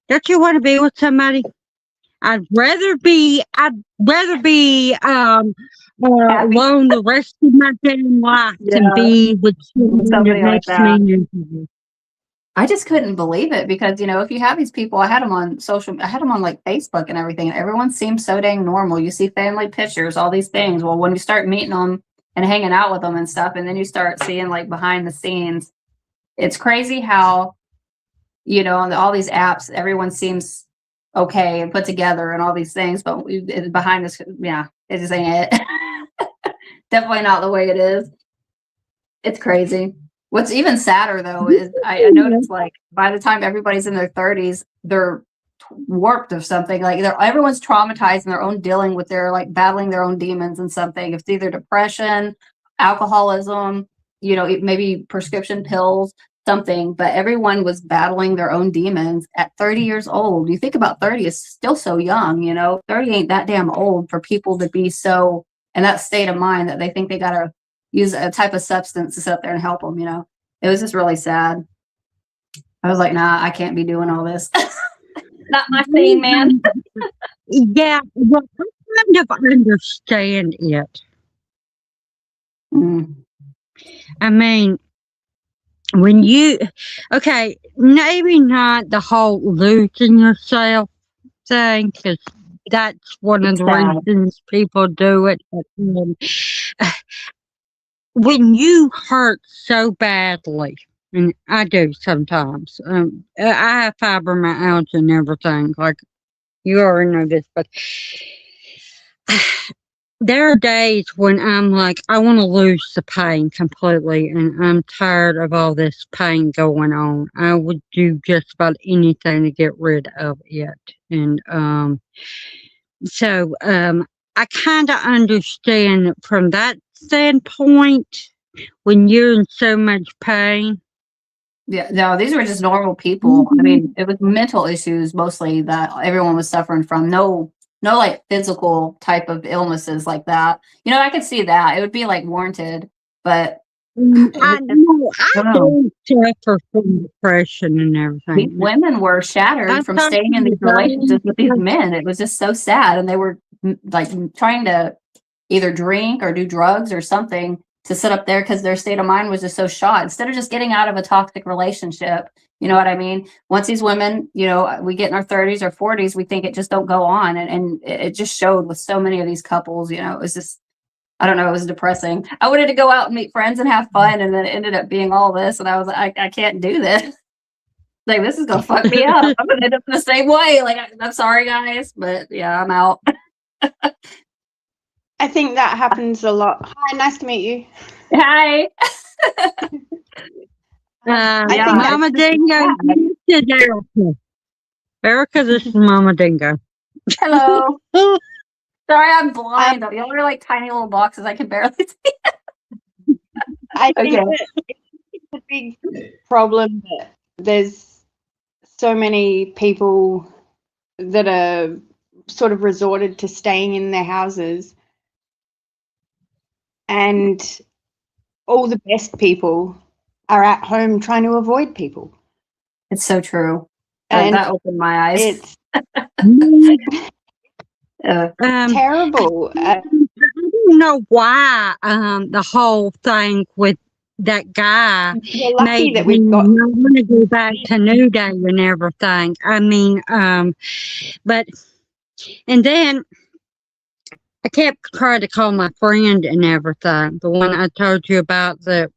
S1: Don't you want to be with somebody? I'd rather be alone the rest of my damn life than be with somebody
S4: like that.
S1: Me.
S4: I just couldn't believe it because, if you have these people, I had them on like Facebook and everything, and everyone seems so dang normal. You see family pictures, all these things. Well, when you start meeting them and hanging out with them and stuff, and then you start seeing like behind the scenes, it's crazy how, on all these apps, everyone seems okay and put together and all these things, but behind this, yeah, it just ain't it. Definitely not the way it is. It's crazy. What's even sadder though is I noticed like by the time everybody's in their 30s, they're warped of something. Like everyone's traumatized and their own dealing with their like battling their own demons and something. It's either depression, alcoholism, maybe prescription pills, something, but everyone was battling their own demons at 30 years old. You think about 30 is still so young, 30 ain't that damn old for people to be so in that state of mind that they think they got to use a type of substance to sit up there and help them, It was just really sad. I was like, nah, I can't be doing all this. Not my thing, man.
S1: Yeah, well, I kind of understand it. I mean, when maybe not the whole losing yourself thing, because that's one of the reasons people do it. But, when you hurt so badly, and I do sometimes, I have fibromyalgia and everything, like you already know this, but there are days when I'm like, I want to lose the pain completely, and I'm tired of all this pain going on. I would do just about anything to get rid of it. And so I kind of understand from that standpoint when you're in so much pain.
S4: Yeah, no, these were just normal people. I mean, it was mental issues mostly that everyone was suffering from. No like physical type of illnesses like that. I could see that. It would be like warranted, but
S1: I don't suffer from depression and everything.
S4: These women were shattered from staying in these relationships with these men. It was just so sad. And they were like trying to either drink or do drugs or something to sit up there because their state of mind was just so shot. Instead of just getting out of a toxic relationship, you know what I mean? Once these women, you know, we get in our 30s or 40s, we think it just don't go on. And it just showed with so many of these couples, you know, it was just, I don't know, it was depressing. I wanted to go out and meet friends and have fun, and then it ended up being all this. And I was like, I can't do this. Like, this is going to fuck me up. I'm going to end up the same way. Like, I'm sorry, guys, but yeah, I'm out.
S5: I think that happens a lot. Hi, nice to meet you.
S4: Hi.
S5: I think
S1: Mama Dingo, this is Erica. Erica, this is Mama Dingo.
S4: Hello. Sorry, I'm blind. Y'all are like tiny little boxes. I can barely see.
S5: I think
S4: Okay.
S5: that it's a big problem that there's so many people that are sort of resorted to staying in their houses, and all the best people are at home trying to avoid people.
S4: It's so true.
S5: And
S4: That opened my eyes.
S5: it's terrible.
S1: I don't know why the whole thing with that guy
S5: We're lucky
S1: made
S5: that
S1: me
S5: we've got.
S1: not want to go back to New Day and everything. I mean, but and then I kept trying to call my friend and everything. The one I told you about that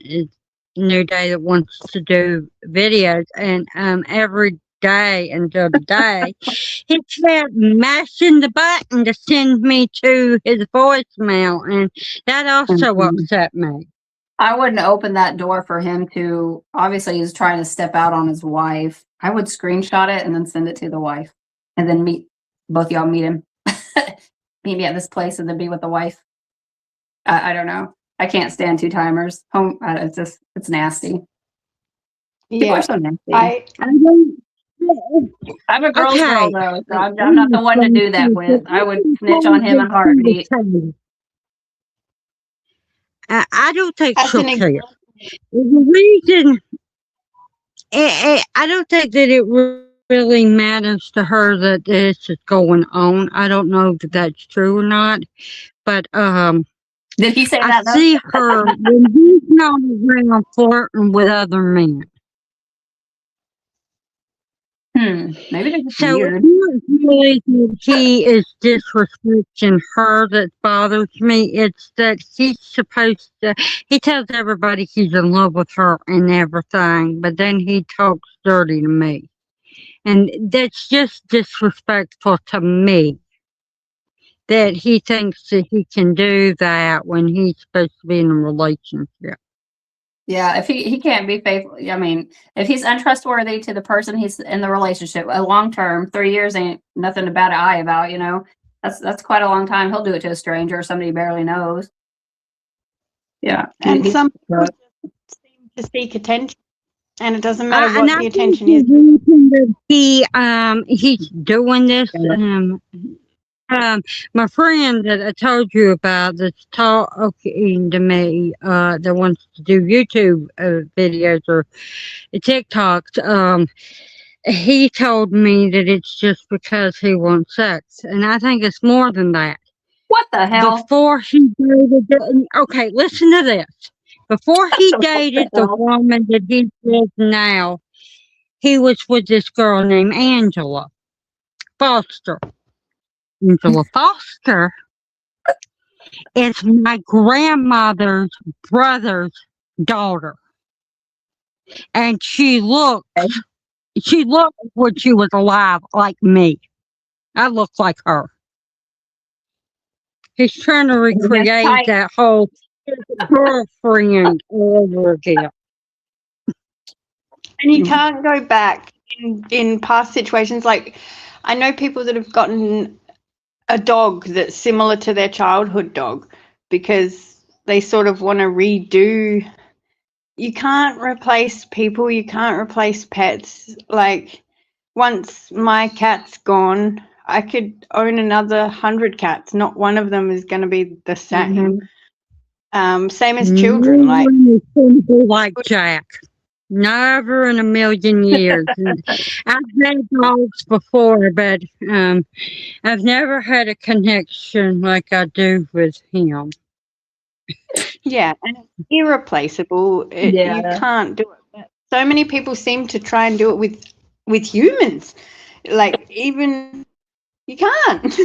S1: is New Day that wants to do videos, and every day until today, he kept mashing the button to send me to his voicemail, and that also upset me.
S4: I wouldn't open that door for him to. Obviously, he's trying to step out on his wife. I would screenshot it and then send it to the wife, and then both y'all meet him. Meet me at this place and then be with the wife. I don't know. I can't stand two timers. It's nasty. People
S5: Yeah,
S4: are so nasty. I'm a girl's girl though, so I'm not the one to do that with. I would snitch on him in a heartbeat.
S1: I don't think
S5: as
S1: she'll
S5: an
S1: care.
S5: example,
S1: The reason I don't think that it really matters to her that this is going on. I don't know that that's true or not, but
S4: Did he say
S1: I
S4: that? Though?
S1: see her when he's not around flirting with other men.
S4: Maybe they're just
S1: So
S4: weird.
S1: it's not really that he is disrespecting her that bothers me. It's that he's supposed to. He tells everybody he's in love with her and everything, but then he talks dirty to me, and that's just disrespectful to me. That he thinks that he can do that when he's supposed to be in a relationship.
S4: Yeah, if he can't be faithful, I mean, if he's untrustworthy to the person he's in the relationship, a long term, 3 years ain't nothing to bat an eye about, you know. That's quite a long time. He'll do it to a stranger or somebody he barely knows. Yeah.
S5: and some people just seem to seek attention, and it doesn't matter
S1: And
S5: what
S1: I
S5: the
S1: think
S5: attention
S1: the
S5: is.
S1: reason that he's doing this. My friend that I told you about that's talking to me that wants to do YouTube videos or TikToks. He told me that it's just because he wants sex, and I think it's more than that.
S4: What the hell?
S1: Before he dated, okay, listen to this. Before he
S4: What the
S1: dated the
S4: hell?
S1: woman that he's with now, he was with this girl named Angela Foster. Angela Foster is my grandmother's brother's daughter. And she looked when she was alive like me. I look like her. He's trying to recreate that whole girlfriend all over again.
S5: And you can't go back in past situations. Like, I know people that have gotten a dog that's similar to their childhood dog because they sort of want to redo. You can't replace people. You can't replace pets. Like, once my cat's gone, I could own another 100 cats. Not one of them is going to be the same. Same as children.
S1: No
S5: Like,
S1: one is gonna be like Jack. Never in a million years. And I've had dogs before, but I've never had a connection like I do with him.
S5: Yeah, and it's irreplaceable. You
S4: Yeah.
S5: can't do it. But so many people seem to try and do it with humans. Like even you can't.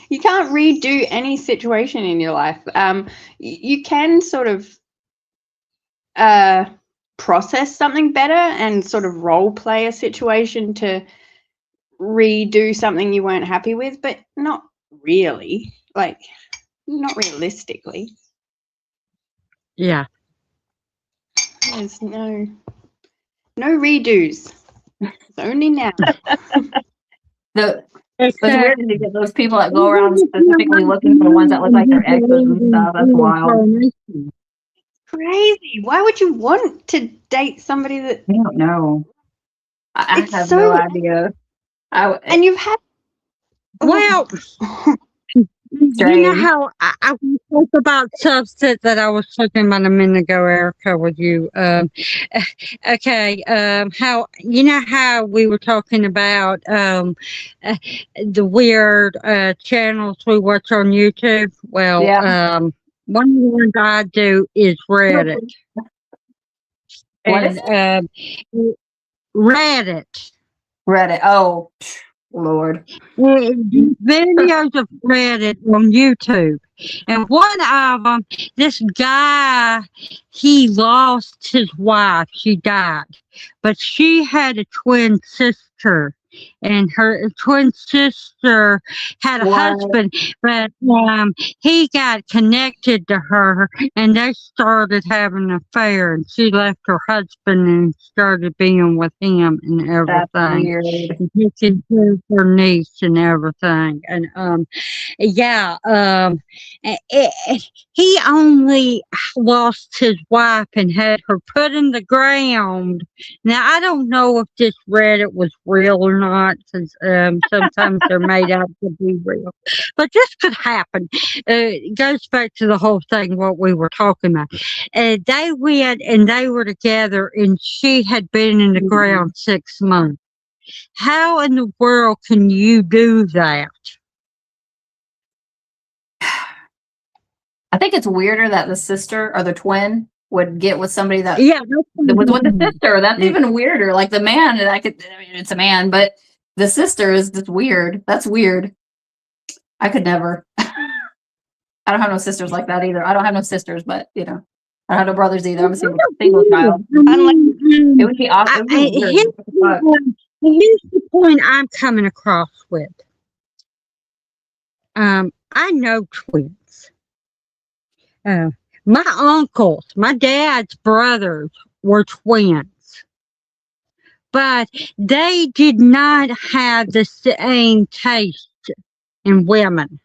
S5: You can't redo any situation in your life. You can sort of process something better and sort of role play a situation to redo something you weren't happy with, but not really. Like not realistically.
S1: Yeah.
S5: There's no redos. It's only now.
S4: It's weird to get those people that go around specifically looking for the ones that look like their exes and stuff. That's wild.
S5: Crazy. Why would you want to date somebody that
S4: I don't know. I
S5: It's
S4: have
S5: so-
S4: no idea.
S5: and you've had
S1: Well, you know
S4: Strange.
S1: how I want to talk about substance that I was talking about a minute ago, Erica, with you. Okay. How you know how we were talking about the weird channels we watch on YouTube? Well,
S4: Yeah.
S1: one of the ones I do is Reddit.
S4: What is
S1: And Reddit.
S4: Reddit? Oh, Lord.
S1: Videos of Reddit on YouTube, and one of them, this guy, he lost his wife. She died, but she had a twin sister, and her twin sister had a
S4: What?
S1: husband, but he got connected to her, and they started having an affair, and she left her husband and started being with him and
S4: That's
S1: everything.
S4: weird.
S1: And taking care of her niece and everything. And yeah, he only lost his wife and had her put in the ground. Now I don't know if this Reddit was real or not, because sometimes they're made out to be real, but this could happen. It goes back to the whole thing what we were talking about. They went and they were together, and she had been in the ground 6 months. How in the world can you do that?
S4: I think it's weirder that the sister or the twin would get with somebody that
S1: Yeah,
S4: was with the sister. That's even weirder. Like the man, I mean, it's a man, but the sister is just weird. That's weird. I could never. I don't have no sisters like that either. I don't have no sisters, but I don't have no brothers either. I'm a single child. It would be awesome. It would be weird. What the fuck?
S1: Here's the point I'm coming across with. I know twins. My uncles, my dad's brothers were twins, but they did not have the same taste in women.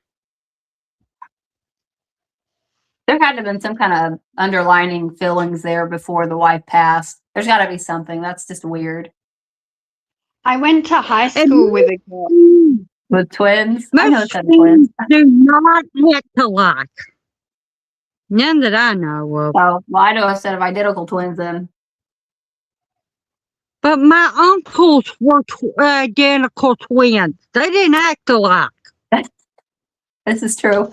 S4: There had to have been some kind of underlining feelings there before the wife passed. There's got to be something. That's just weird.
S5: I went to high school with a girl.
S4: With twins? I know
S1: Most
S4: some twins.
S1: twins do not look alike. None that I know of.
S4: Oh, well, I know a set of identical twins then.
S1: But my uncles were identical twins. They didn't act alike.
S4: This is true.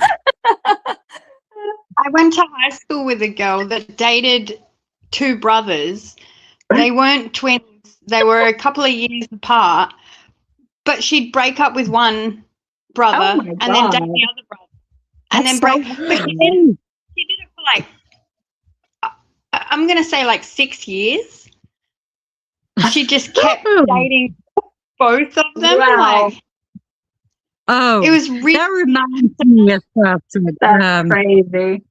S5: I went to high school with a girl that dated two brothers. They weren't twins. They were a couple of years apart. But she'd break up with one brother
S4: Oh my
S5: and then date
S4: God.
S5: the other brother. And then
S4: That's
S5: break
S4: so
S5: but she did it for like I'm gonna say like 6 years. She just kept dating both of them.
S4: Wow.
S5: Like
S1: Oh,
S5: it was really
S1: that reminds me of something.
S4: That's crazy.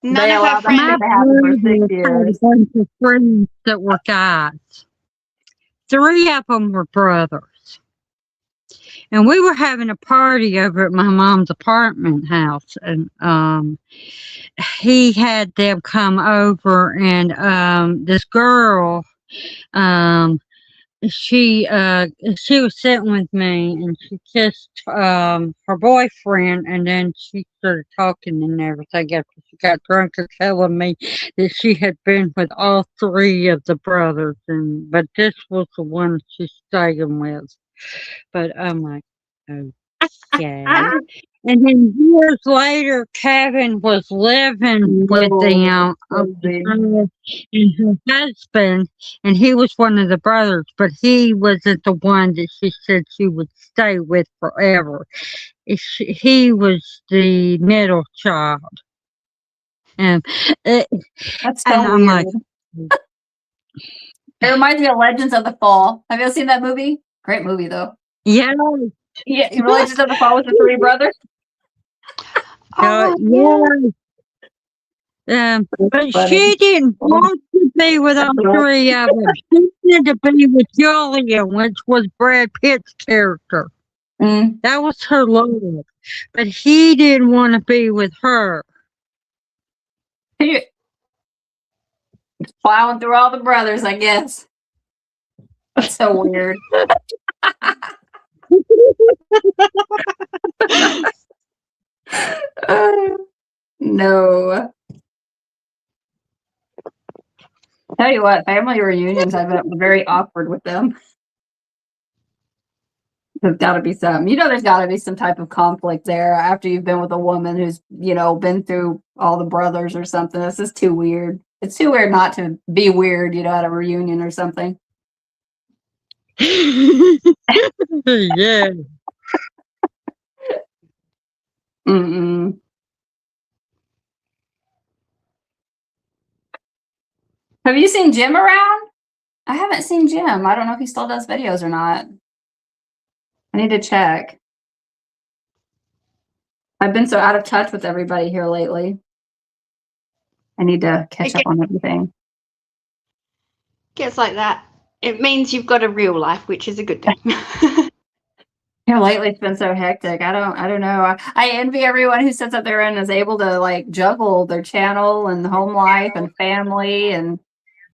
S5: none
S4: They
S5: of
S4: allowed
S5: her
S4: that
S5: friends.
S4: to happen for 6
S1: had a
S4: years.
S1: bunch of friends that were guys. 3 of them were brothers. And we were having a party over at my mom's apartment house, and he had them come over, and this girl, she was sitting with me, and she kissed her boyfriend, and then she started talking and everything after she got drunk and telling me that she had been with all 3 of the brothers, but this was the one she's staying with. But I'm like, okay. And then years later, Kevin was living with them, and her husband, and he was one of the brothers, but he wasn't the one that she said she would stay with forever. He was the middle child. And, it,
S4: That's
S1: and
S4: so
S1: I'm
S4: weird.
S1: like,
S4: It reminds me of Legends of the Fall. Have you ever seen that movie? Great movie though.
S1: yeah,
S4: Yeah, Legends of the Fall with the three brothers.
S5: Oh,
S1: yeah. But
S4: funny.
S1: she didn't want to be with all three of them. She wanted to be with Julia, which was Brad Pitt's character.
S4: Mm.
S1: That was her love. But he didn't want to be with her.
S4: Plowing through all the brothers, I guess. That's so weird. No. Tell you what, family reunions, I've been very awkward with them. There's got to be some, there's got to be some type of conflict there after you've been with a woman who's, been through all the brothers or something. This is too weird. It's too weird not to be weird, at a reunion or something.
S1: Yeah.
S4: Mm-mm. Have you seen Jim around? I haven't seen Jim. I don't know if he still does videos or not. I need to check. I've been so out of touch with everybody here lately. I need to catch up on everything.
S5: gets like that. It means you've got a real life, which is a good thing.
S4: Yeah, lately it's been so hectic. I don't know. I envy everyone who sits up there and is able to like juggle their channel and home life and family and